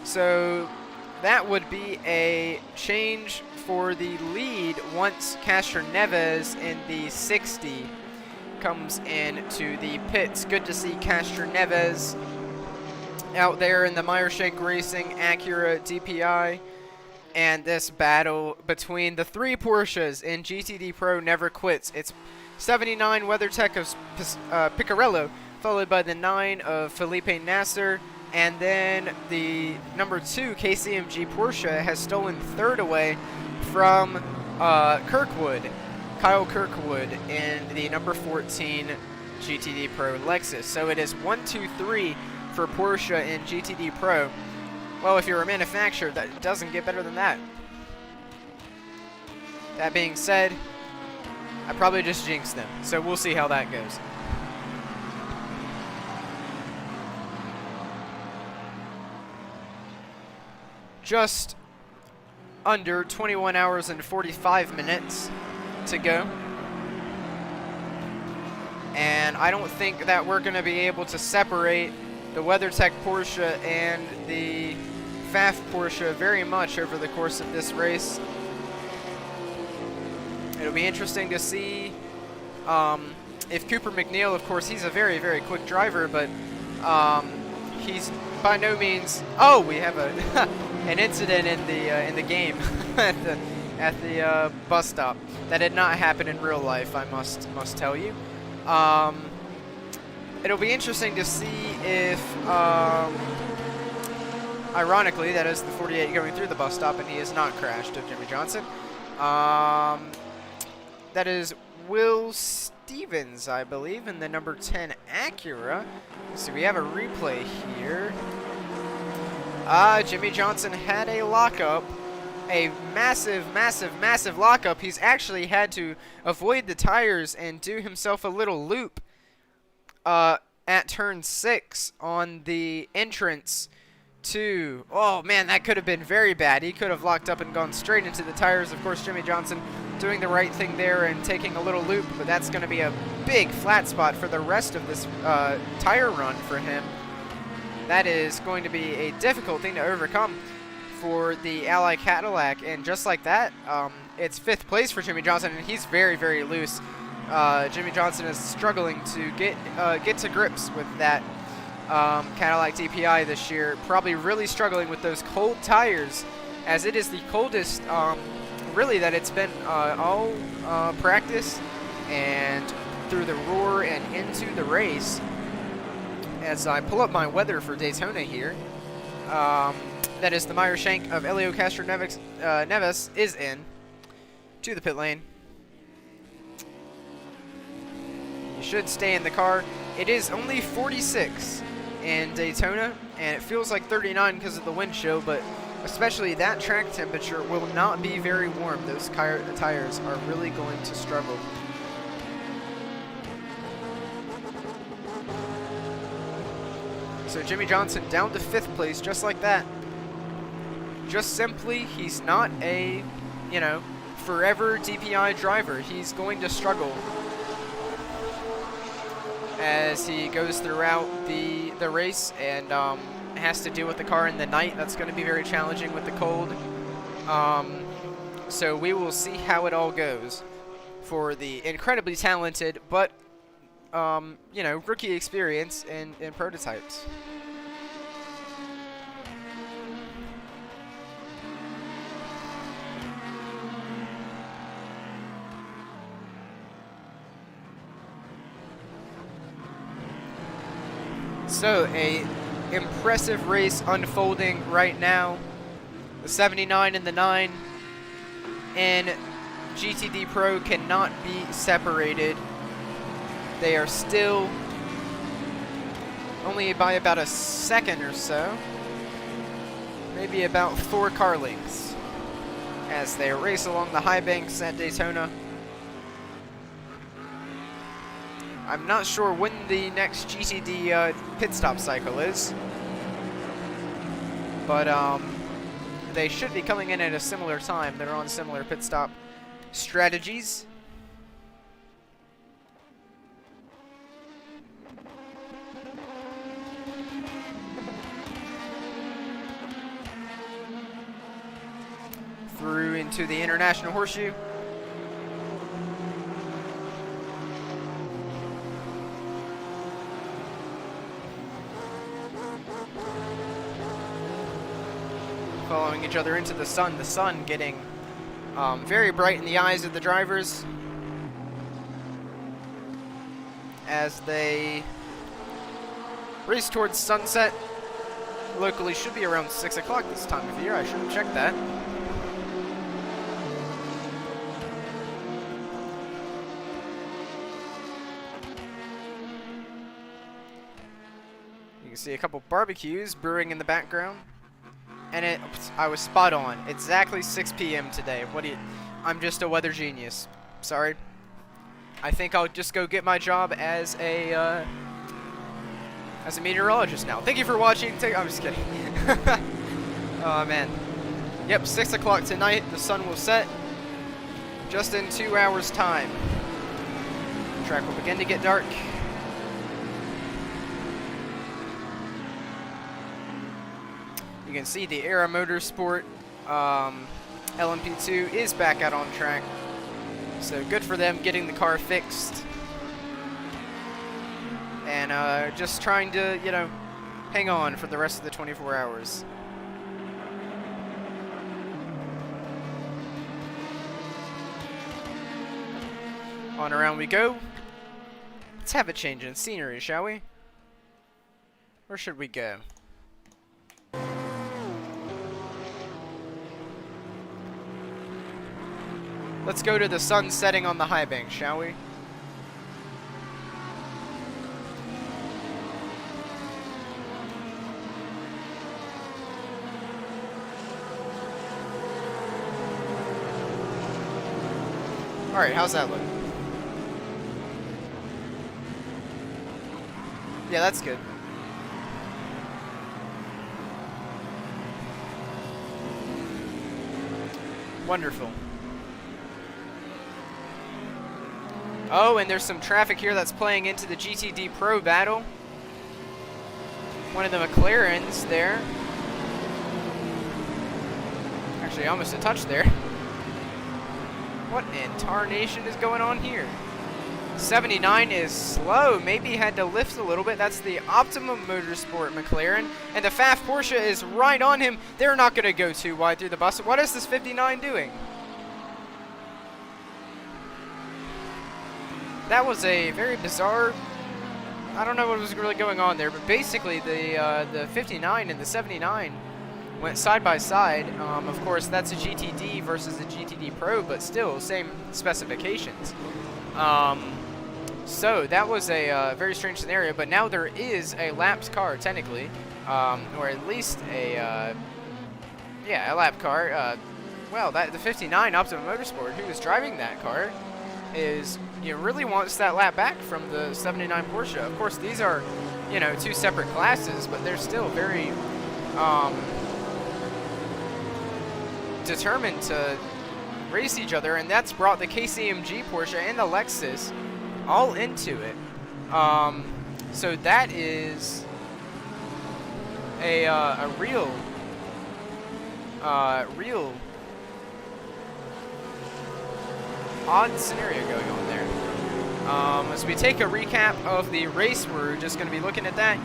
So that would be a change for the lead once Castro Neves in the 60 comes into the pits. Good to see Castro Neves out there in the Meyershank Racing Acura DPI. And this battle between the 3 Porsches in GTD Pro never quits. It's 79 WeatherTech of Picarello, followed by the 9 of Felipe Nasser, and then the number 2 KCMG Porsche has stolen 3rd away from Kirkwood, Kyle Kirkwood, in the number 14 GTD Pro Lexus. So it is 1, 2, 3 for Porsche in GTD Pro. Well, if you're a manufacturer, that doesn't get better than that. That being said, I probably just jinxed them, so we'll see how that goes. Just under 21 hours and 45 minutes to go. And I don't think that we're going to be able to separate the WeatherTech Porsche and the Pfaff Porsche very much over the course of this race. It'll be interesting to see if Cooper McNeil, of course, he's a very, very quick driver, but he's by no means. Oh, we have a an incident in the game at the bus stop. That did not happen in real life, I must tell you. It'll be interesting to see if, ironically, that is the 48 going through the bus stop, and he is not crashed of Jimmy Johnson. That is Will Stevens, I believe, in the number 10 Acura. So we have a replay here. Jimmy Johnson had a lockup. A massive, massive, massive lockup. He's actually had to avoid the tires and do himself a little loop at turn 6 on the entrance to... Oh, man, that could have been very bad. He could have locked up and gone straight into the tires. Of course, Jimmy Johnson doing the right thing there and taking a little loop, but that's going to be a big flat spot for the rest of this tire run for him. That is going to be a difficult thing to overcome for the Ally Cadillac, and just like that, it's 5th place for Jimmy Johnson, and he's very, very loose. Jimmy Johnson is struggling to get to grips with that Cadillac DPI this year, probably really struggling with those cold tires, as it is the coldest really that it's been all practice and through the roar and into the race. As I pull up my weather for Daytona here, that is the Meyershank of Elio Castro Neves is in to the pit lane. You should stay in the car. It is only 46 in Daytona, and it feels like 39 because of the wind chill, but especially that track temperature will not be very warm. Those tires are really going to struggle. So Jimmy Johnson down to 5th place just like that. Just simply, he's not a, forever DPI driver. He's going to struggle as he goes throughout the race and has to deal with the car in the night. That's going to be very challenging with the cold. So we will see how it all goes for the incredibly talented but rookie experience in prototypes. So, a impressive race unfolding right now. The 79 and the 9 and GTD Pro cannot be separated. They are still only by about a second or so. Maybe about 4 car lengths as they race along the high banks at Daytona. I'm not sure when the next GTD pit stop cycle is, but they should be coming in at a similar time. They're on similar pit stop strategies. Through into the International Horseshoe. Following each other into the sun getting very bright in the eyes of the drivers as they race towards sunset. Locally should be around 6 o'clock this time of year. I should have checked that. You can see a couple barbecues brewing in the background. And I was spot on. Exactly 6 p.m. today. I'm just a weather genius. Sorry. I think I'll just go get my job as a meteorologist now. Thank you for watching. I'm just kidding. Oh, man. Yep, 6 o'clock tonight. The sun will set just in 2 hours' time. The track will begin to get dark. You can see the Era Motorsport LMP2 is back out on track. So good for them getting the car fixed. And just trying to, you know, hang on for the rest of the 24 hours. On around we go. Let's have a change in scenery, shall we? Where should we go? Let's go to the sun setting on the high bank, shall we? Alright, how's that look? Yeah, that's good. Wonderful. Oh, and there's some traffic here that's playing into the GTD Pro battle. One of the McLarens there. Actually, almost a touch there. What in tarnation is going on here? 79 is slow. Maybe had to lift a little bit. That's the Optimum Motorsport McLaren. And the FAF Porsche is right on him. They're not going to go too wide through the bus. What is this 59 doing? That was a very bizarre, I don't know what was really going on there, but basically the 59 and the 79 went side by side. Of course, that's a GTD versus a GTD Pro, but still, same specifications. So that was a very strange scenario, but now there is a lapped car, technically, or at least a lap car. Well, the 59 Optimum Motorsport, who was driving that car, really wants that lap back from the 79 Porsche. Of course, these are, two separate classes, but they're still very determined to race each other, and that's brought the KCMG Porsche and the Lexus all into it. So that is a real odd scenario going on there. As we take a recap of the race, we're just going to be looking at that.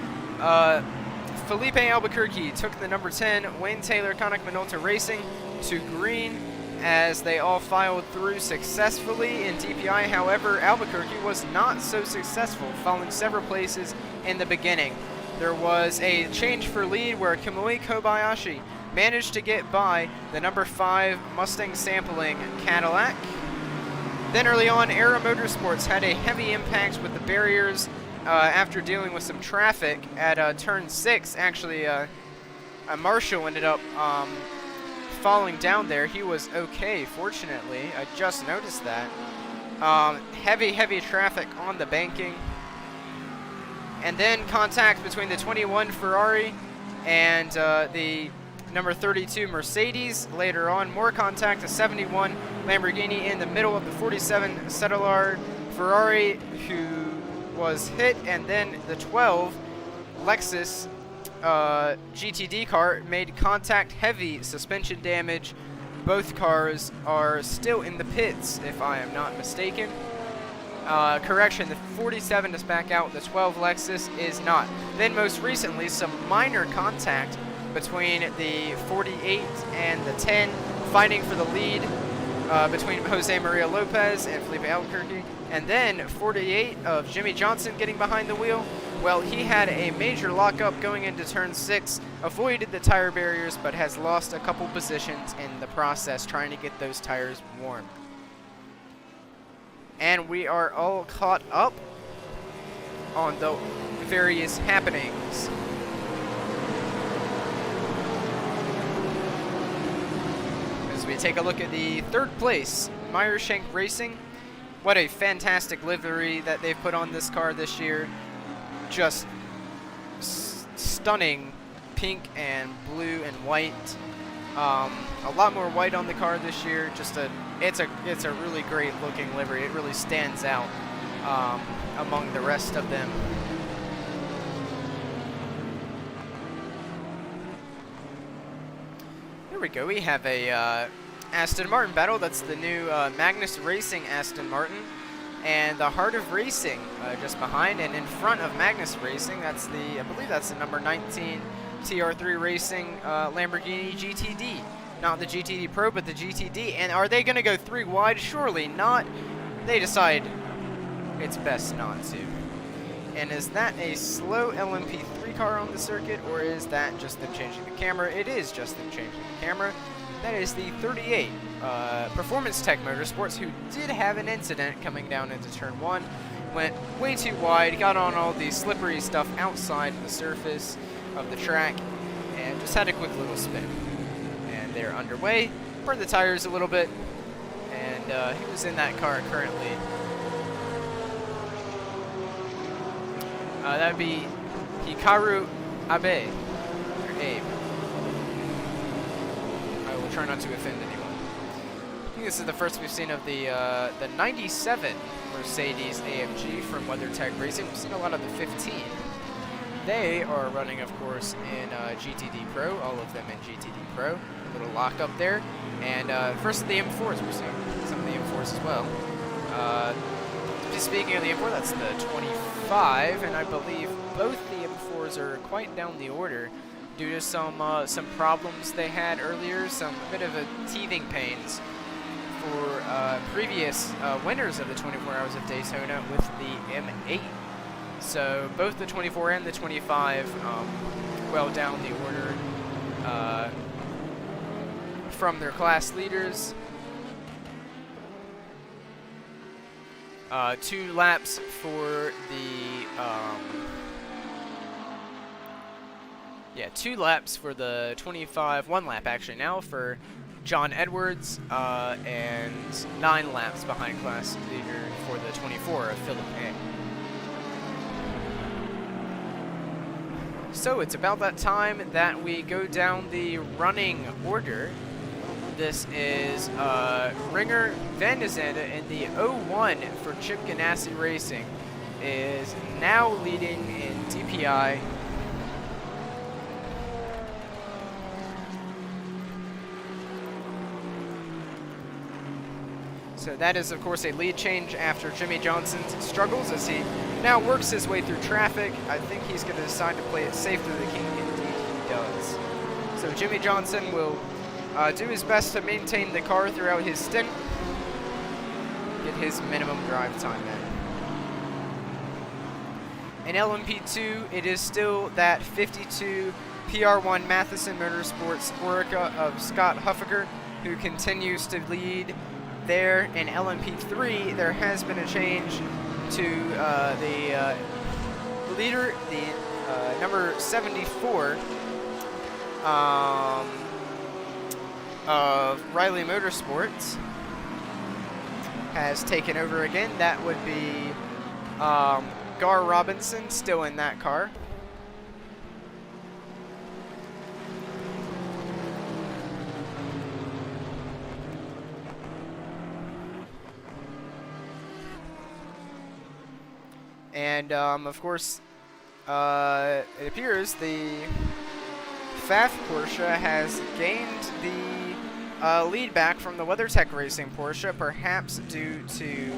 Felipe Albuquerque took the number 10, Wayne Taylor, Konik Minolta Racing to green as they all filed through successfully in DPI. However, Albuquerque was not so successful, falling several places in the beginning. there was a change for lead where Kamui Kobayashi managed to get by the number 5 Mustang sampling Cadillac. Then early on, Aero Motorsports had a heavy impact with the barriers after dealing with some traffic at turn 6. Actually, Marshall ended up falling down there. He was okay, fortunately. I just noticed that. Heavy traffic on the banking. And then contact between the 21 Ferrari and the number 32 Mercedes. Later on, more contact, a 71 Lamborghini in the middle of the 47 Cedillard Ferrari, who was hit, and then the 12 Lexus GTD car made contact, heavy suspension damage. Both cars are still in the pits, if I am not mistaken. Correction, the 47 is back out, the 12 Lexus is not. Then most recently, some minor contact between the 48 and the 10, fighting for the lead between Jose Maria Lopez and Felipe Albuquerque. And then 48 of Jimmy Johnson getting behind the wheel. Well, he had a major lockup going into turn 6, avoided the tire barriers, but has lost a couple positions in the process trying to get those tires warm. And we are all caught up on the various happenings. As we take a look at the 3rd place, Meyershank Racing. What a fantastic livery that they've put on this car this year. Just stunning pink and blue and white. A lot more white on the car this year. It's a really great looking livery. It really stands out among the rest of them. Here we go. We have a Aston Martin battle. That's the new Magnus Racing Aston Martin, and the Heart of Racing just behind, and in front of Magnus Racing, that's the, I believe that's the number 19 TR3 Racing Lamborghini GTD. Not the GTD Pro, but the GTD. And are they going to go 3 wide? Surely not. They decide it's best not to. And is that a slow LMP3 car on the circuit, or is that just them changing the camera? It is just them changing the camera. That is the 38 Performance Tech Motorsports, who did have an incident coming down into turn 1. Went way too wide, got on all the slippery stuff outside the surface of the track, and just had a quick little spin. And they're underway, burned the tires a little bit, and he was in that car currently. That would be Hikaru Abe, or Abe. I will try not to offend anyone. I think this is the first we've seen of the 97 Mercedes AMG from WeatherTech Racing. We've seen a lot of the 15. They are running, of course, in GTD Pro, all of them in GTD Pro. A little lockup there. And first of the M4s, we're seeing some of the M4s as well. Just speaking of the M4, that's the 25, and I believe both the M4s are quite down the order due to some problems they had earlier, some bit of a teething pains for previous winners of the 24 Hours of Daytona with the M8. So both the 24 and the 25 well down the order from their class leaders. 2 laps for the 2 laps for the 25, 1 lap actually now for John Edwards, and 9 laps behind class leader for the 24 of Philip A. So it's about that time that we go down the running order. This is Ringer Van de Zande in the 01 for Chip Ganassi Racing is now leading in DPI. So that is, of course, a lead change after Jimmy Johnson's struggles as he now works his way through traffic. I think he's going to decide to play it safe through the king. Indeed, he does. So Jimmy Johnson will do his best to maintain the car throughout his stint. Get his minimum drive time in. In LMP2, it is still that 52 PR1 Matheson Motorsports Orica of Scott Huffaker, who continues to lead there. In LMP3, there has been a change to the leader, the number 74 of Riley Motorsports has taken over again. That would be Gar Robinson, still in that car. And of course, it appears the FAF Porsche has gained the lead back from the WeatherTech Racing Porsche, perhaps due to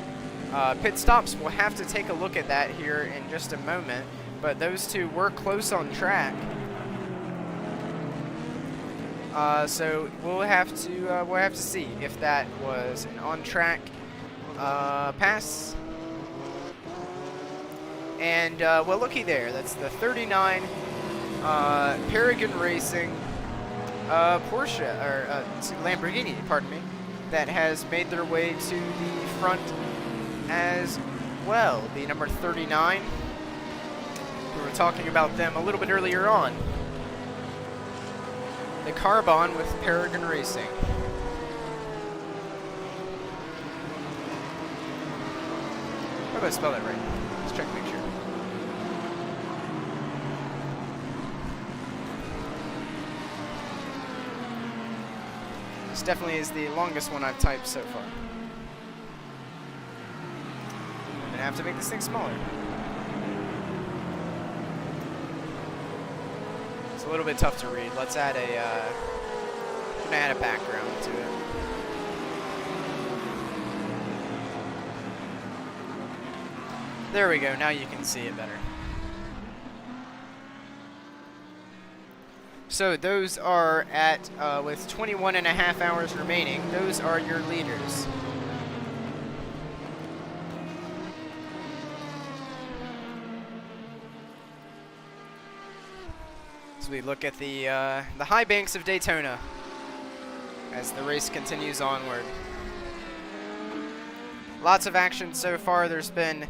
pit stops. We'll have to take a look at that here in just a moment, but those two were close on track. So we'll have to see if that was an on-track pass. And well, looky there. That's the 39 Paragon Racing Porsche, or Lamborghini, pardon me, that has made their way to the front as well. The number 39. We were talking about them a little bit earlier on. The Carbon with Paragon Racing. How do I spell that right? Let's check, make sure. This definitely is the longest one I've typed so far. I'm gonna have to make this thing smaller. It's a little bit tough to read. Let's add a, I'm gonna add a background to it. There we go, now you can see it better. So those are at, with 21 and a half hours remaining, those are your leaders. As we look at the high banks of Daytona as the race continues onward. Lots of action so far. There's been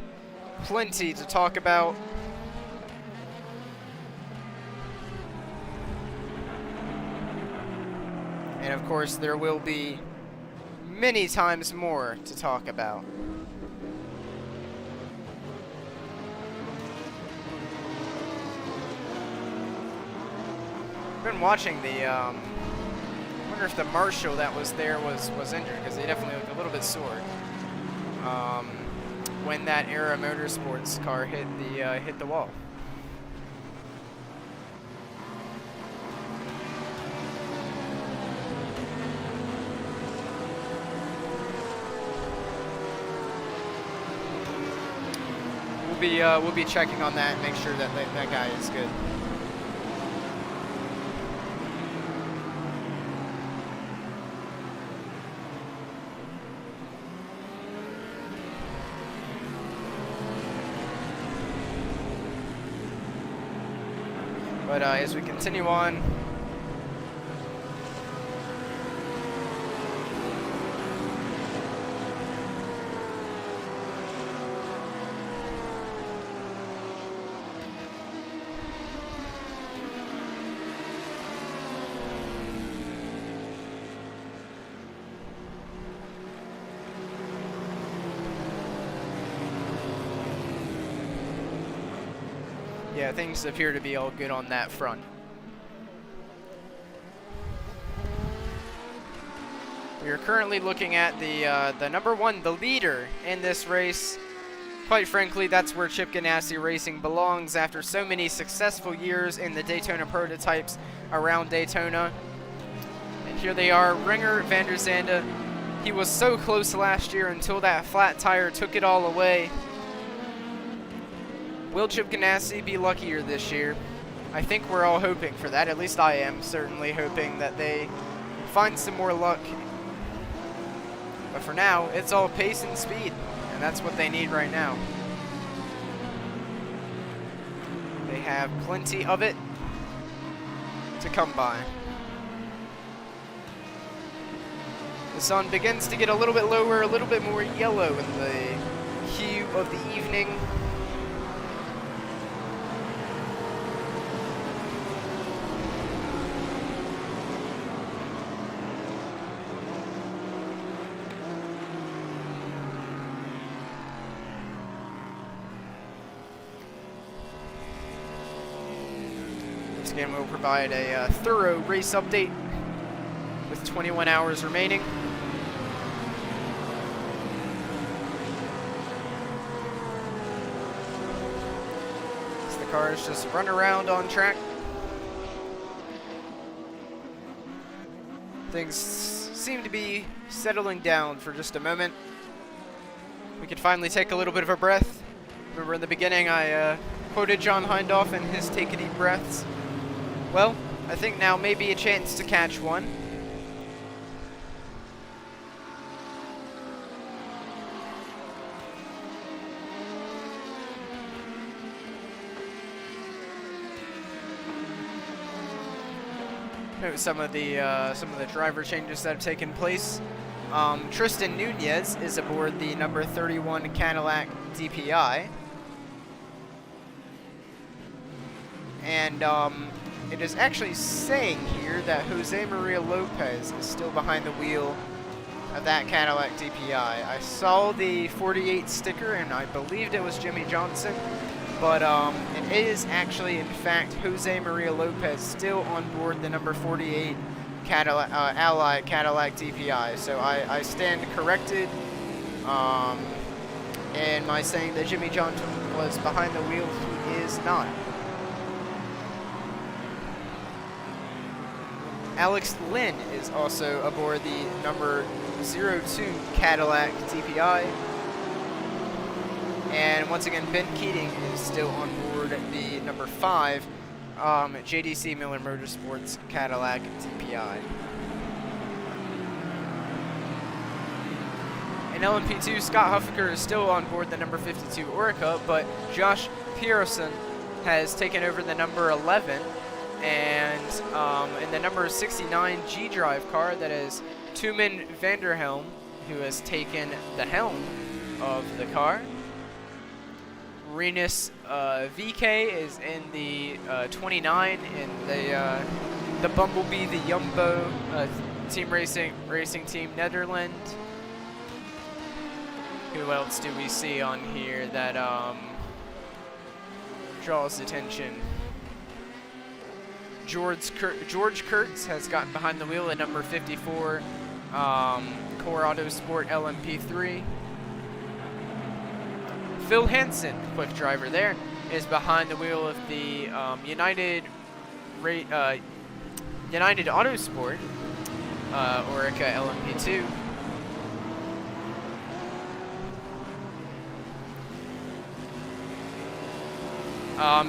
plenty to talk about. And of course, there will be many times more to talk about. I've been watching the, I wonder if the marshal that was there was injured, because he definitely looked a little bit sore. When that Era Motorsports car hit the wall. We'll be checking on that and make sure that that guy is good. But as we continue on, yeah, things appear to be all good on that front. We are currently looking at the number one, the leader in this race. Quite frankly, that's where Chip Ganassi Racing belongs after so many successful years in the Daytona prototypes around Daytona. And here they are, Ringer van der Zande. He was so close last year until that flat tire took it all away. Will Chip Ganassi be luckier this year? I think we're all hoping for that. At least I am certainly hoping that they find some more luck. But for now, it's all pace and speed, and that's what they need right now. have plenty of it to come by. The sun begins to get a little bit lower, a little bit more yellow in the hue of the evening. Once again, we'll provide a thorough race update with 21 hours remaining. As the cars just run around on track. Things seem to be settling down for just a moment. We could finally take a little bit of a breath. Remember in the beginning I quoted John Hindhaugh and his take a deep breaths. Well, I think now may be a chance to catch one. Note some of the driver changes that have taken place. Tristan Nunez is aboard the number 31 Cadillac DPI. And it is actually saying here that Jose Maria Lopez is still behind the wheel of that Cadillac DPI. I saw the 48 sticker and I believed it was Jimmy Johnson, but it is actually, in fact, Jose Maria Lopez still on board the number 48 Cadillac, Ally Cadillac DPI. So I stand corrected in my saying that Jimmy Johnson was behind the wheel. He is not. Alex Lynn is also aboard the number 02 Cadillac DPI. And once again, Ben Keating is still on board the number 5 JDC Miller Motorsports Cadillac DPI. In LMP2, Scott Huffaker is still on board the number 52 Orica, but Josh Pearson has taken over the number 11. And in the number 69 G-Drive car, that is Tumen Vanderhelm, who has taken the helm of the car. Renus VK is in the 29 in the Bumblebee, the Jumbo team racing team Netherlands. Who else do we see on here that draws attention? George Kurtz has gotten behind the wheel at number 54 Core Auto Sport LMP3. Phil Hansen, quick driver there, is behind the wheel of the United Autosport Orica LMP2.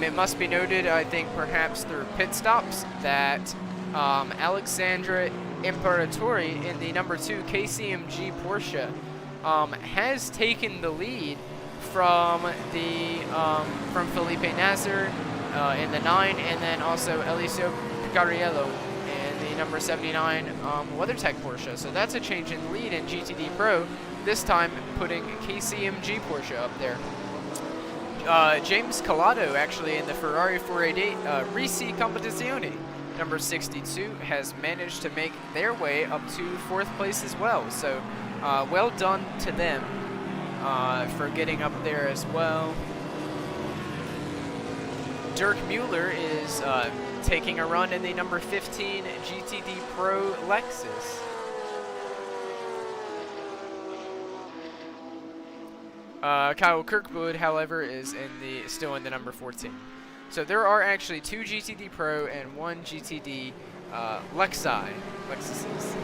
It must be noted, I think perhaps through pit stops, that Alexandra Imperatori in the number 2 KCMG Porsche has taken the lead from Felipe Nasser in the 9, and then also Eliseo Picariello in the number 79 WeatherTech Porsche. So that's a change in lead in GTD Pro, this time putting KCMG Porsche up there. James Collado, actually, in the Ferrari 488 Risi Competizione, number 62, has managed to make their way up to 4th place as well. So, well done to them for getting up there as well. Dirk Mueller is taking a run in the number 15 GTD Pro Lexus. Kyle Kirkwood, however, is still in the number 14. So there are actually 2 GTD Pro and 1 GTD Lexuses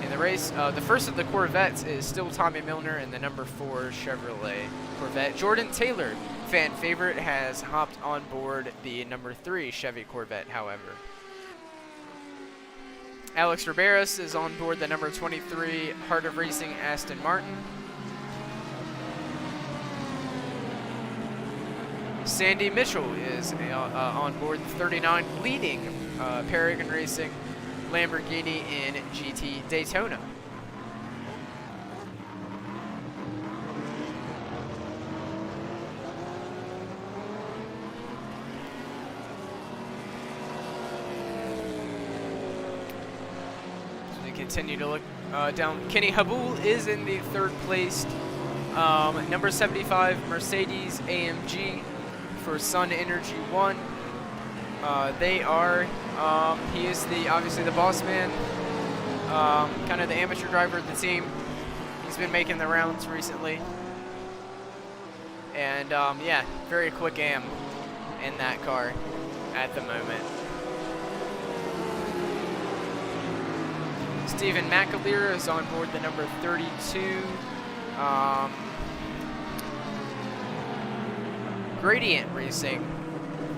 in the race. The first of the Corvettes is still Tommy Milner in the number 4 Chevrolet Corvette. Jordan Taylor, fan favorite, has hopped on board the number 3 Chevy Corvette, however. Alex Riberas is on board the number 23 Heart of Racing Aston Martin. Sandy Mitchell is on board the 39, leading Paragon Racing Lamborghini in GT Daytona. As we continue to look down, Kenny Habul is in the third place. Number 75 Mercedes AMG for Sun Energy 1. They are, he is obviously the boss man, kind of the amateur driver of the team. He's been making the rounds recently. And yeah, very quick am in that car at the moment. Stephen McAleer is on board the number 32. Gradient Racing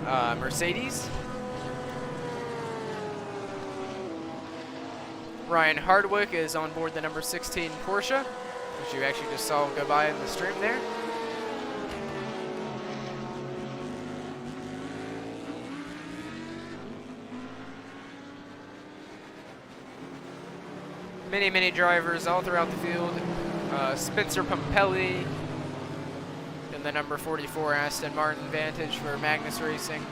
Mercedes. Ryan Hardwick is on board the number 16 Porsche, which you actually just saw go by in the stream there. Many drivers all throughout the field. Spencer Pompelli in the number 44 Aston Martin Vantage for Magnus Racing.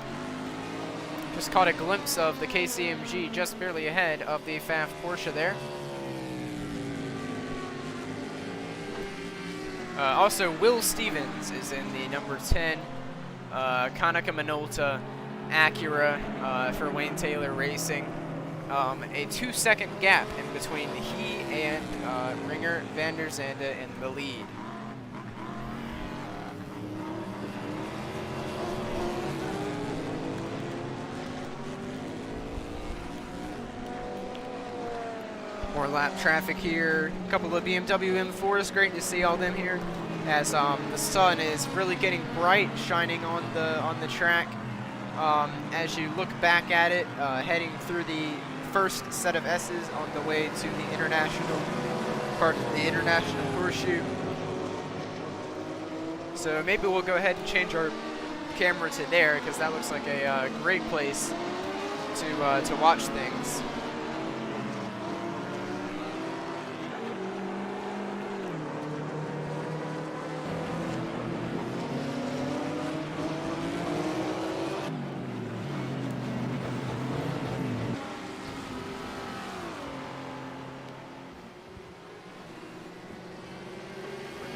Just caught a glimpse of the KCMG just barely ahead of the FAF Porsche there. Also, Will Stevens is in the number 10 Konica Minolta Acura for Wayne Taylor Racing. A 2-second gap in between he and Ringer van der Zande in the lead. More lap traffic here. A couple of BMW M4s. Great to see all them here, as the sun is really getting bright, shining on the track. As you look back at it, heading through the first set of S's on the way to the international horseshoe. So maybe we'll go ahead and change our camera to there, because that looks like a great place to watch things.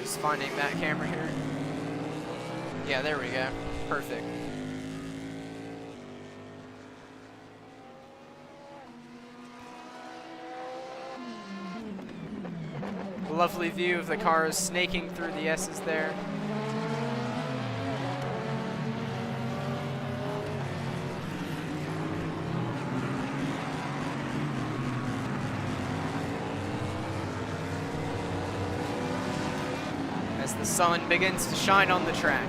Just finding that camera here. Yeah, there we go. Perfect. Lovely view of the cars snaking through the S's there. As the sun begins to shine on the track.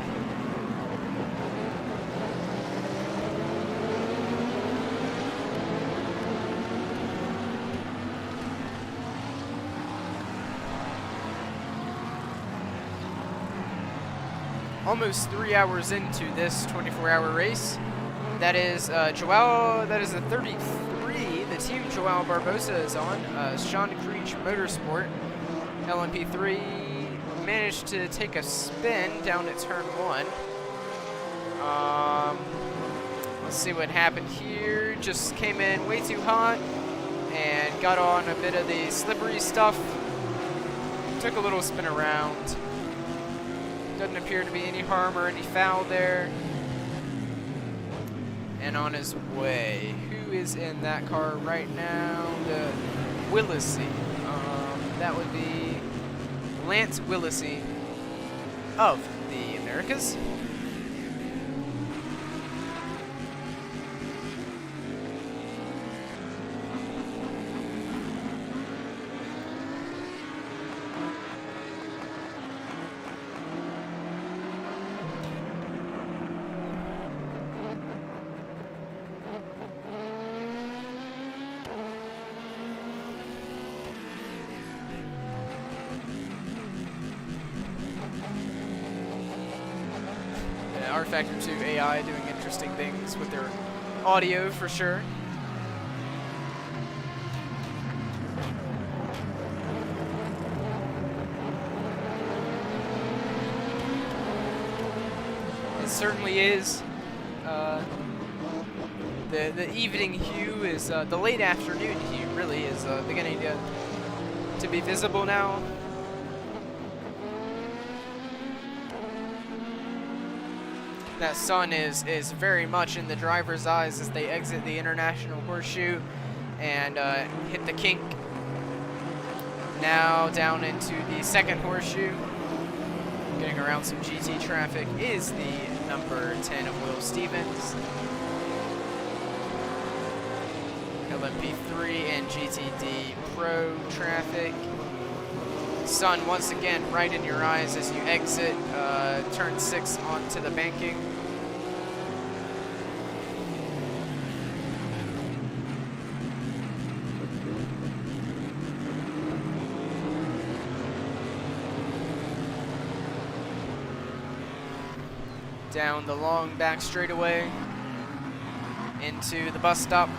Almost 3 hours into this 24-hour race. That is that is the 33. The team Joao Barbosa is on. Sean Creech Motorsport, LMP3. Managed to take a spin down at turn 1. Let's see what happened here. Just came in way too hot and got on a bit of the slippery stuff. Took a little spin around. Doesn't appear to be any harm or any foul there. And on his way. Who is in that car right now? The Willesee. That would be Lance Willesee of the Americas. rFactor 2 AI doing interesting things with their audio for sure. It certainly is. The evening hue is the late afternoon hue really is beginning to be visible now. That sun is very much in the driver's eyes as they exit the International Horseshoe and hit the kink. Now down into the second horseshoe. Getting around some GT traffic is the number 10 of Will Stevens. LMP3 and GTD Pro traffic. Sun once again right in your eyes as you exit turn 6 onto the banking. Down the long back straightaway into the bus stop.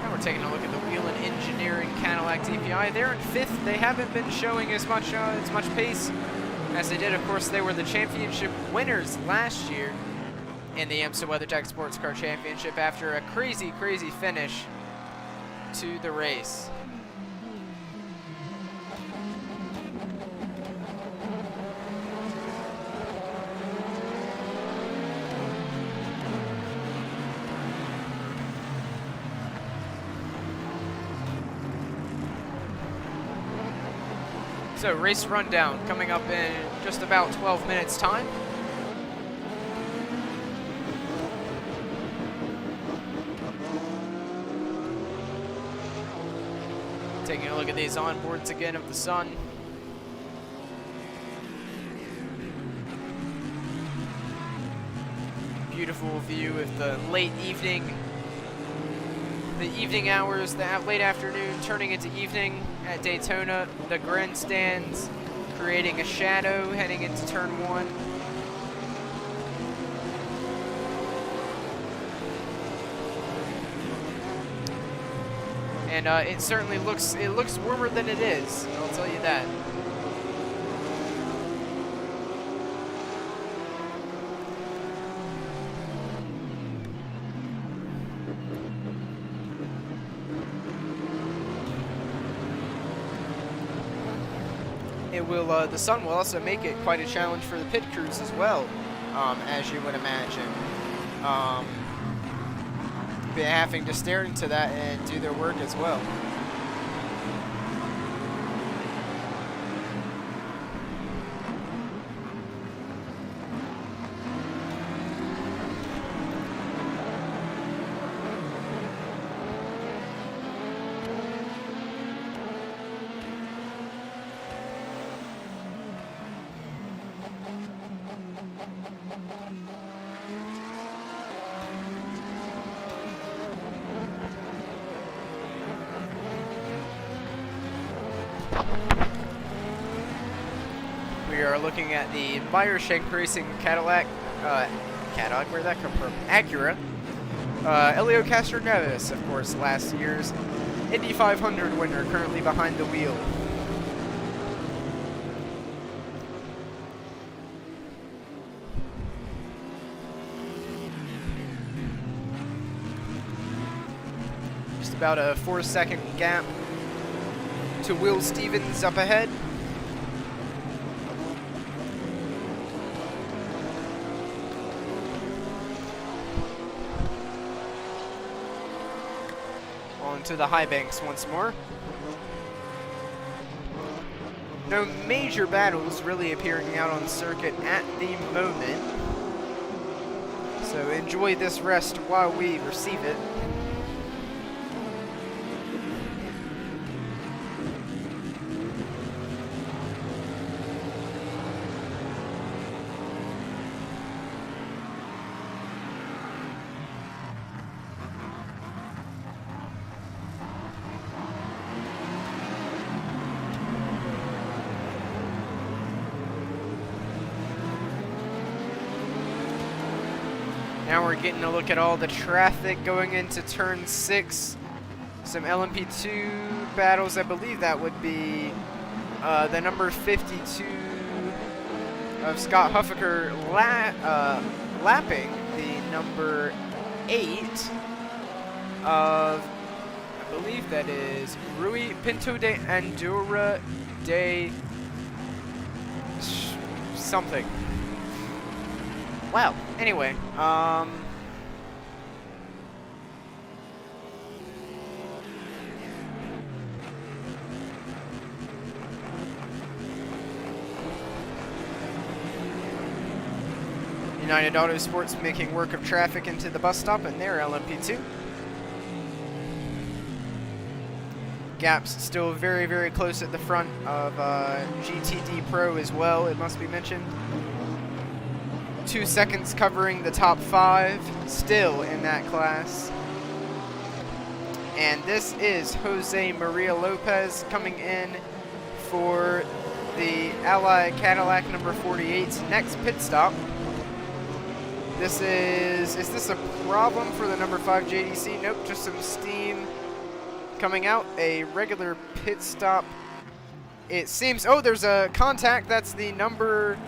Now we're taking a look at the Wheel and Engineering Cadillac DPI. They're in 5th. They haven't been showing as much pace as they did. Of course, they were the championship winners last year in the IMSA WeatherTech Sports Car Championship after a crazy finish to the race. So race rundown coming up in just about 12 minutes time. Taking a look at these onboards again of the sun. Beautiful view of the late evening. The evening hours, the late afternoon turning into evening at Daytona. The grandstands creating a shadow heading into turn 1. And it certainly looks warmer than it is, I'll tell you that. It will, the sun will also make it quite a challenge for the pit crews as well, as you would imagine. Be having to stare into that and do their work as well. We are looking at the Meyershank Racing Cadillac, where'd that come from? Acura. Elio Castroneves, of course, last year's Indy 500 winner, currently behind the wheel. Just about a 4-second gap to Will Stevens up ahead. To the high banks once more. No major battles really appearing out on the circuit at the moment, so enjoy this rest while we receive it. Now we're getting a look at all the traffic going into turn 6. Some LMP2 battles. I believe that would be the number 52 of Scott Huffaker lapping the number 8 of, I believe that is Rui Pinto de Andorra de something. Well, anyway, United Auto Sports making work of traffic into the bus stop and their LMP2. Gaps still very, very close at the front of GTD Pro as well, it must be mentioned. 2 seconds covering the top 5, still in that class. And this is Jose Maria Lopez coming in for the Ally Cadillac number 48's next pit stop. This is this a problem for the number 5 JDC? Nope, just some steam coming out. A regular pit stop. It seems, oh, there's a contact. That's the number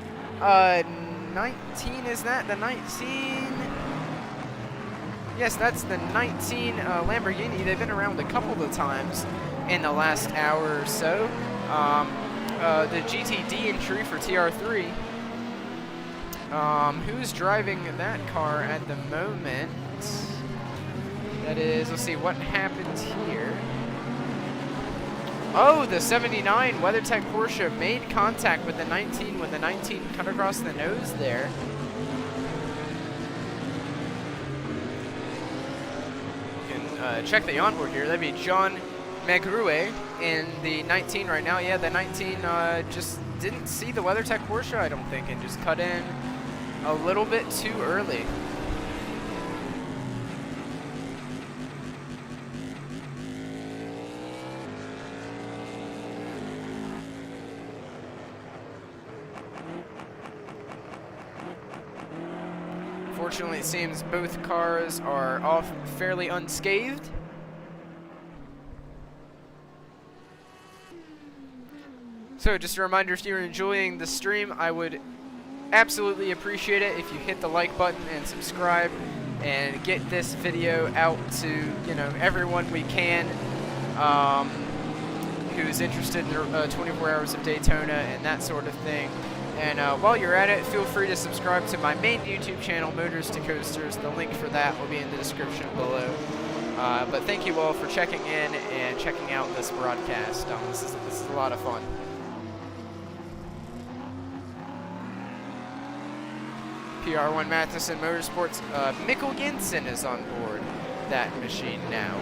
19, is that the 19? Yes, that's the 19 Lamborghini. They've been around a couple of times in the last hour or so. The GTD entry for TR3. Who's driving that car at the moment? That is, let's see, what happened here? Oh, the 79 WeatherTech Porsche made contact with the 19 when the 19 cut across the nose there. You can check the onboard here. That'd be John Megrue in the 19 right now. Yeah, the 19 just didn't see the WeatherTech Porsche, I don't think, and just cut in a little bit too early. Fortunately, it seems both cars are off fairly unscathed. So just a reminder, if you're enjoying the stream, I would absolutely appreciate it if you hit the like button and subscribe and get this video out to, you know, everyone we can who's interested in 24 hours of Daytona and that sort of thing. And while you're at it, feel free to subscribe to my main YouTube channel, Motors to Coasters. The link for that will be in the description below. But thank you all for checking in and checking out this broadcast. This is a lot of fun. PR1 Matheson Motorsports, Mikkel Jensen is on board that machine now.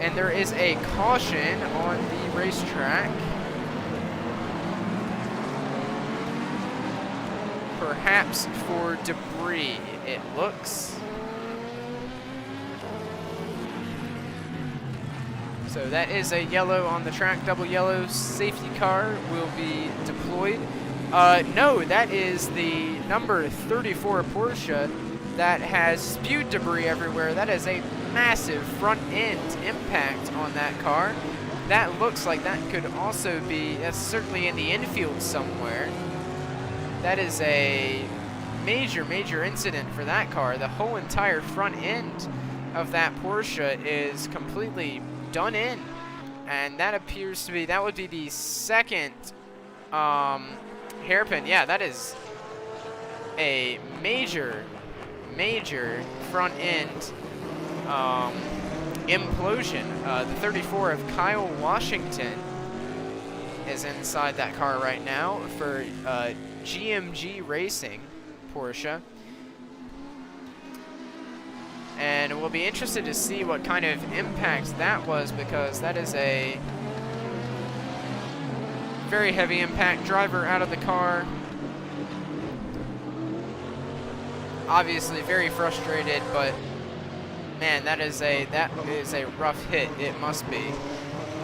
And there is a caution on the racetrack. Perhaps for debris, it looks. So that is a yellow on the track, double yellow. Safety car will be deployed. No, that is the number 34 Porsche that has spewed debris everywhere. That is a massive front end impact on that car. That looks like that could also be, that's certainly in the infield somewhere. That is a major, major incident for that car. The whole entire front end of that Porsche is completely done in. And that appears to be, that would be the second hairpin. Yeah, that is a major, major front end implosion. The 34 of Kyle Washington is inside that car right now for GMG Racing Porsche. And we'll be interested to see what kind of impact that was, because that is a very heavy impact. Driver out of the car. Obviously very frustrated, but man, that is a rough hit. It must be.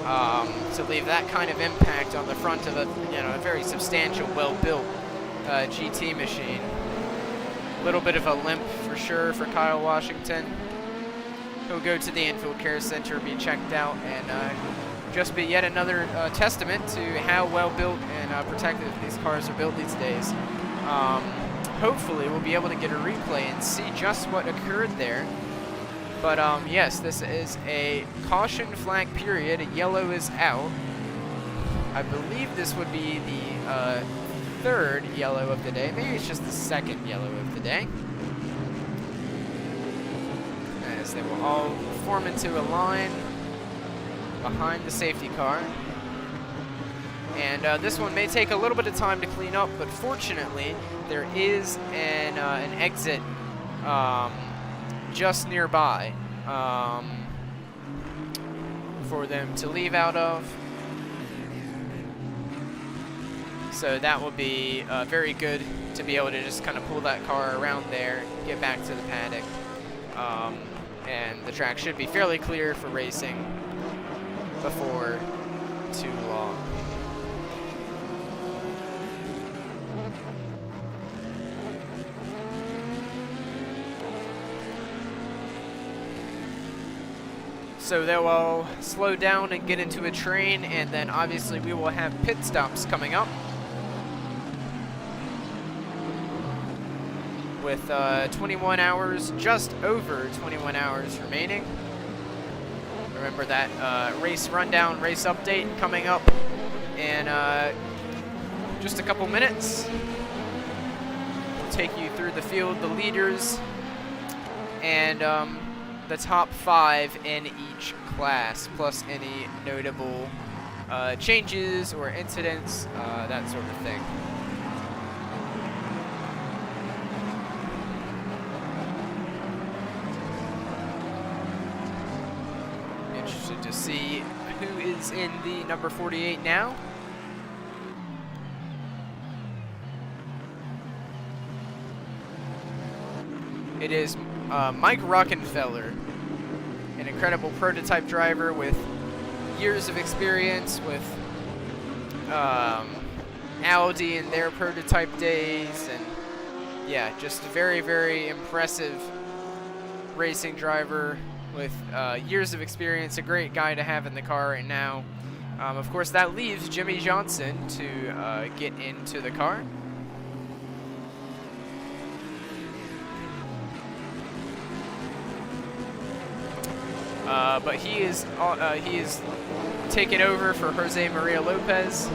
To leave that kind of impact on the front of a a very substantial, well-built GT machine. A little bit of a limp for sure for Kyle Washington. He'll go to the Infield Care Center, be checked out, and just be yet another testament to how well built and protected these cars are built these days. Hopefully we'll be able to get a replay and see just what occurred there. But yes, this is a caution flag period. Yellow is out. I believe this would be the third yellow of the day. Maybe it's just the second yellow of the day. As they will all form into a line behind the safety car. And this one may take a little bit of time to clean up, but fortunately there is an exit just nearby for them to leave out of. So that will be very good to be able to just kind of pull that car around there, get back to the paddock. And the track should be fairly clear for racing before too long. So they'll all slow down and get into a train, and then obviously we will have pit stops coming up with 21 hours, just over 21 hours remaining. Remember that race rundown, race update coming up in just a couple minutes. We'll take you through the field, the leaders, and the top 5 in each class, plus any notable changes or incidents, that sort of thing. Interested to see who is in the number 48 now. It is Mike Rockenfeller, an incredible prototype driver with years of experience with Audi in their prototype days, and yeah, just a very, very impressive racing driver with years of experience, a great guy to have in the car right now. Of course, that leaves Jimmy Johnson to get into the car. But he is taken over for Jose Maria Lopez,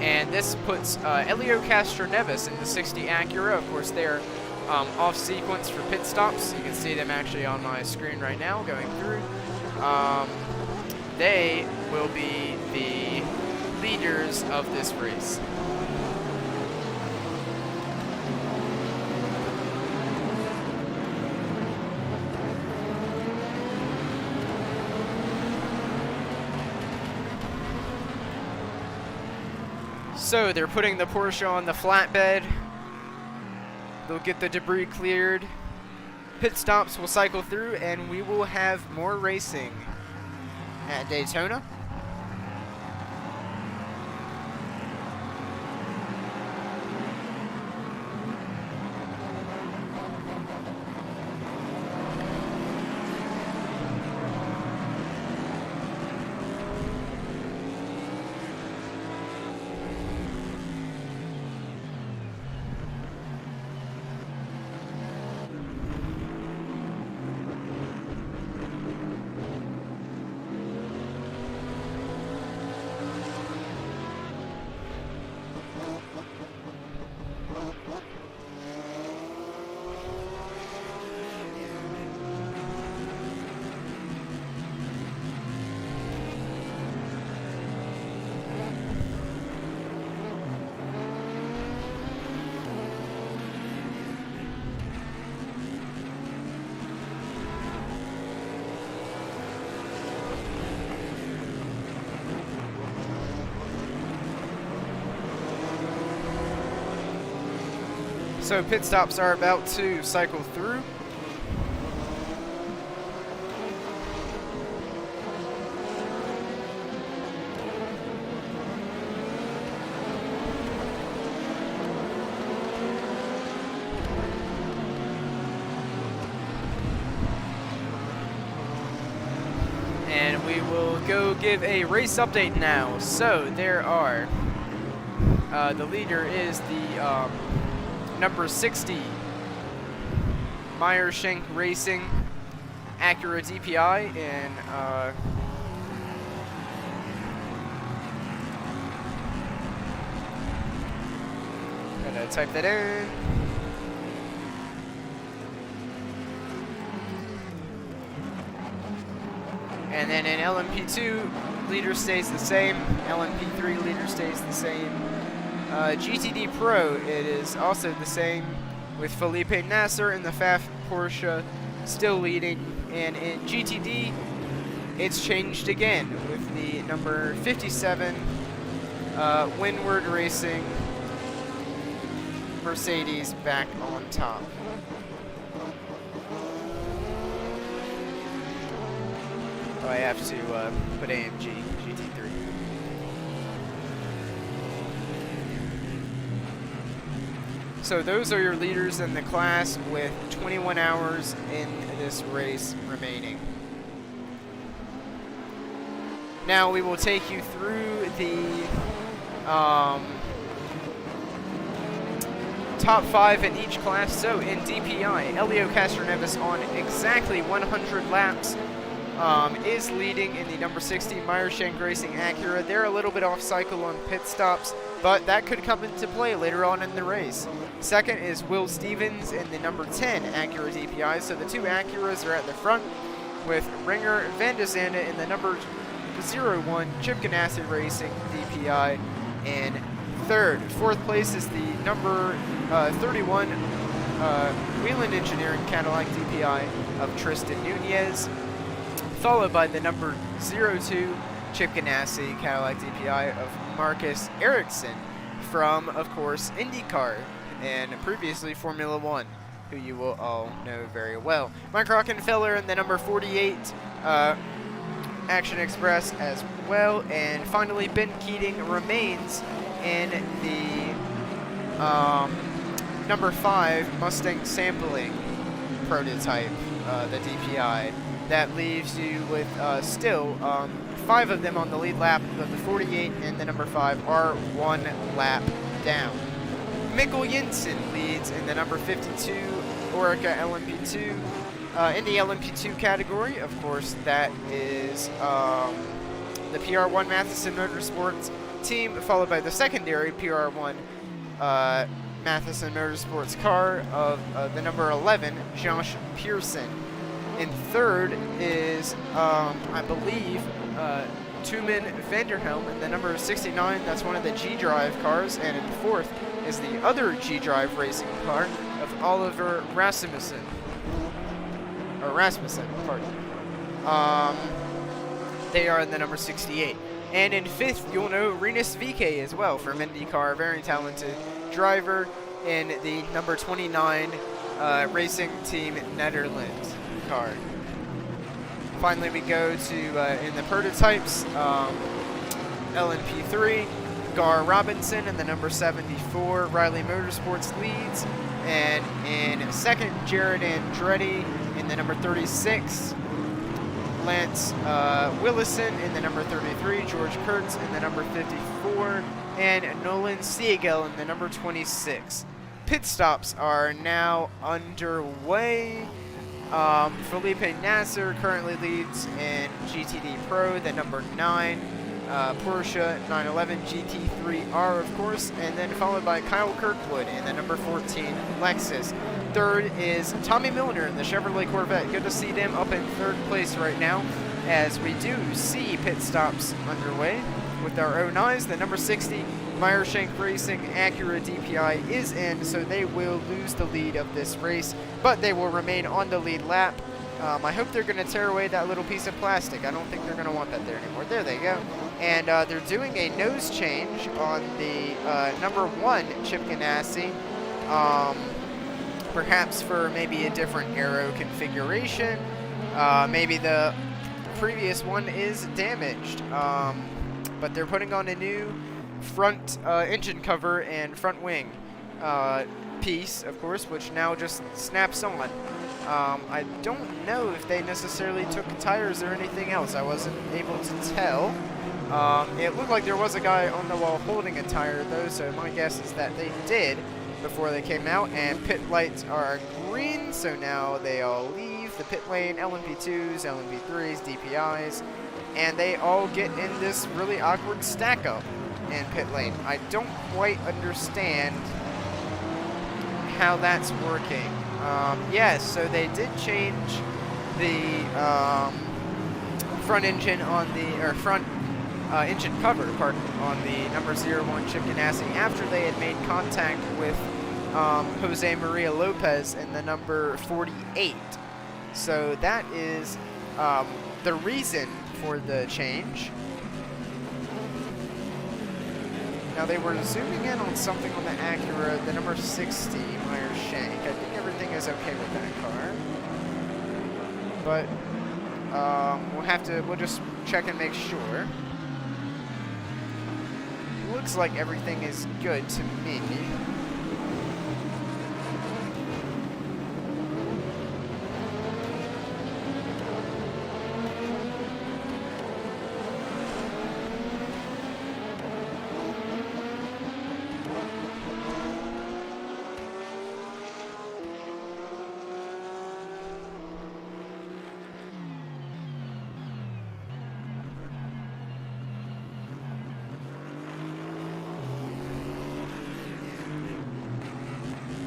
and this puts Elio Castroneves in the 60 Acura. Of course, they're off sequence for pit stops. You can see them actually on my screen right now going through. They will be the leaders of this race. So they're putting the Porsche on the flatbed. They'll get the debris cleared. Pit stops will cycle through, and we will have more racing at Daytona. So pit stops are about to cycle through. And we will go give a race update now. So there are, the leader is the number 60 Meyer-Shank Racing Acura DPI, and gonna type that in. And then in LMP2, leader stays the same. LMP3 leader stays the same. GTD Pro, it is also the same, with Felipe Nasser in the FAF Porsche still leading. And in GTD, it's changed again with the number 57 Windward Racing Mercedes back on top. Oh, I have to put AMG GT3. So those are your leaders in the class with 21 hours in this race remaining. Now we will take you through the top 5 in each class. So in DPI, Elio Castroneves on exactly 100 laps is leading in the number 60 Meyer-Shank Racing Acura. They're a little bit off cycle on pit stops, but that could come into play later on in the race. Second is Will Stevens in the number 10 Acura DPI. So the two Acuras are at the front, with Ringer Van de Zande in the number 01 Chip Ganassi Racing DPI in third. Fourth place is the number 31 Wheeland Engineering Cadillac DPI of Tristan Nunez, followed by the number 02 Chip Ganassi Cadillac DPI of Marcus Ericsson from, of course, IndyCar and previously Formula One, who you will all know very well. Mike Rockenfeller in the number 48 Action Express as well. And finally, Ben Keating remains in the number 5 Mustang Sampling prototype, the DPI. That leaves you with still 5 of them on the lead lap, but the 48 and the number 5 are 1 lap down. Mikkel Jensen leads in the number 52 Orica LMP2. In the LMP2 category, of course, that is the PR1 Matheson Motorsports team, followed by the secondary PR1 Matheson Motorsports car of the number 11 Josh Pearson. In third is, I believe, Tumen Vanderhelm in the number 69. That's one of the G-Drive cars. And in fourth is the other G-Drive racing car of Oliver Rasmussen. Or Rasmussen, pardon. They are in the number 68. And in fifth, you'll know Rinus VK as well from IndyCar, very talented driver in the number 29 Racing Team Netherlands car. Finally, we go to in the prototypes, LMP3, Gar Robinson in the number 74 Riley Motorsports leads, and in second, Jared Andretti in the number 36, Lance Willison in the number 33, George Kurtz in the number 54, and Nolan Siegel in the number 26. Pit stops are now underway. Felipe Nasser currently leads in GTD Pro, the number 9 Porsche 911 GT3R, of course, and then followed by Kyle Kirkwood in the number 14 Lexus. Third is Tommy Milner in the Chevrolet Corvette. Good to see them up in third place right now, as we do see pit stops underway with our own eyes. The number 60 Meyer-Shank Racing Acura DPI is in, so they will lose the lead of this race, but they will remain on the lead lap. I hope they're going to tear away that little piece of plastic. I don't think they're going to want that there anymore. There they go. And they're doing a nose change on the number 1 Chip Ganassi, perhaps for maybe a different aero configuration. Maybe the previous one is damaged, but they're putting on a new front engine cover and front wing piece, of course, which now just snaps on. I don't know if they necessarily took tires or anything else. I wasn't able to tell. It looked like there was a guy on the wall holding a tire though, so my guess is that they did before they came out. And pit lights are green, so now they all leave the pit lane, LMP2s, LMP3s, DPIs, and they all get in this really awkward stack up in pit lane. I don't quite understand how that's working. Yes, so they did change the front engine on the, or front engine cover, pardon, on the number 01 Chip Ganassi after they had made contact with Jose Maria Lopez in the number 48. So that is the reason for the change. Now they were zooming in on something on the Acura, the number 60, Meyer Shank. I think everything is okay with that car. But we'll just check and make sure. Looks like everything is good to me.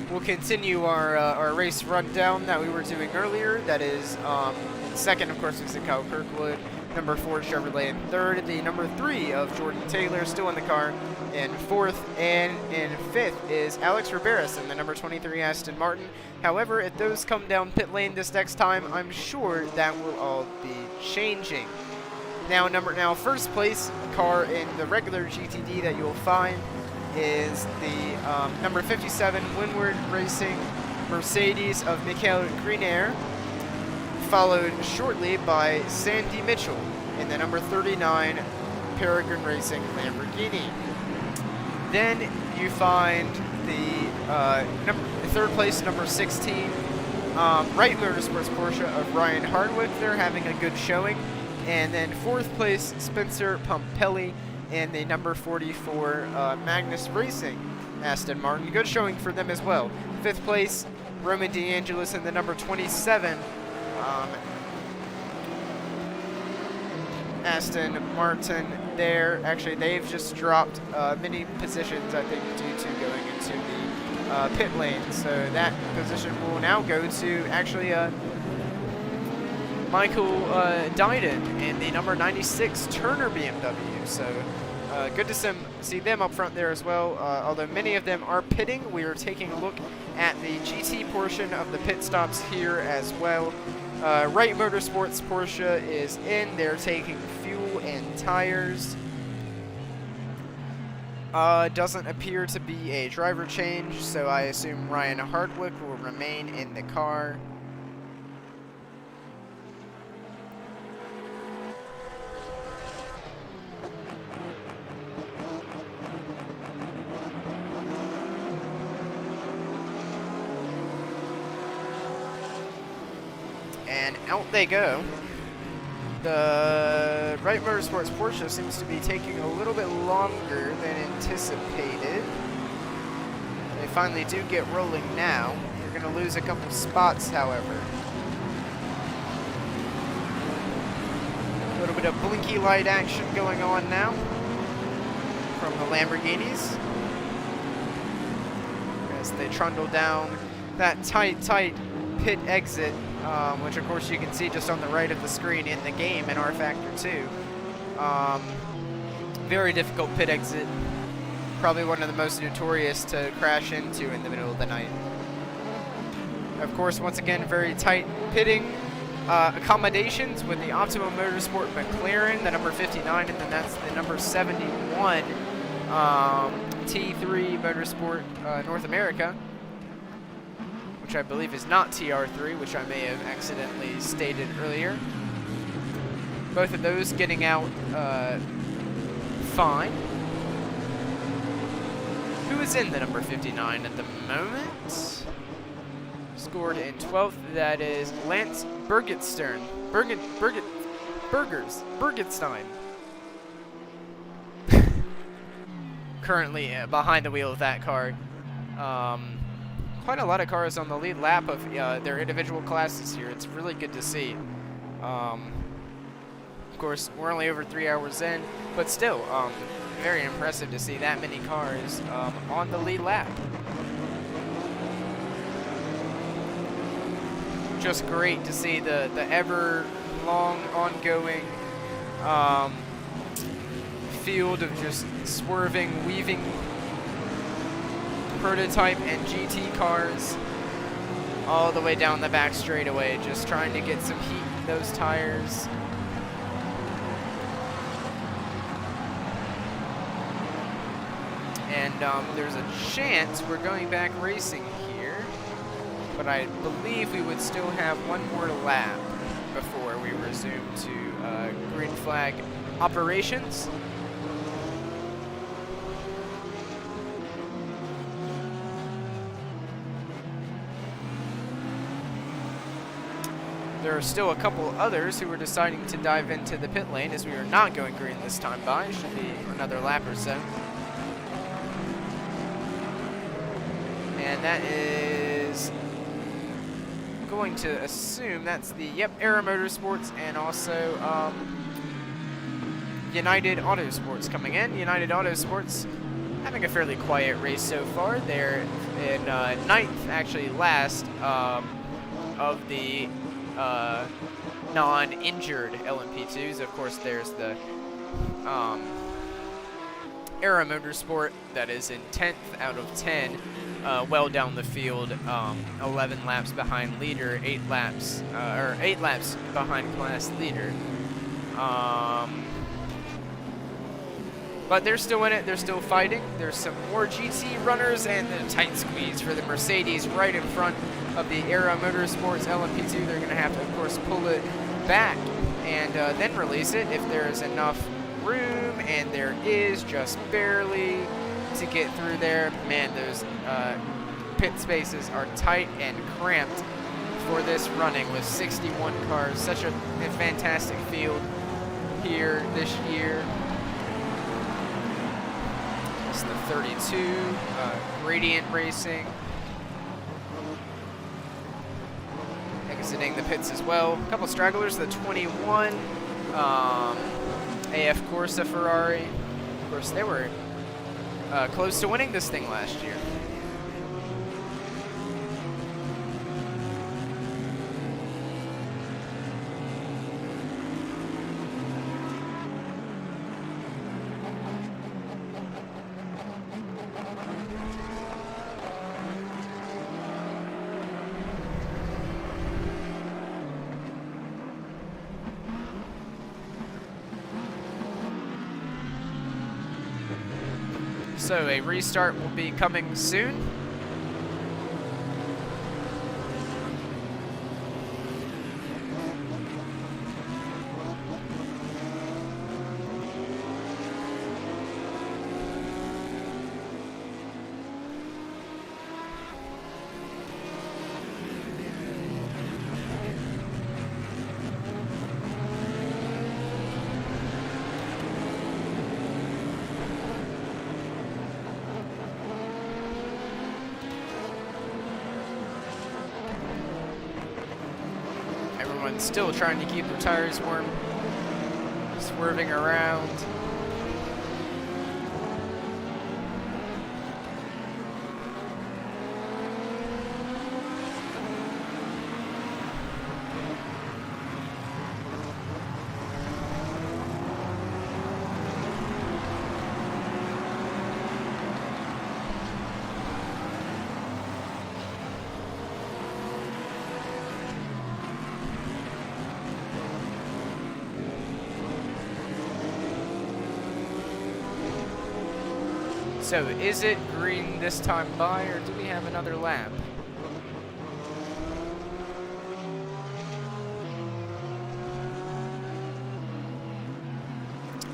We'll continue our race rundown that we were doing earlier. That is, in second, of course, was Kyle Kirkwood. Number 4, Chevrolet in third. The number 3 of Jordan Taylor still in the car in fourth. And in fifth is Alex Riberas in the number 23 Aston Martin. However, if those come down pit lane this next time, I'm sure that will all be changing. Now, first place car in the regular GTD that you'll find is the number 57 Windward Racing Mercedes of Michael Grenier, followed shortly by Sandy Mitchell in the number 39 Peregrine Racing Lamborghini. Then you find the third place, number 16, Wright Motorsports Porsche of Ryan Hardwick. They're having a good showing. And then fourth place, Spencer Pumpelli in the number 44 Magnus Racing Aston Martin. Good showing for them as well. Fifth place, Roman DeAngelis in the number 27 Aston Martin there. Actually, they've just dropped many positions, I think, due to going into the pit lane. So that position will now go to actually Michael Dyden in the number 96 Turner BMW. So good to see them up front there as well. Although many of them are pitting, we are taking a look at the GT portion of the pit stops here as well. Wright Motorsports Porsche is in. They're taking fuel and tires. Doesn't appear to be a driver change, so I assume Ryan Hardwick will remain in the car. And out they go. The Wright Motorsports Porsche seems to be taking a little bit longer than anticipated. They finally do get rolling now. They're going to lose a couple spots, however. A little bit of blinky light action going on now from the Lamborghinis as they trundle down that tight pit exit. Which of course you can see just on the right of the screen in the game in rFactor 2. Very difficult pit exit. Probably one of the most notorious to crash into in the middle of the night. Of course, once again, very tight pitting accommodations with the Optimum Motorsport McLaren, the number 59, and then that's the number 71 T3 Motorsport North America, which I believe is not TR3, which I may have accidentally stated earlier. Both of those getting out fine. Who is in the number 59 at the moment? scored in 12th. That is Lance Bergetstein. Bergetstein. Currently behind the wheel of that car. Quite a lot of cars on the lead lap of their individual classes here. It's really good to see. Of course, we're only over 3 hours in, but still, very impressive to see that many cars on the lead lap. Just great to see the ever long ongoing field of just swerving, weaving prototype and GT cars all the way down the back straightaway, just trying to get some heat in those tires. And there's a chance we're going back racing here, but I believe we would still have one more lap before we resume to green flag operations. There are still a couple others who are deciding to dive into the pit lane, as we are not going green this time by. Should be another lap or so. And that is going to assume that's the, Aero Motorsports and also United Autosports coming in. United Autosports having a fairly quiet race so far. They're in 9th, actually last, of the non-injured LMP2s. Of course, there's the Aero Motorsport that is in 10th out of 10, well down the field, 11 laps behind leader, 8 laps behind class leader. But they're still in it, they're still fighting. There's some more GT runners, and the tight squeeze for the Mercedes right in front of the Aero Motorsports LMP2. They're going to have to, of course, pull it back and then release it if there is enough room, and there is just barely to get through there. Man, those pit spaces are tight and cramped for this running with 61 cars. Such a fantastic field here this year. It's the 32, Gradient Racing. Exiting the pits as well. A couple stragglers, the 21, AF Corsa Ferrari. Of course, they were close to winning this thing last year. So a restart will be coming soon. Still trying to keep their tires warm, swerving around. So is it green this time by, or do we have another lap?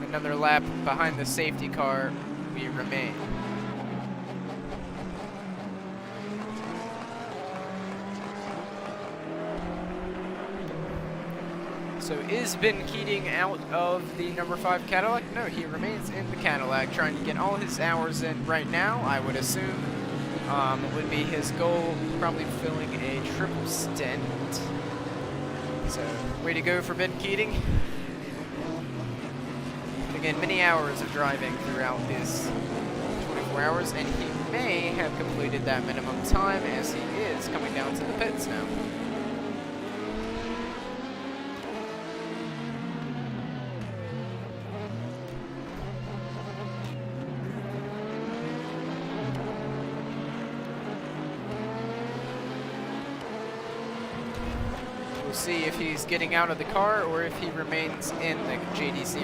Another lap behind the safety car, we remain. So is Ben Keating out of the number 5 Cadillac? No, he remains in the Cadillac, trying to get all his hours in right now, I would assume. Would be his goal, probably filling a triple stint. So, way to go for Ben Keating. Again, many hours of driving throughout this 24 hours, and he may have completed that minimum time as he is coming down to the pits now. See if he's getting out of the car or if he remains in the JDC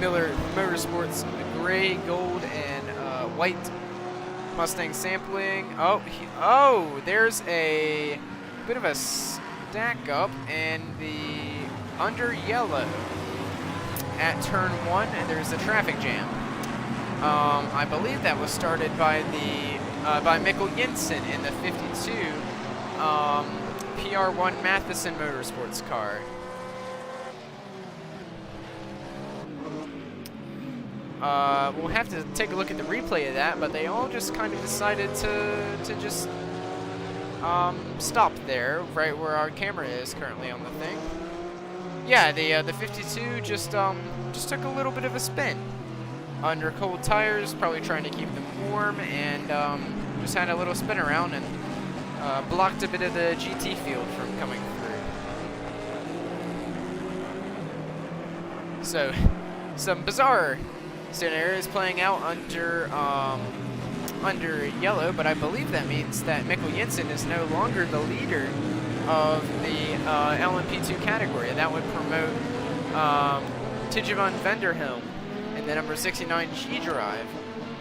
Motorsports gray, gold, and white Mustang sampling. Oh, there's a bit of a stack up in the under yellow at turn 1, and there's a traffic jam. I believe that was started by the by Mikkel Jensen in the 52. PR1 Matheson Motorsports car. We'll have to take a look at the replay of that, but they all just kind of decided to just stop there, right where our camera is currently on the thing. Yeah, the 52 just took a little bit of a spin under cold tires, probably trying to keep them warm, and just had a little spin around and blocked a bit of the GT field from coming through. So, some bizarre scenarios playing out under yellow, but I believe that means that Mikkel Jensen is no longer the leader of the LMP2 category. That would promote Tijjman Vanderhelm in the number 69 G Drive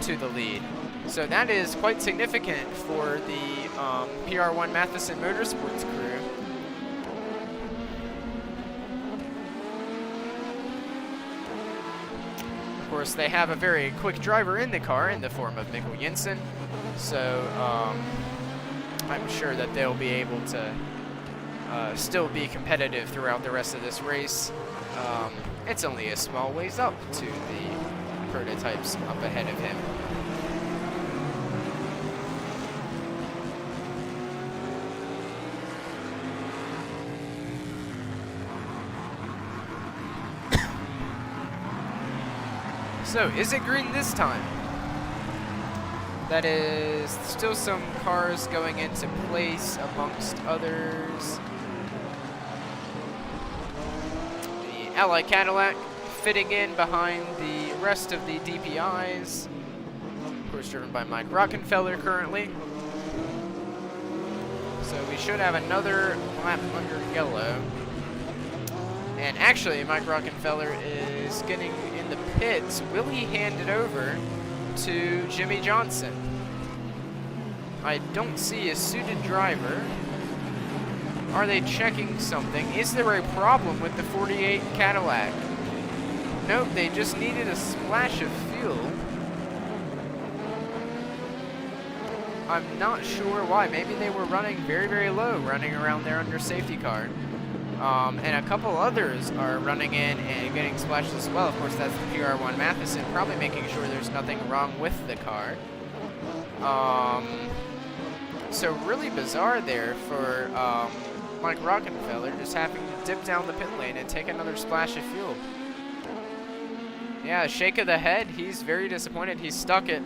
to the lead. So that is quite significant for the PR1 Matheson Motorsports crew. Of course, they have a very quick driver in the car in the form of Mikkel Jensen, so I'm sure that they'll be able to still be competitive throughout the rest of this race. It's only a small ways up to the prototypes up ahead of him. So, is it green this time? That is still some cars going into place amongst others. The Ally Cadillac fitting in behind the rest of the DPIs. Of course, driven by Mike Rockenfeller currently. So we should have another lap under yellow. And actually, Mike Rockenfeller is getting in the pits. Will he hand it over to Jimmy Johnson? I don't see a suited driver. Are they checking something? Is there a problem with the 48 Cadillac? Nope, they just needed a splash of fuel. I'm not sure why. Maybe they were running very, very low, running around there under safety car. And a couple others are running in and getting splashed as well. Of course, that's the PR1 Matheson, probably making sure there's nothing wrong with the car. So really bizarre there for Mike Rockenfeller, just having to dip down the pit lane and take another splash of fuel. Yeah, shake of the head. He's very disappointed. He's stuck at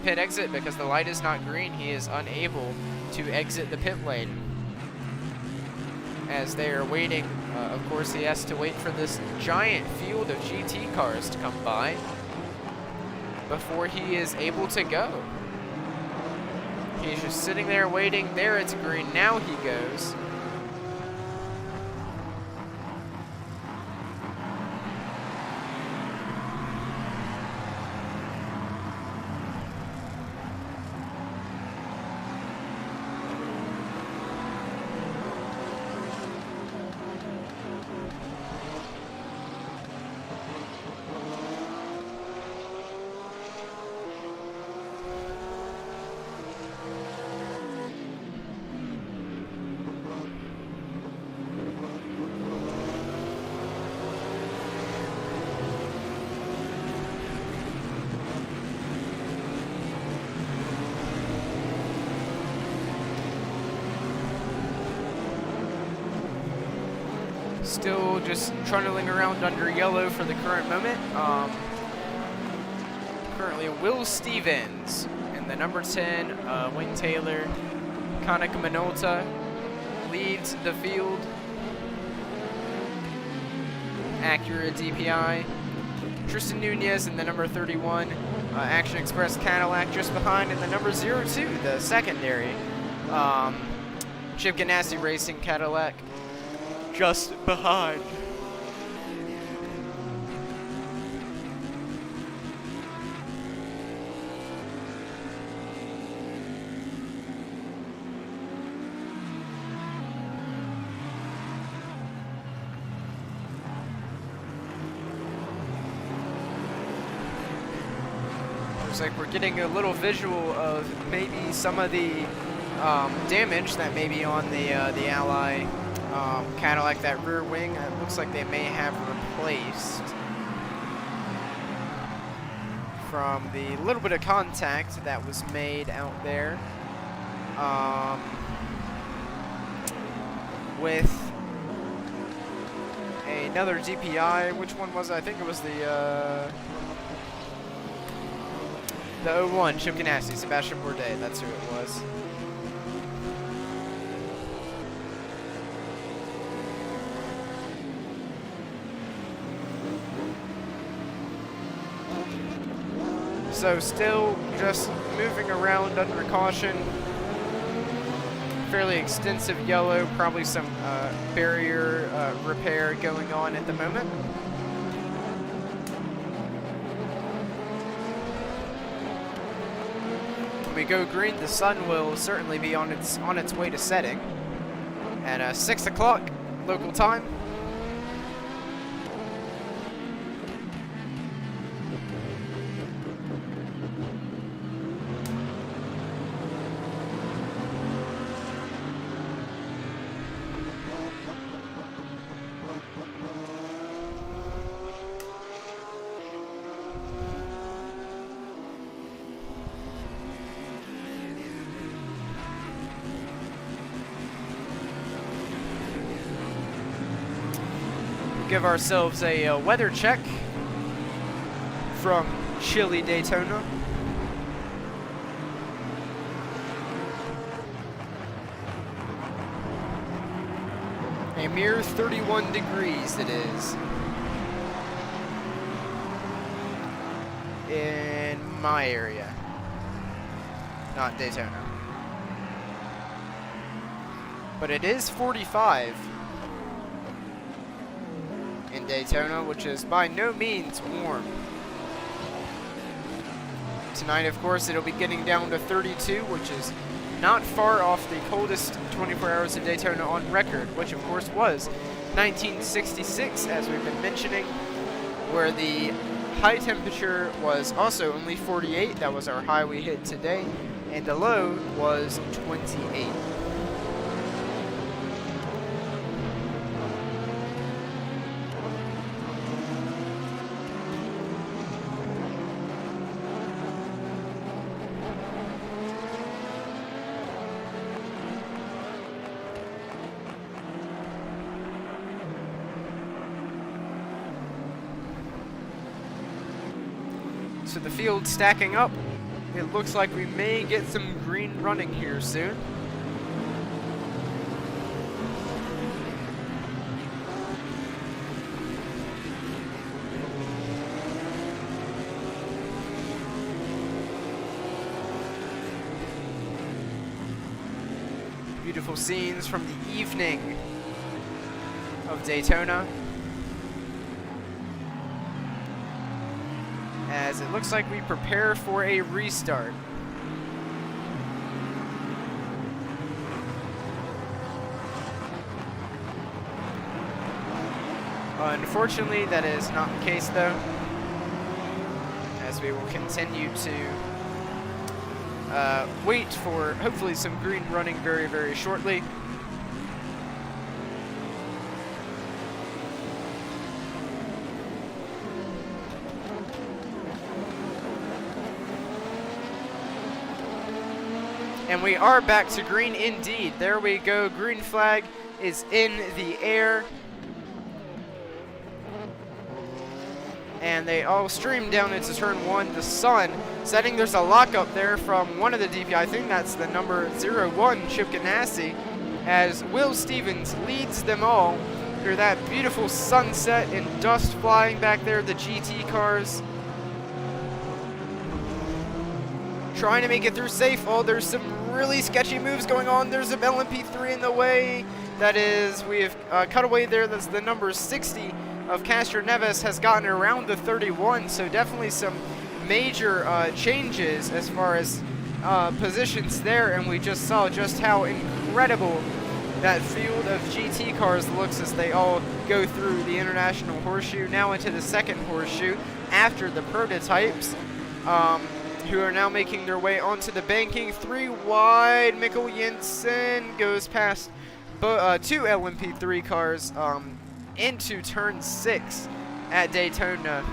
pit exit because the light is not green. He is unable to exit the pit lane. As they are waiting, of course, he has to wait for this giant field of GT cars to come by before he is able to go. He's just sitting there waiting. There it's green. Now he goes. still just trundling around under yellow for the current moment. Currently Will Stevens and the number 10, Wayne Taylor, Konik Minolta leads the field. Acura DPI. Tristan Nunez and the number 31, Action Express Cadillac just behind, and the number 02, the secondary, Chip Ganassi Racing Cadillac just behind. Looks like we're getting a little visual of maybe some of the damage that may be on the Ally Cadillac, that rear wing. It looks like they may have replaced from the little bit of contact that was made out there with another DPI. Which one was it? I think it was the 01, Chip Ganassi, Sebastian Bourdais, that's who it was. So still just moving around under caution. Fairly extensive yellow, probably some barrier repair going on at the moment. We go green, the sun will certainly be on its way to setting at 6 o'clock local time. Give ourselves a weather check from chilly Daytona. A mere 31 degrees it is in my area, not Daytona. But it is 45 in Daytona, which is by no means warm. Tonight, of course, it'll be getting down to 32, which is not far off the coldest 24 hours in Daytona on record, which of course was 1966, as we've been mentioning, where the high temperature was also only 48. That was our high we hit today, and the low was 28. So the field stacking up. It looks like we may get some green running here soon. Beautiful scenes from the evening of Daytona, as it looks like we prepare for a restart. Unfortunately, that is not the case though, as we will continue to wait for hopefully some green running very, very shortly. And we are back to green indeed. There we go. Green flag is in the air. And they all stream down into turn 1. The sun setting. There's a lockup there from one of the DPI. I think that's the number 01, Chip Ganassi, as Will Stevens leads them all through that beautiful sunset and dust flying back there. The GT cars trying to make it through safe. Oh, there's some really sketchy moves going on. There's a LMP3 in the way. That is, we have cut away there. That's the number 60 of Castro Neves has gotten around the 31. So definitely some major changes as far as positions there. And we just saw just how incredible that field of GT cars looks as they all go through the International Horseshoe, now into the second horseshoe after the prototypes. Who are now making their way onto the banking. 3 wide. Mikkel Jensen goes past two LMP3 cars into turn 6 at Daytona.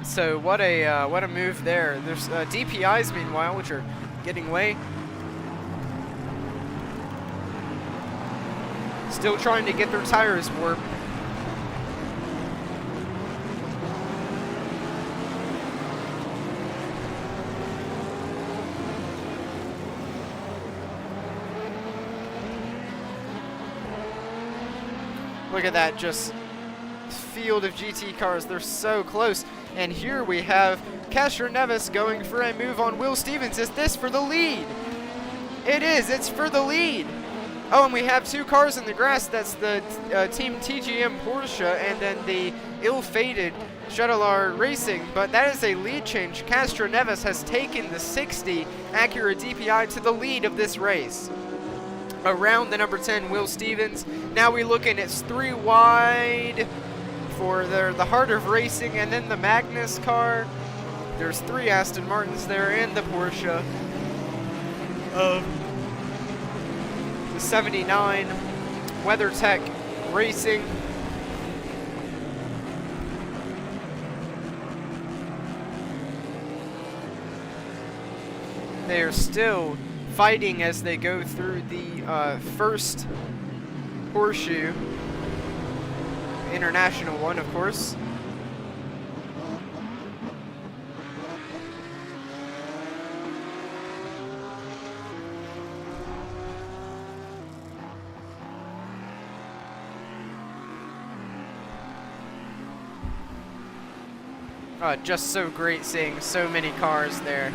So what a move there. There's DPIs meanwhile, which are getting away. Still trying to get their tires warped. Look at that, just field of GT cars. They're so close. And here we have Castro Neves going for a move on Will Stevens. Is this for the lead? It is. It's for the lead. Oh, and we have 2 cars in the grass. That's the Team TGM Porsche and then the ill-fated Shuttler Racing. But that is a lead change. Castro Neves has taken the 60 Acura DPI to the lead of this race. Around the number 10, Will Stevens. Now we look and it's 3 wide for the heart of racing, and then the Magnus car. There's 3 Aston Martins there and the Porsche of the 79 WeatherTech Racing. They are still fighting as they go through the first horseshoe, international one, of course. Just so great seeing so many cars there.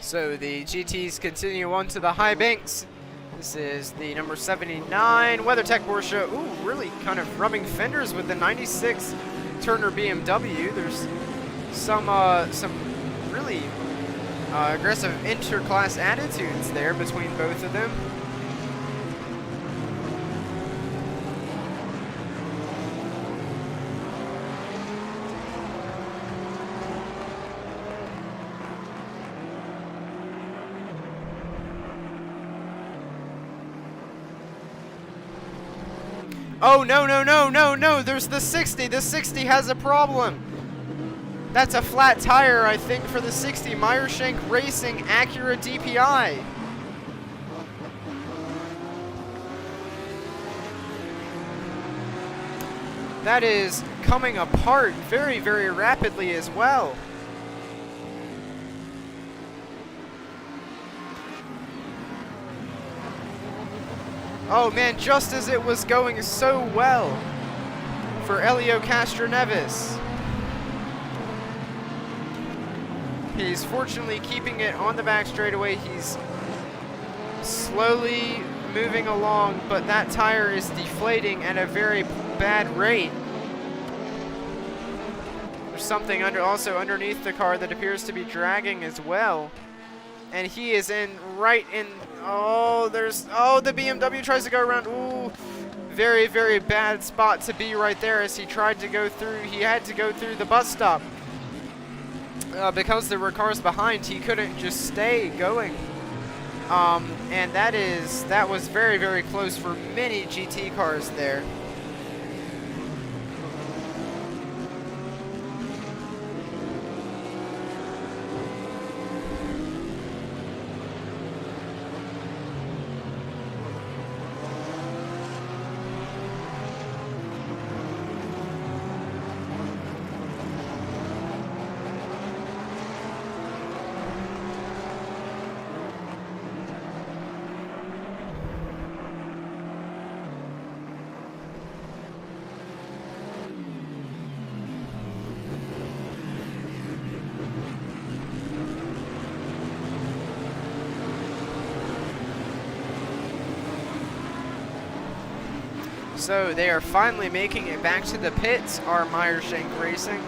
So the GTs continue on to the high banks. This is the number 79 WeatherTech Porsche. Ooh, really kind of rubbing fenders with the 96 Turner BMW. There's some really aggressive interclass attitudes there between both of them. Oh, no, no, no, no, no, there's the 60. The 60 has a problem. That's a flat tire, I think, for the 60. Meyershank Racing Acura DPI. That is coming apart very, very rapidly as well. Oh man, just as it was going so well for Helio Castroneves. He's fortunately keeping it on the back straightaway. He's slowly moving along, but that tire is deflating at a very bad rate. something also underneath the car that appears to be dragging as well. And he is right in, oh, the BMW tries to go around. Ooh, very, very bad spot to be right there as he tried to go through. He had to go through the bus stop. Because there were cars behind, he couldn't just stay going. And that was very, very close for many GT cars there. So they are finally making it back to the pits, our Meyershank Racing.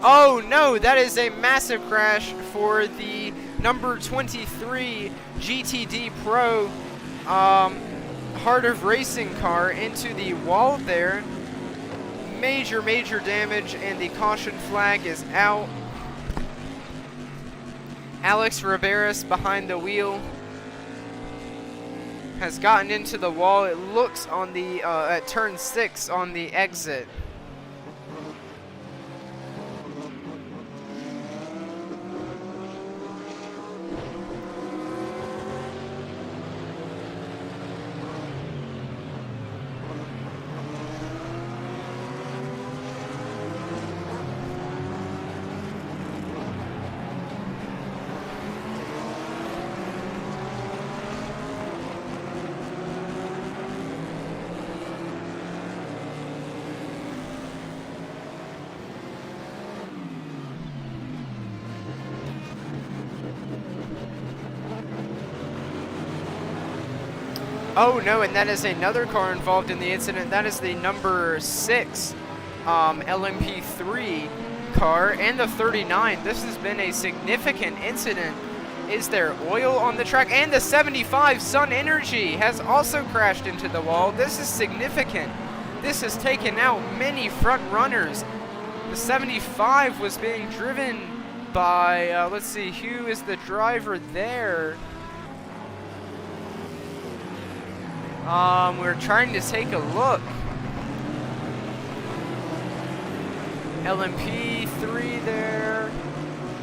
Oh no, that is a massive crash for the number 23 GTD Pro Heart of Racing car into the wall there. Major, major damage, and the caution flag is out. Alex Riberas behind the wheel has gotten into the wall. It looks on the at turn 6 on the exit. Oh no, and that is another car involved in the incident. That is the number 6 LMP3 car and the 39. This has been a significant incident. Is there oil on the track? And the 75 Sun Energy has also crashed into the wall. This is significant. This has taken out many front runners. The 75 was being driven by, let's see, who is the driver there? We're trying to take a look. LMP3 there.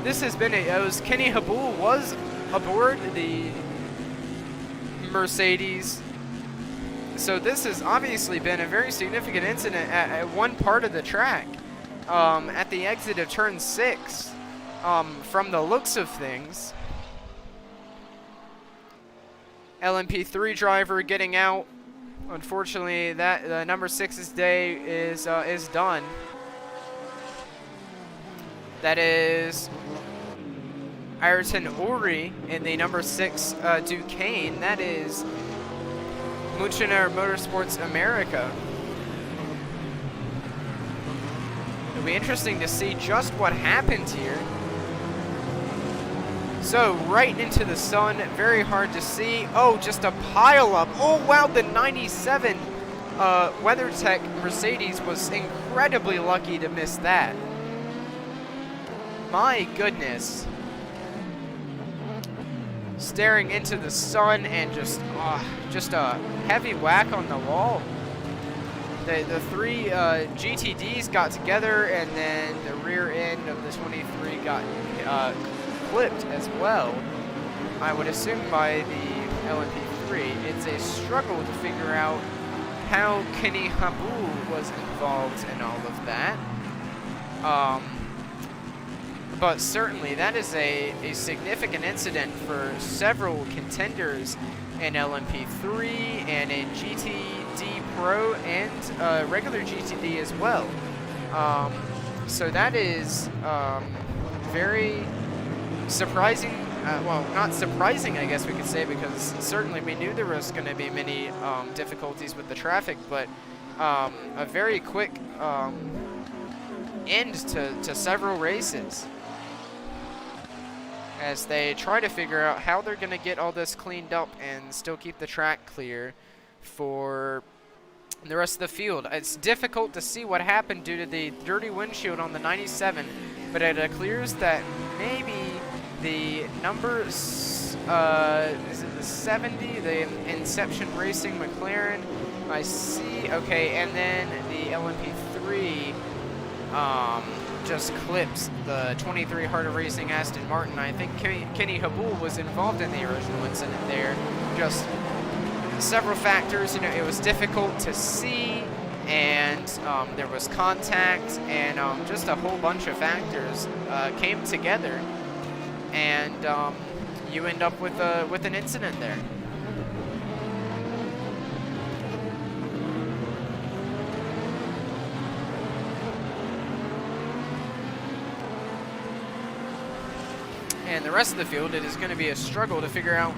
This has been Kenny Habul was aboard the Mercedes. So this has obviously been a very significant incident at one part of the track. At the exit of turn 6, from the looks of things. LMP3 driver getting out. Unfortunately, that number 6's day is done. That is Ayrton Ori in the number 6 Duquesne. That is Muciner Motorsports America. It'll be interesting to see just what happened here. So, right into the sun, very hard to see. Oh, just a pile up. Oh, wow, the 97 WeatherTech Mercedes was incredibly lucky to miss that. My goodness. Staring into the sun and just a heavy whack on the wall. The 3 GTDs got together, and then the rear end of the 23 got clipped as well, I would assume, by the LMP3. It's a struggle to figure out how Kenny Habul was involved in all of that. But certainly that is a significant incident for several contenders in LMP3 and in GTD Pro and regular GTD as well. So that is very surprising. Well, not surprising, I guess we could say, because certainly we knew there was going to be many difficulties with the traffic, but a very quick end to several races as they try to figure out how they're going to get all this cleaned up and still keep the track clear for the rest of the field. It's difficult to see what happened due to the dirty windshield on the 97, but it appears that maybe the numbers, is it the 70, the Inception Racing McLaren, I see, okay, and then the LMP3 just clips the 23 Heart of Racing Aston Martin. I think Kenny Habul was involved in the original incident there. Just several factors, you know, it was difficult to see, and there was contact, and just a whole bunch of factors came together, and you end up with an incident there. And the rest of the field, it is going to be a struggle to figure out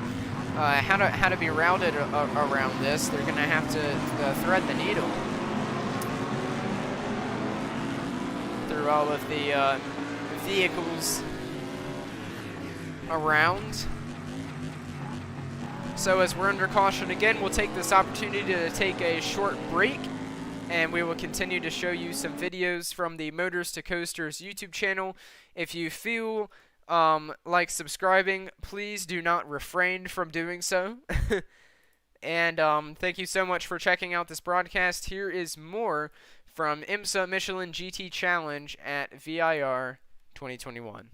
how to be routed around this. They're going to have to thread the needle through all of the vehicles around. So as we're under caution again, we'll take this opportunity to take a short break, and we will continue to show you some videos from the Motors to Coasters YouTube channel. If you feel like subscribing, please do not refrain from doing so. And thank you so much for checking out this broadcast. Here is more from IMSA Michelin GT Challenge at VIR 2021.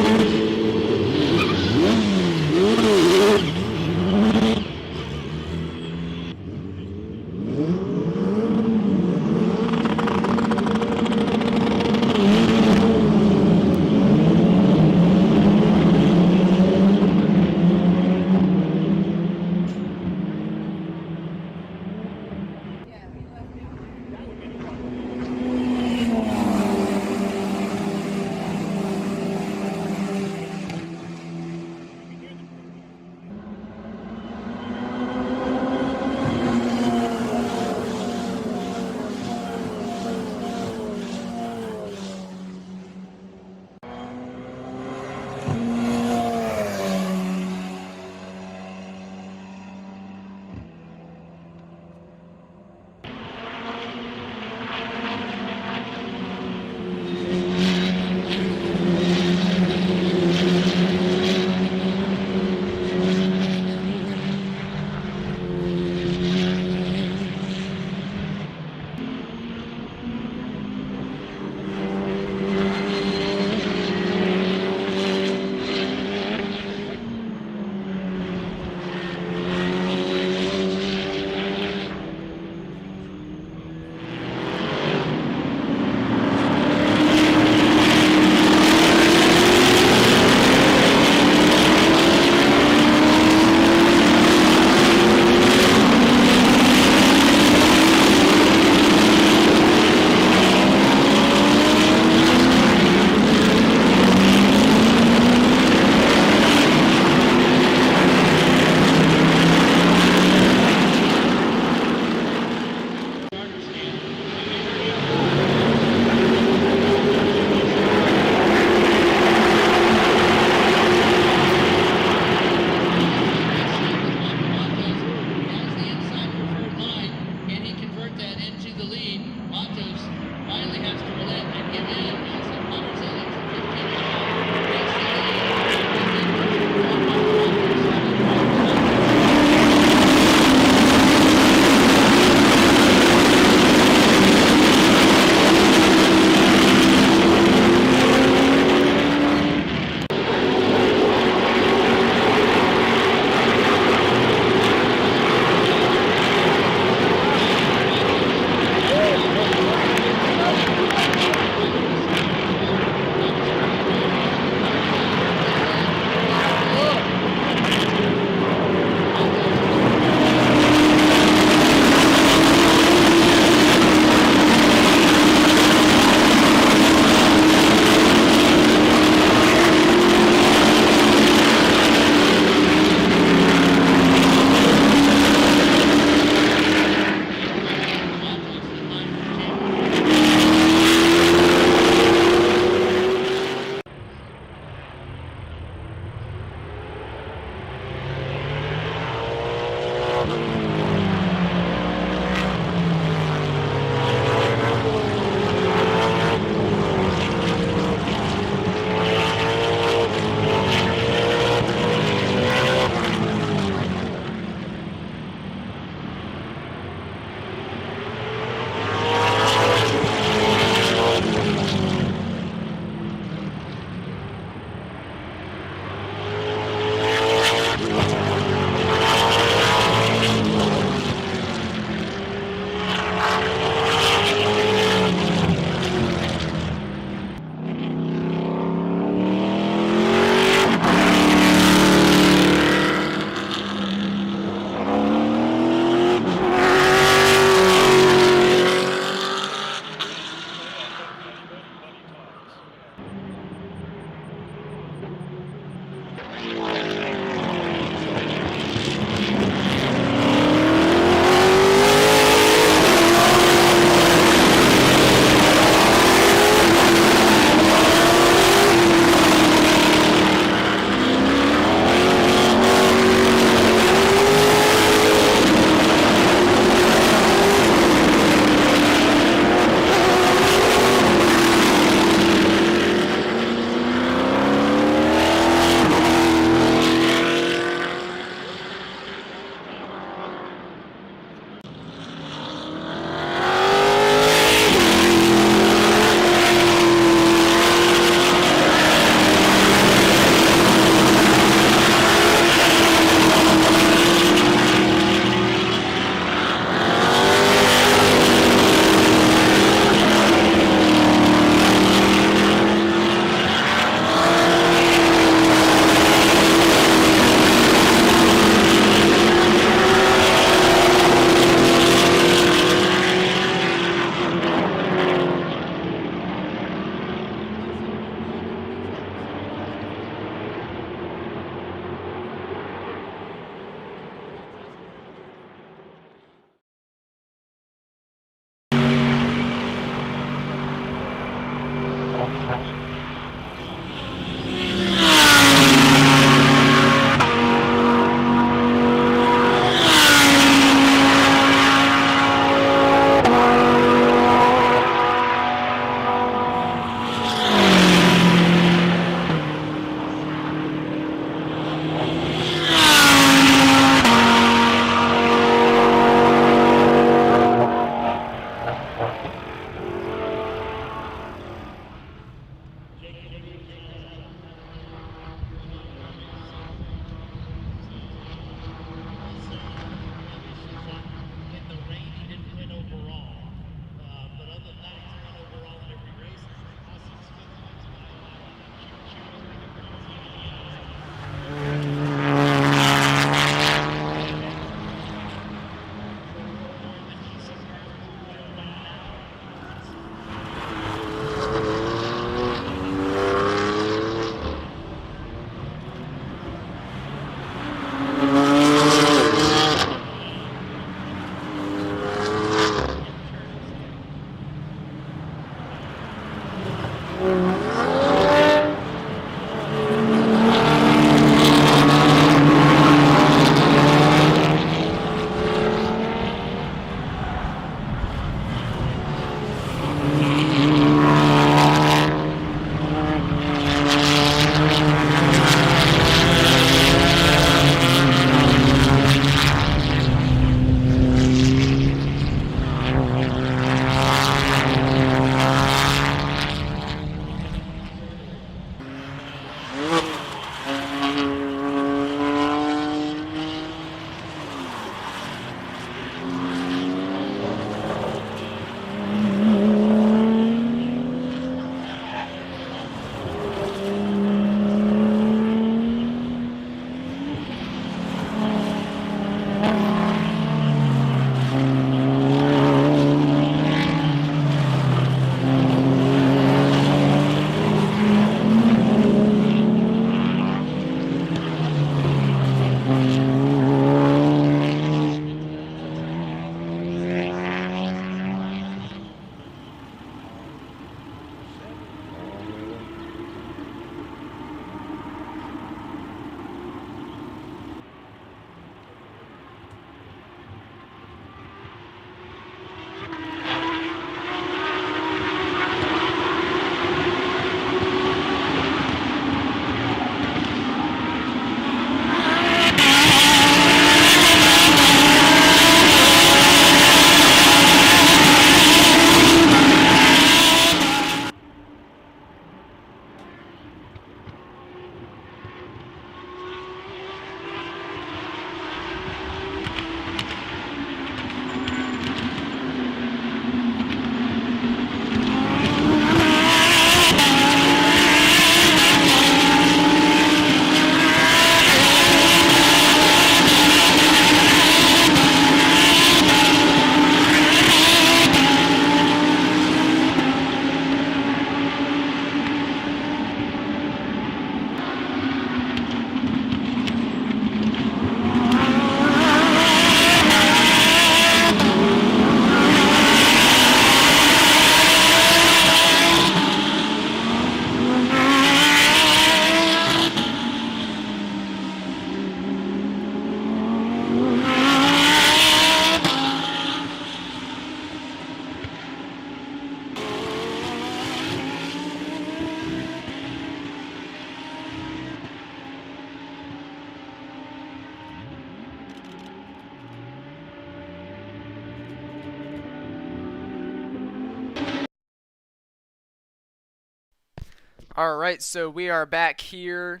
Alright, so we are back here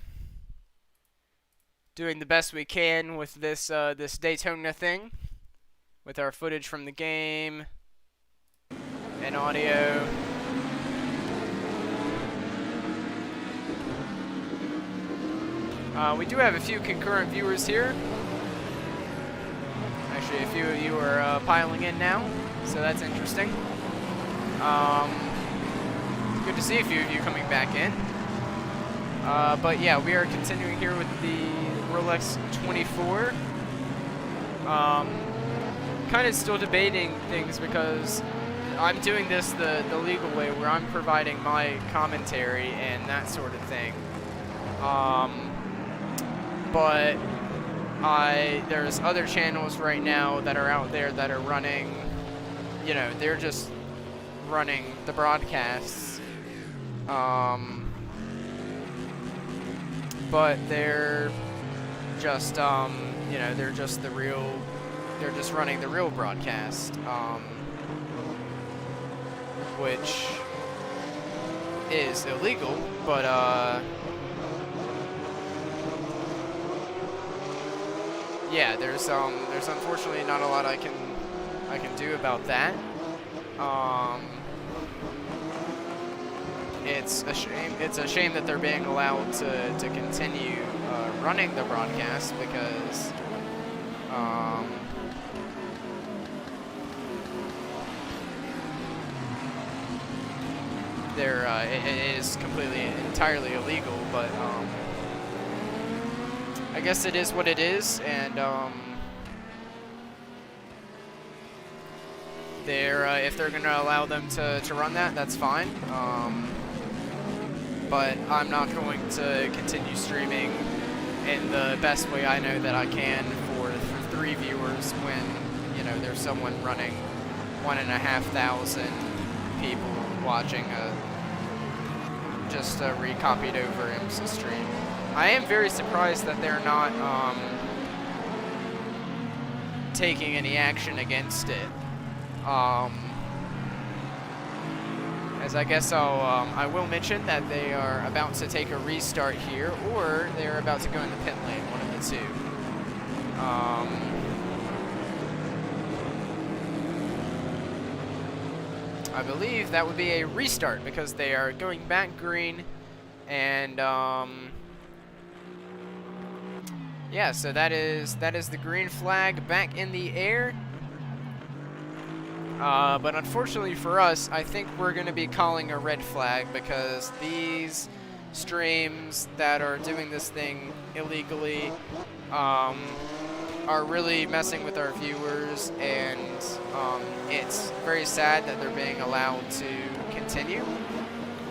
doing the best we can with this this Daytona thing, with our footage from the game and audio. We do have a few concurrent viewers here. Actually, a few of you are piling in now, so that's interesting. Good to see a few of you coming back in. But yeah, we are continuing here with the Rolex 24. Kind of still debating things because I'm doing this the legal way, where I'm providing my commentary and that sort of thing. But there's other channels right now that are out there that are running, you know, they're just running the broadcasts. But they're just, you know, they're just running the real broadcast, which is illegal, but, yeah, there's unfortunately not a lot I can do about that. It's a shame that they're being allowed to continue running the broadcast because it is entirely illegal, but I guess it is what it is, and if they're going to allow them to run that, that's fine. But I'm not going to continue streaming in the best way I know that I can for 3 viewers when, you know, there's someone running 1,500 people watching just a recopied over IMSA stream. I am very surprised that they're not taking any action against it. As I guess I will mention that they are about to take a restart here, or they're about to go in the pit lane, one of the two. I believe that would be a restart because they are going back green, and yeah, so that is the green flag back in the air. But unfortunately for us, I think we're going to be calling a red flag because these streams that are doing this thing illegally are really messing with our viewers, and it's very sad that they're being allowed to continue.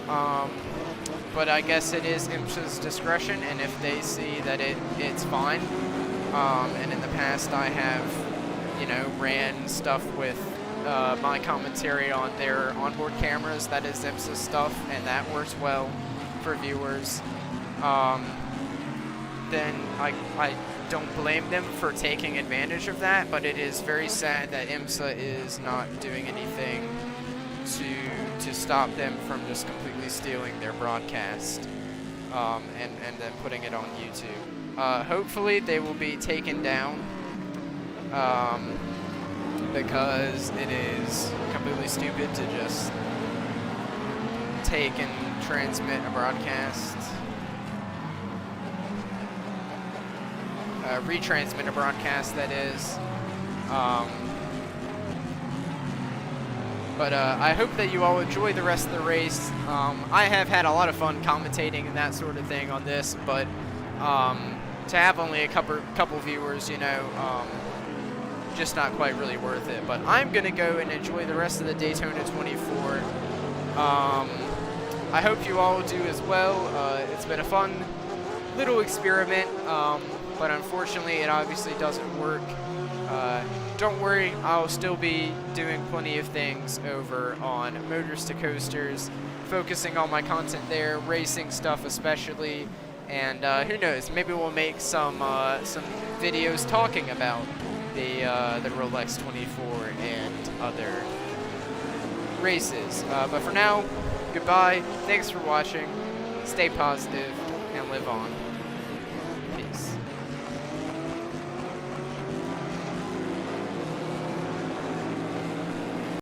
But I guess it is IMSA's discretion, and if they see that it's fine, and in the past I have, you know, ran stuff with my commentary on their onboard cameras, that is IMSA stuff, and that works well for viewers, then I don't blame them for taking advantage of that, but it is very sad that IMSA is not doing anything to stop them from just completely stealing their broadcast and then putting it on YouTube. Hopefully they will be taken down, because it is completely stupid to just take and transmit a broadcast, retransmit a broadcast, that is. But I hope that you all enjoy the rest of the race. I have had a lot of fun commentating and that sort of thing on this, but to have only a couple viewers, you know, just not quite really worth it. But I'm gonna go and enjoy the rest of the Daytona 24. I hope you all do as well. It's been a fun little experiment, but unfortunately it obviously doesn't work. Don't worry, I'll still be doing plenty of things over on Motors to Coasters, focusing on my content there, racing stuff especially, and who knows, maybe we'll make some videos talking about the Rolex 24 and other races. But for now, goodbye, thanks for watching, stay positive, and live on. Peace.